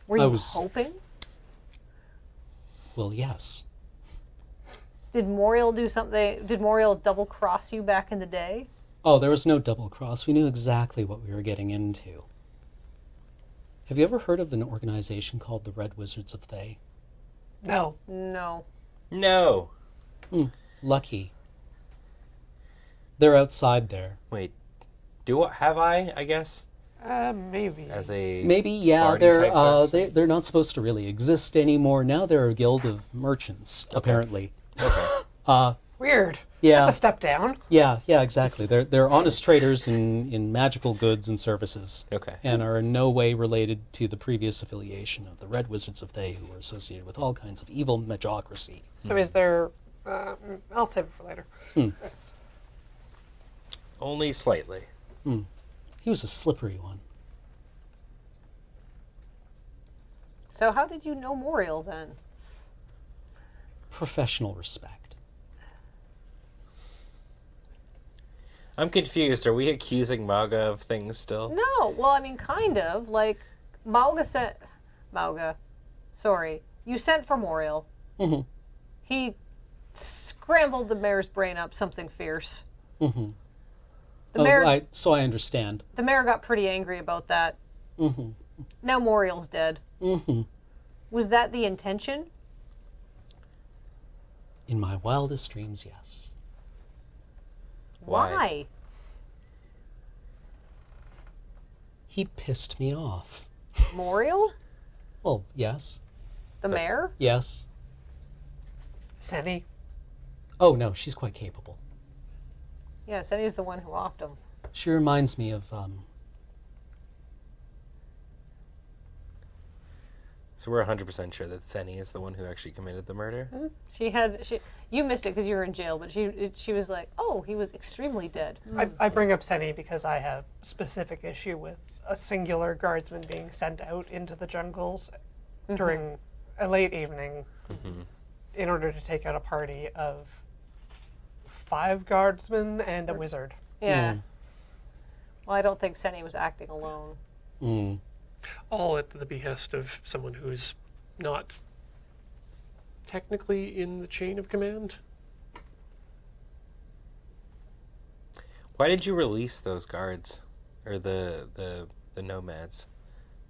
Were you hoping? Well, yes. Did Moriel do something? Did Moriel double cross you back in the day? Oh, there was no double cross. We knew exactly what we were getting into. Have you ever heard of an organization called the Red Wizards of Thay? No. No. No. Lucky. They're outside there. Wait. Have I guess? Maybe. As a Maybe, yeah. party type They're not supposed to really exist anymore. Now they're a guild of merchants, apparently. Okay. Weird. Yeah. That's a step down. Yeah, exactly. They're honest traders in magical goods and services. Okay. And are in no way related to the previous affiliation of the Red Wizards of Thay, who were associated with all kinds of evil magocracy. So is there... I'll save it for later. Only slightly. He was a slippery one. So how did you know Moriel then? Professional respect. I'm confused. Are we accusing Marga of things still? No. Well, I mean, kind of. Like, sorry. You sent for Moriel. He scrambled the mayor's brain up something fierce. The mayor, so I understand. the mayor got pretty angry about that. Now Moriel's dead. Was that the intention? In my wildest dreams, yes. Why? He pissed me off. Moriel? Well, yes. The mayor? Yes. Senny. Oh, no, she's quite capable. Yeah, Senny's the one who offed him. She reminds me of, So we're 100% sure that Senny is the one who actually committed the murder? You missed it because you were in jail, but she was like, oh, he was extremely dead. I bring up Senny because I have specific issue with a singular guardsman being sent out into the jungles during a late evening in order to take out a party of 5 guardsmen and a wizard. Yeah. Well, I don't think Senny was acting alone. All at the behest of someone who's not technically in the chain of command. Why did you release those guards? Or the nomads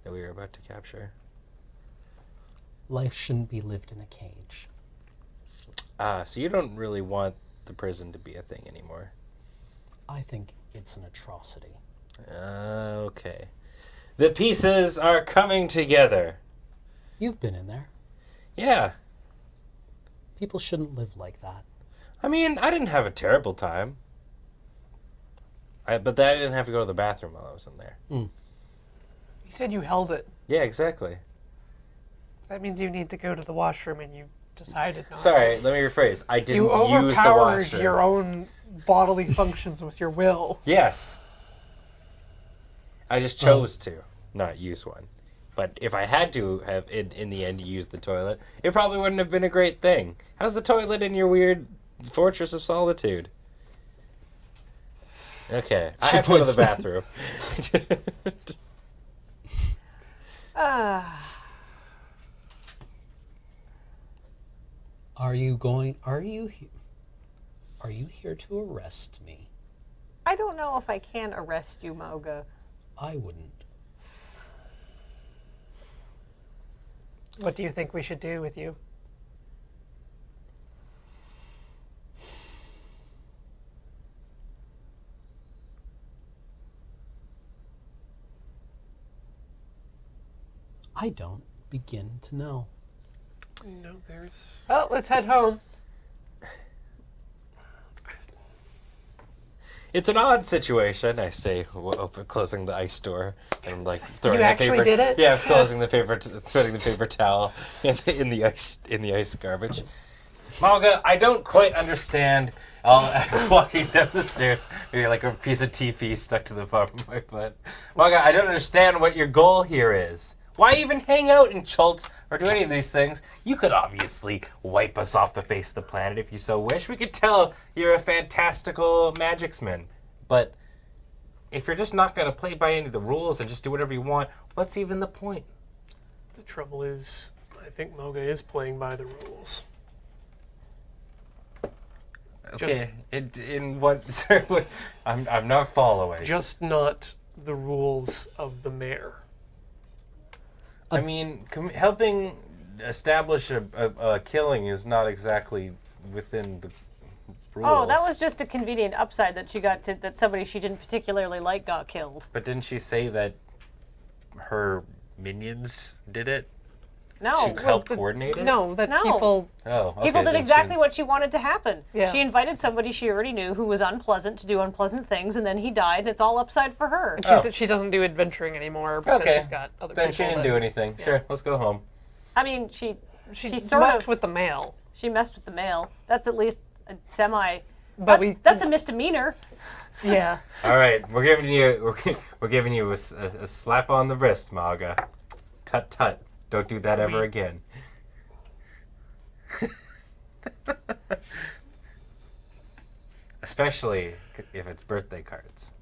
that we were about to capture? Life shouldn't be lived in a cage. Ah, so you don't really want the prison to be a thing anymore. I think it's an atrocity. Okay. The pieces are coming together. You've been in there. Yeah. People shouldn't live like that. I mean, I didn't have a terrible time. But I didn't have to go to the bathroom while I was in there. You said you held it. Yeah, exactly. That means you need to go to the washroom and you decided not Sorry, let me rephrase. I didn't You use the overpowered washroom. your own bodily functions with your will. Yes. I just chose to not use one. But if I had to have, in the end, used the toilet, it probably wouldn't have been a great thing. How's the toilet in your weird fortress of solitude? Okay, I have to go to the bathroom. Are you here to arrest me? I don't know if I can arrest you, Marga. I wouldn't. What do you think we should do with you? I don't begin to know. No, there's... Well, let's head home. It's an odd situation, I say, closing the ice door and like throwing You the actually paper. did it? Yeah, closing the paper, putting the paper towel in the ice garbage. Marga, I don't quite understand. Walking down the stairs, maybe like a piece of TP stuck to the bottom of my foot. Marga, I don't understand what your goal here is. Why even hang out in Chult or do any of these things? You could obviously wipe us off the face of the planet if you so wish. We could tell you're a fantastical magicsman. But if you're just not going to play by any of the rules and just do whatever you want, what's even the point? The trouble is, I think Moga is playing by the rules. Okay, in what? Sorry, what? I'm not following. Just not the rules of the mayor. I mean, helping establish a killing is not exactly within the rules. Oh, that was just a convenient upside that she got that somebody she didn't particularly like got killed. But didn't she say that her minions did it? No. She helped coordinate it? No, that No. people... Oh, okay. People did then exactly she- what she wanted to happen. Yeah. She invited somebody she already knew who was unpleasant to do unpleasant things, and then he died, and it's all upside for her. She doesn't do adventuring anymore because Okay. she's got other Then people. she didn't that- do anything. Sure, let's go home. I mean, she She sort mucked of with the mail. she messed with the mail. That's at least a semi. But That's a misdemeanor. Yeah. All right, we're giving you a slap on the wrist, Marga. Tut tut. Don't do that ever again. Especially if it's birthday cards.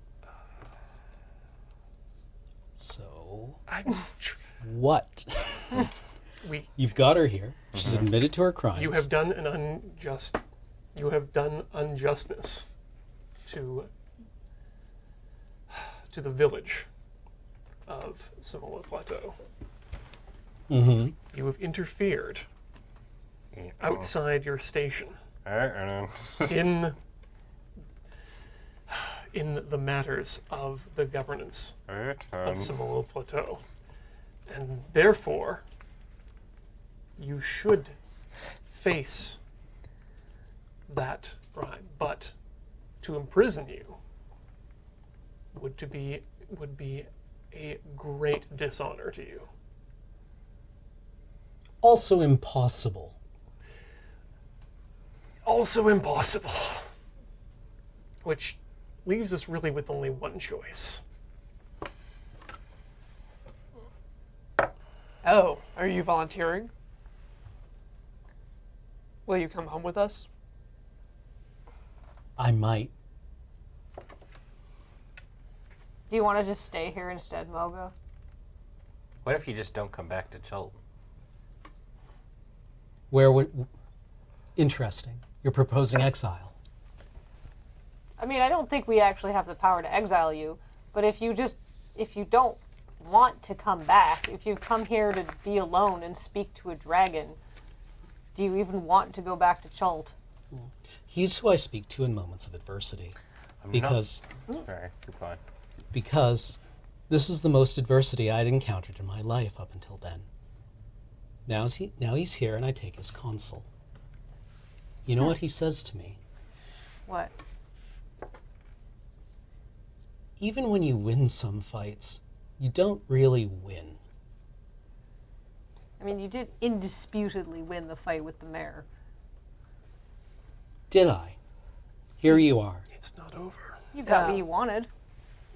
So, I'm what? we, You've got her here. She's admitted to her crimes. you have done unjustness to the village of Semolo Plateau. Mm-hmm. You have interfered outside your station in the matters of the governance of Semolo Plateau. And therefore, you should face that crime. But to imprison you would be a great dishonor to you. Also impossible. Also impossible. Which leaves us really with only one choice. Oh, are you volunteering? Will you come home with us? I might. Do you want to just stay here instead, Moga? What if you just don't come back to Chult? Where would... Interesting. You're proposing exile. I mean, I don't think we actually have the power to exile you, but if you don't want to come back, if you've come here to be alone and speak to a dragon, do you even want to go back to Chult? He's who I speak to in moments of adversity. Because Sorry, keep going. because this is the most adversity I'd encountered in my life up until then. Now he's here and I take his counsel. You know what he says to me? What? Even when you win some fights, you don't really win. I mean, you did indisputably win the fight with the mayor. Did I? Here you are. It's not over. You got Yeah. what you wanted.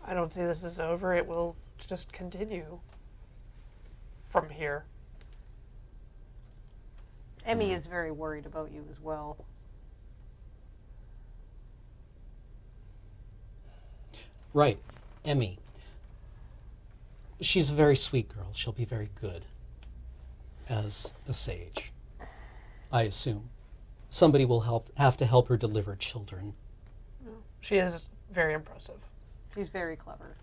I don't see this is over. It will just continue from here. Emmy is very worried about you as well. Right, Emmy. She's a very sweet girl. She'll be very good as a sage, I assume. Somebody will have to help her deliver children. She is very impressive. She's very clever.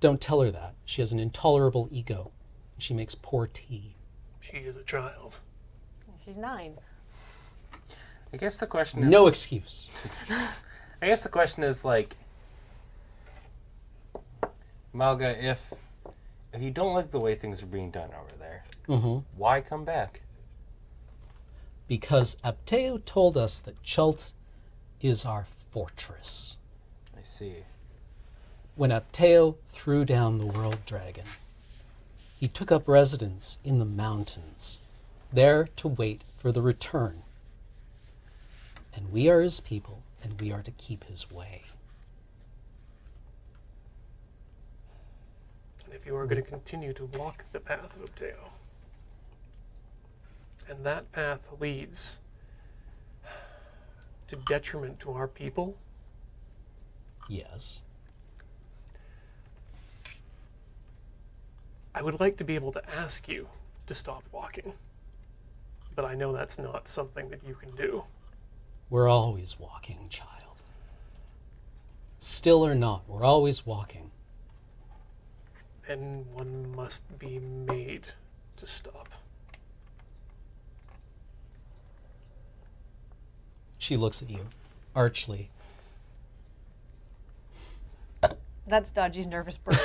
Don't tell her that. She has an intolerable ego. She makes poor tea. She is a child. She's 9. I guess the question is... No excuse. I guess the question is, like... Marga, if you don't like the way things are being done over there, why come back? Because Apteo told us that Chult is our fortress. I see. When Apteo threw down the world dragon, he took up residence in the mountains, there to wait for the return. And we are his people, and we are to keep his way. And if you are going to continue to walk the path of Obteo, and that path leads to detriment to our people, Yes. I would like to be able to ask you to stop walking. But I know that's not something that you can do. We're always walking, child. Still or not, we're always walking. And one must be made to stop. She looks at you, archly. That's Dodgy's nervous break.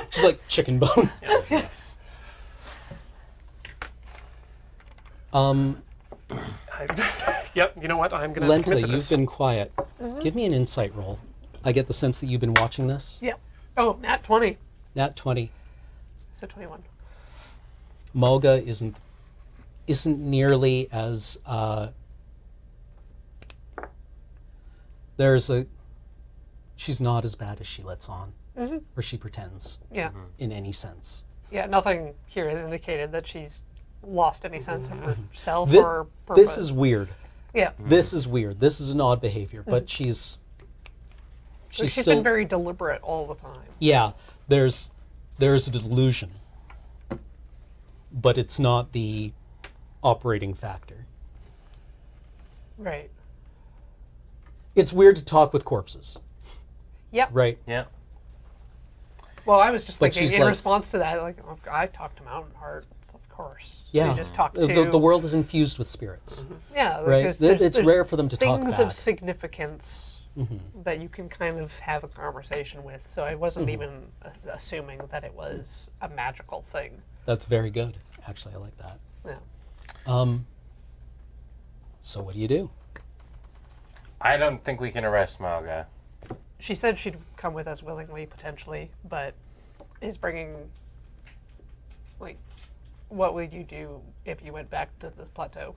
She's like chicken bone. Yes. Yep, you know what? I'm going to have to commit Lentla, to you've this. been quiet. Give me an insight roll. I get the sense that you've been watching this. Yep. Oh, nat 20. Nat 20. So 21. Moga isn't nearly as she's not as bad as she lets on, or she pretends Yeah. in any sense. Yeah, nothing here has indicated that she's lost any sense of herself Thi- or purpose. This is weird. Yeah. This is weird. This is an odd behavior, but she's She's still been very deliberate all the time. yeah. There's a delusion, but it's not the operating factor. Right. It's weird to talk with corpses, Yep. right? Yeah. Well, I was just But thinking she's in like- response to that, like, oh, I talked to Mountain Hearts, of course. Yeah. You just talk to... The world is infused with spirits. Yeah, Right. because It's rare for them to talk things back. of significance that you can kind of have a conversation with. So I wasn't even assuming that it was a magical thing. That's very good. Actually, I like that. Yeah. So what do you do? I don't think we can arrest Marga. She said she'd come with us willingly, potentially, but is bringing. Like, what would you do if you went back to the plateau?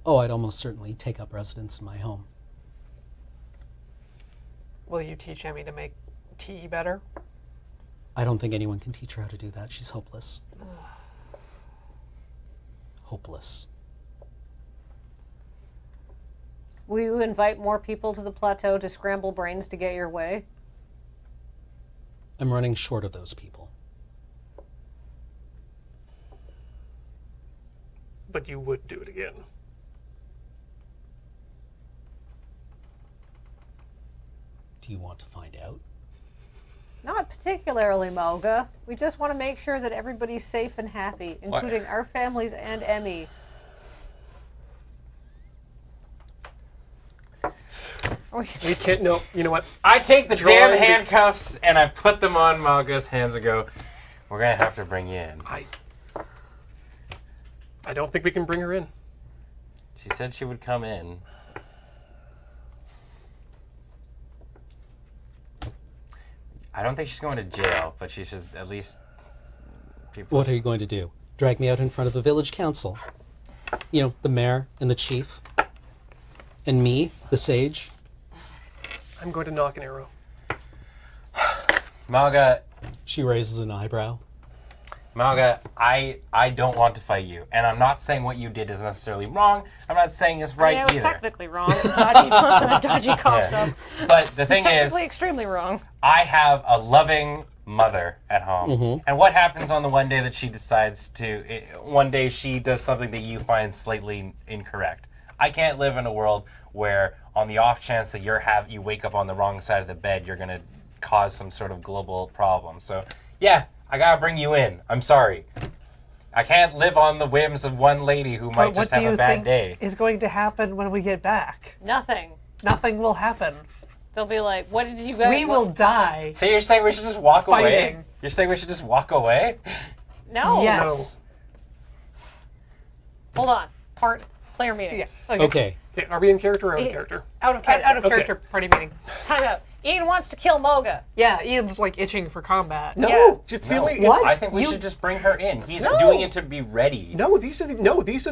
Oh, I'd almost certainly take up residence in my home. Will you teach Emmy to make tea better? I don't think anyone can teach her how to do that. She's hopeless. Hopeless. Will you invite more people to the plateau to scramble brains to get your way? I'm running short of those people. But you would do it again. Do you want to find out? Not particularly, Marga. We just want to make sure that everybody's safe and happy, including our families and Emmy. We can't. No, you know what? I take the Drawing damn the- handcuffs and I put them on Marga's hands and go, we're going to have to bring you in. I don't think we can bring her in. She said she would come in. I don't think she's going to jail, but she should at least... What are you going to do? Drag me out in front of the village council? You know, the mayor and the chief? And me, the sage? I'm going to knock an arrow. Marga, She raises an eyebrow. I don't want to fight you. And I'm not saying what you did is necessarily wrong. I'm not saying it's right I was either. technically wrong. Dodgy cops up. But the thing is, Technically extremely wrong. I have a loving mother at home. And what happens on the one day that she decides to, one day she does something that you find slightly incorrect? I can't live in a world where on the off chance that you wake up on the wrong side of the bed, you're going to cause some sort of global problem. So, yeah, I got to bring you in. I'm sorry. I can't live on the whims of one lady who might just have a bad day. Is going to happen when we get back? Nothing. Nothing will happen. They'll be like, what did you guys... We will die. So you're saying we should just walk away? Fighting. You're saying we should just walk away? No. Yes. Hold on. Player meeting. Yeah. Okay. Okay, are we in character or out of character? Out of character. Out of character party meeting. Time out. Ian wants to kill Marga. Yeah, Ian's like itching for combat. No, Yeah. it's No. the only. What? I think we You- should just bring her in. He's No. doing it to be ready. No, these are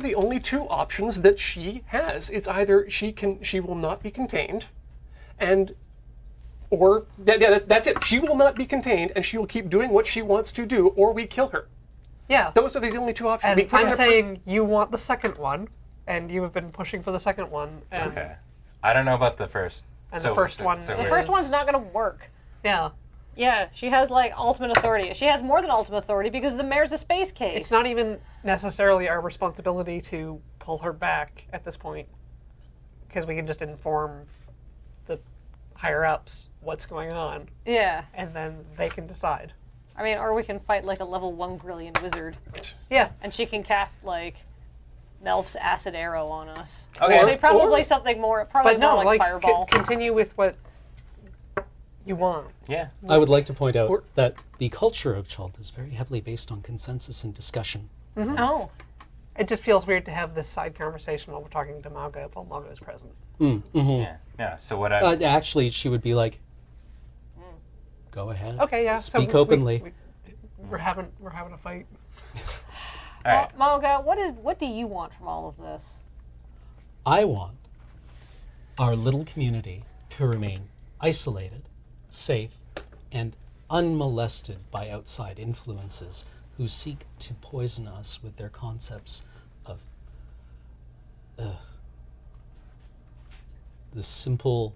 the only two options that she has. It's either she will not be contained, that's it. She will not be contained, and she will keep doing what she wants to do, or we kill her. Yeah. Those are the only two options. And We can't I'm have- saying you want the second one, and you have been pushing for the second one. And Okay. I don't know about the first. And the first one- The we're- first one's not going to work. Yeah. Yeah, she has like ultimate authority. She has more than ultimate authority because the mayor's a space case. It's not even necessarily our responsibility to pull her back at this point, because we can just inform the higher ups what's going on, Yeah. and then they can decide. I mean, or we can fight like a level 1 brilliant wizard, Yeah. and she can cast like Melf's acid arrow on us. Okay. I mean, probably Or- something more. Probably But no, more like like fireball. continue with what you want. Yeah. I would like to point out Or- that the culture of Chult is very heavily based on consensus and discussion. Oh, It just feels weird to have this side conversation while we're talking to Marga while Marga is present. Yeah. Yeah. So what I Actually, she would be like, go ahead. Okay, yeah. Speak openly. We're having a fight. all right. Marga, what do you want from all of this? I want our little community to remain isolated, safe, and unmolested by outside influences who seek to poison us with their concepts of the simple,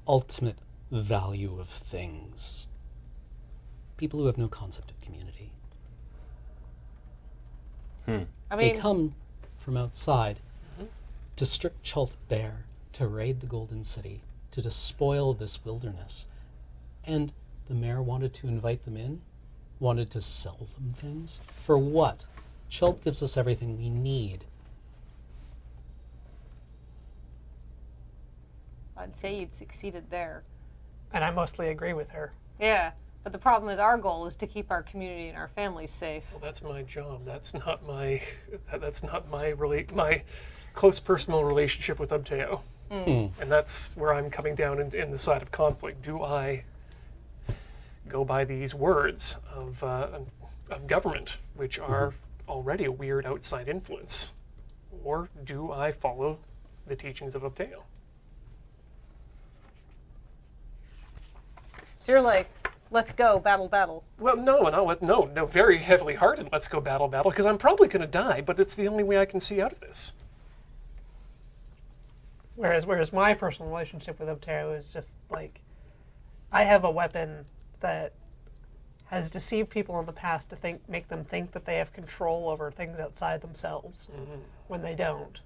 ultimate value of things. People who have no concept of community. I They mean, come from outside to strip Chult bare, to raid the Golden City, to despoil this wilderness. And the mayor wanted to invite them in, wanted to sell them things. For what? Chult gives us everything we need. I'd say you'd succeeded there. And I mostly agree with her. Yeah, but the problem is our goal is to keep our community and our families safe. Well, that's my job. That's not my my close personal relationship with Ubteo. And that's where I'm coming down in the side of conflict. Do I go by these words of government, which are already a weird outside influence, or do I follow the teachings of Ubteo? So you're like, let's go, battle. Well, very heavily hearted. Let's go battle, because I'm probably going to die, but it's the only way I can see out of this. Whereas my personal relationship with Ep3 is just like, I have a weapon that has deceived people in the past to make them think that they have control over things outside themselves when they don't.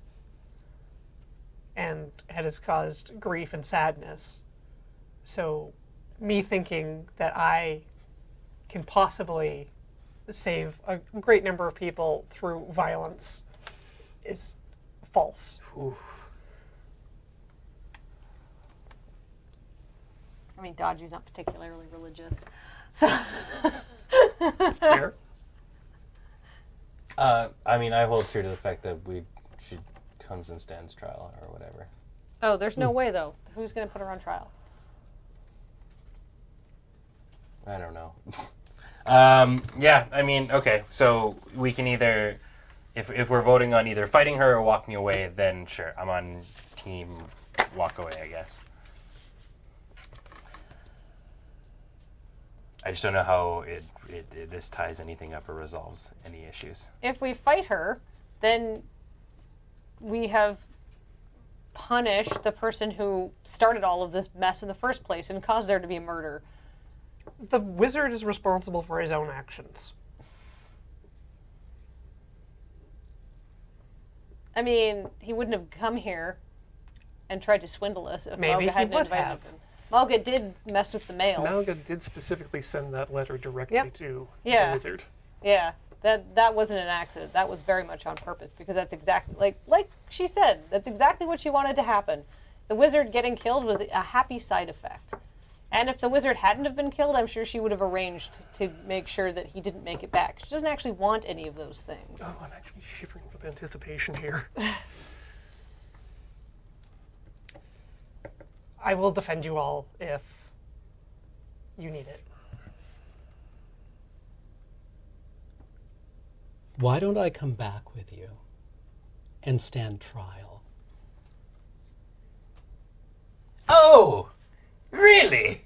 And it has caused grief and sadness. So me thinking that I can possibly save a great number of people through violence is false. Ooh. I mean, Dodgy's not particularly religious. So Fair. I mean, I hold true to the fact that she comes and stands trial or whatever. oh, there's no way though. Who's going to put her on trial? I don't know. Yeah, I mean, okay, so we can either, if we're voting on either fighting her or walking away, then sure, I'm on team walk away, I guess. I just don't know how this ties anything up or resolves any issues. If we fight her, then we have punished the person who started all of this mess in the first place and caused there to be a murder. The wizard is responsible for his own actions. I mean, he wouldn't have come here and tried to swindle us if Maybe Marga he hadn't would invited have. him. Marga did mess with the mail. Malga did specifically send that letter directly Yep. to Yeah. the wizard. Yeah, that wasn't an accident. That was very much on purpose because that's exactly like she said. That's exactly what she wanted to happen. The wizard getting killed was a happy side effect. And if the wizard hadn't have been killed, I'm sure she would have arranged to make sure that he didn't make it back. She doesn't actually want any of those things. Oh, I'm actually shivering with anticipation here. I will defend you all if you need it. Why don't I come back with you and stand trial? Oh! Really?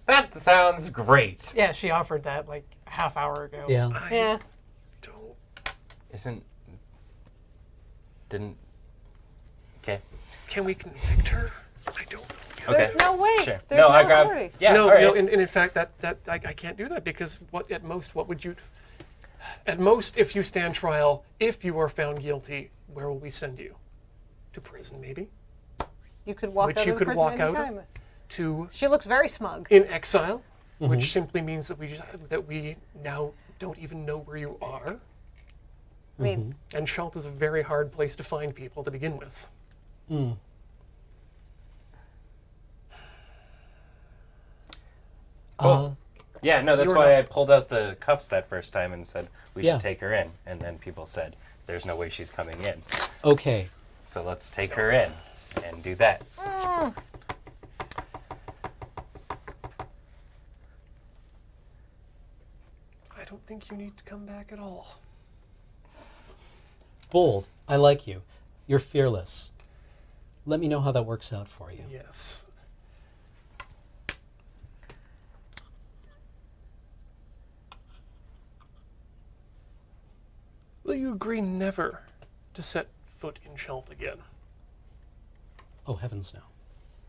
That sounds great. Yeah, she offered that like a half hour ago. Yeah. Yeah. Don't. Didn't. Okay. Can we convict her? I don't know. Okay. There's no way. Sure. There's No, no I grab. authority. Yeah. no, all right. no. And in fact, that I can't do that because what would you? At most, if you stand trial, if you are found guilty, where will we send you? To prison, maybe. You could walk Which out you of could prison walk out of? anytime. To She looks very smug. in exile, which simply means that we now don't even know where you are. I mean, And Schalt is a very hard place to find people to begin with. Yeah, no, that's You were why not- I pulled out the cuffs that first time and said we Yeah. should take her in. And then people said, there's no way she's coming in. Okay. So let's take her in and do that. I don't think you need to come back at all. Bold. I like you. You're fearless. Let me know how that works out for you. Yes. Will you agree never to set foot in Schalt again? Oh, heavens no.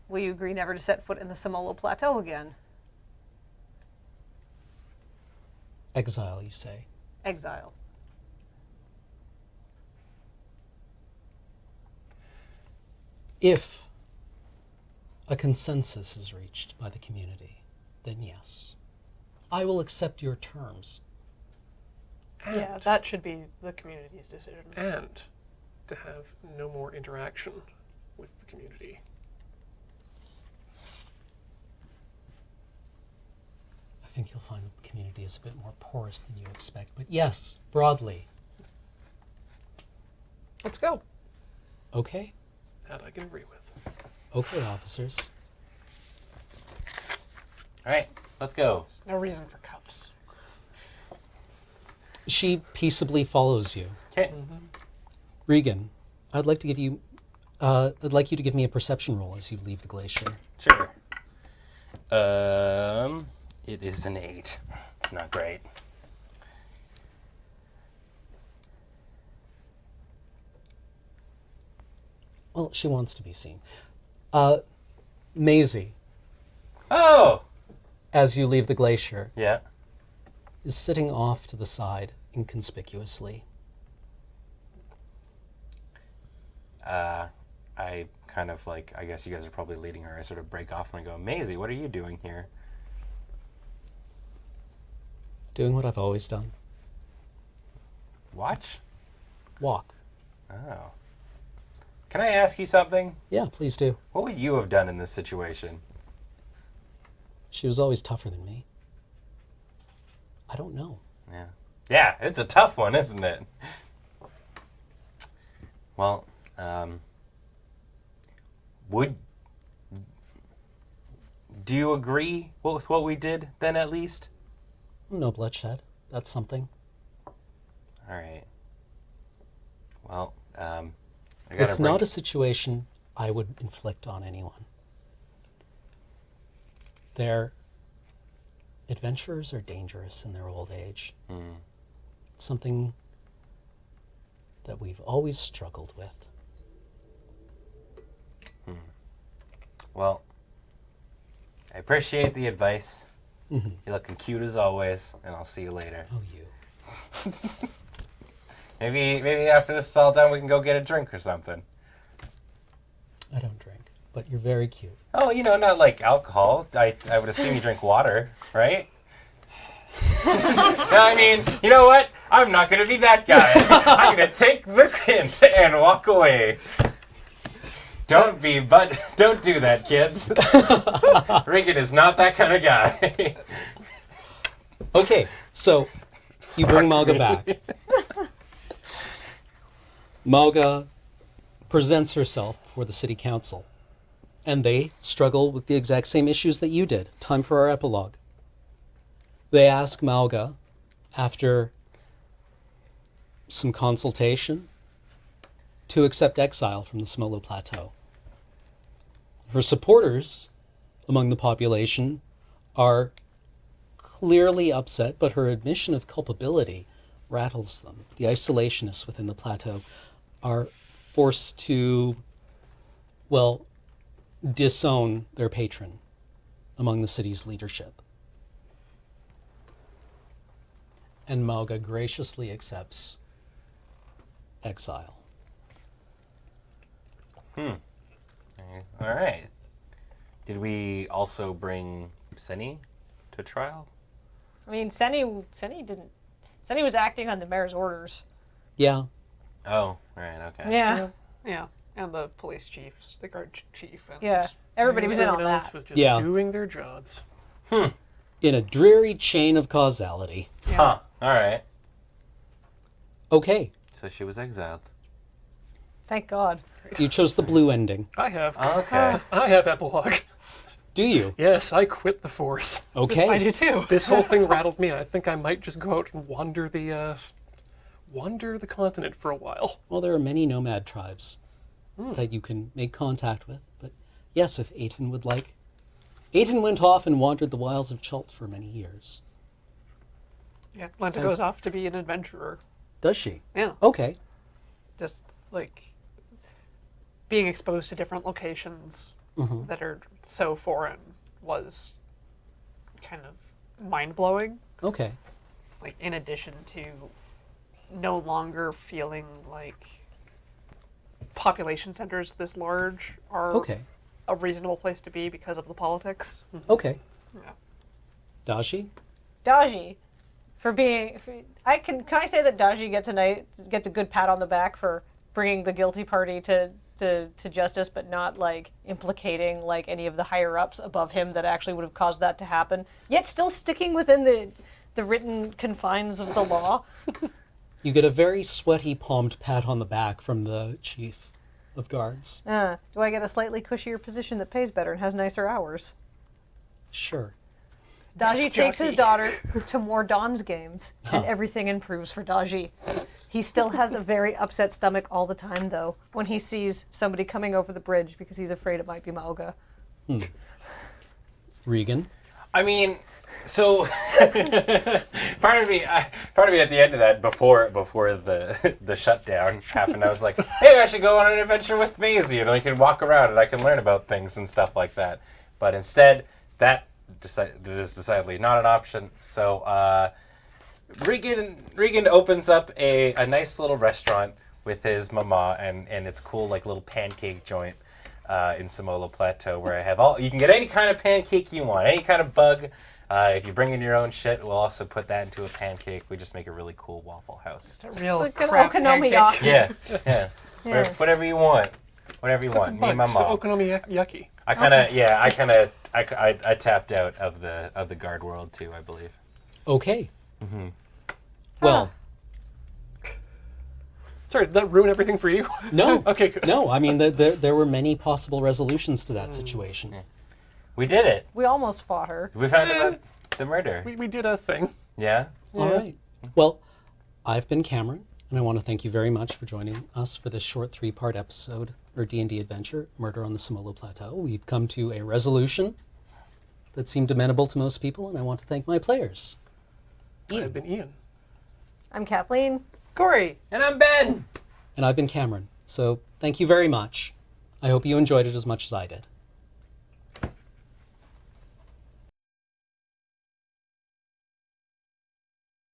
will you agree never to set foot in the Semolo Plateau again? Exile, you say? Exile. If a consensus is reached by the community, then yes. I will accept your terms. Yeah, that should be the community's decision. And to have no more interaction with the community. I think you'll find the community is a bit more porous than you expect, but yes, broadly. Let's go. Okay? That I can agree with. Okay, officers. All right, let's go. No reason for cuffs. She peaceably follows you. Okay. Regan, I'd like to give you I'd like you to give me a perception roll as you leave the glacier. Sure. It is an 8. It's not great. Well, she wants to be seen. Maisie, Oh! as you leave the glacier, Yeah. is sitting off to the side inconspicuously. I kind of like, I guess you guys are probably leading her. I sort of break off and I go, Maisie, what are you doing here? Doing what I've always done. Watch? Walk. Oh. Can I ask you something? Yeah, please do. What would you have done in this situation? She was always tougher than me. I don't know. Yeah. Yeah, it's a tough one, isn't it? Well, do you agree with what we did then, at least? No bloodshed. That's something. All right. Well, I gotta It's not a situation I would inflict on anyone. Adventurers are dangerous in their old age. It's something that we've always struggled with. Well, I appreciate the advice. You're looking cute as always, and I'll see you later. Oh, you. Maybe after this is all done, we can go get a drink or something. I don't drink, but you're very cute. Oh, not like alcohol. I would assume you drink water, right? I mean, you know what? I'm not going to be that guy. I'm going to take the hint and walk away. Don't do that, kids. Regan is not that kind of guy. Okay, so you bring Marga back. Marga presents herself before the city council, and they struggle with the exact same issues that you did. Time for our epilogue. They ask Marga, after some consultation, to accept exile from the Semolo Plateau. Her supporters among the population are clearly upset, but her admission of culpability rattles them. The isolationists within the plateau are forced to, disown their patron among the city's leadership. And Marga graciously accepts exile. All right. Did we also bring Senny to trial? I mean, Senny didn't. Senny was acting on the mayor's orders. Yeah, Oh, right, okay. Yeah. Yeah, and the police chiefs, the guard chief. And Yeah. Everybody was in on Everyone else that. was just Yeah. doing their jobs. in a dreary chain of causality. Huh, all right. Okay, So she was exiled. Thank God. you chose the blue ending. I have. Okay. I have epilogue. Do you? Yes, I quit the force. I Okay. do too. This whole thing rattled me. I think I might just go out and wander the continent for a while. Well, there are many nomad tribes that you can make contact with. But yes, if Aiden would like. Aiden went off and wandered the wilds of Chult for many years. Yeah, Lenta goes off to be an adventurer. Does she? Yeah, Okay. just like being exposed to different locations that are so foreign was kind of mind-blowing. Okay. Like, in addition to no longer feeling like population centers this large are Okay. a reasonable place to be because of the politics. Okay. Yeah. Dashi? Daji, can I say that Daji gets a good pat on the back for bringing the guilty party to justice, but not like implicating like any of the higher ups above him that actually would have caused that to happen, yet still sticking within the written confines of the law. You get a very sweaty, palmed pat on the back from the chief of guards. Do I get a slightly cushier position that pays better and has nicer hours? Sure. Daji takes his jockey. daughter to more Don's games, and everything improves for Daji. He still has a very upset stomach all the time, though, when he sees somebody coming over the bridge because he's afraid it might be Marga. Regan? I mean, so part of me at the end of that, before the shutdown happened, I was like, hey, I should go on an adventure with Maisie, and I can walk around and I can learn about things and stuff like that. But instead, that is decidedly not an option. So Regan opens up a nice little restaurant with his mama and its cool like little pancake joint in Semolo Plateau, where I have you can get any kind of pancake you want, any kind of bug. If you bring in your own shit, we'll also put that into a pancake. We just make a really cool Waffle House. A real It's like an crap okonomiyaki. pancake. Yeah. Whatever you want. Whatever you want. Me and my So mom. okonomiyaki. I tapped out of the guard world too, I believe. Okay. Well, Sorry, did that ruin everything for you? no. Okay, good. No, I mean, there were many possible resolutions to that situation. We did it. We almost fought her. We found out the murder. We did a thing. Yeah? All right. Well, I've been Cameron, and I want to thank you very much for joining us for this short 3-part episode, or D&D adventure, Murder on the Semolo Plateau. We've come to a resolution that seemed amenable to most people, and I want to thank my players. I've been Ian. I'm Kathleen. Corey. And I'm Ben. And I've been Cameron. So thank you very much. I hope you enjoyed it as much as I did.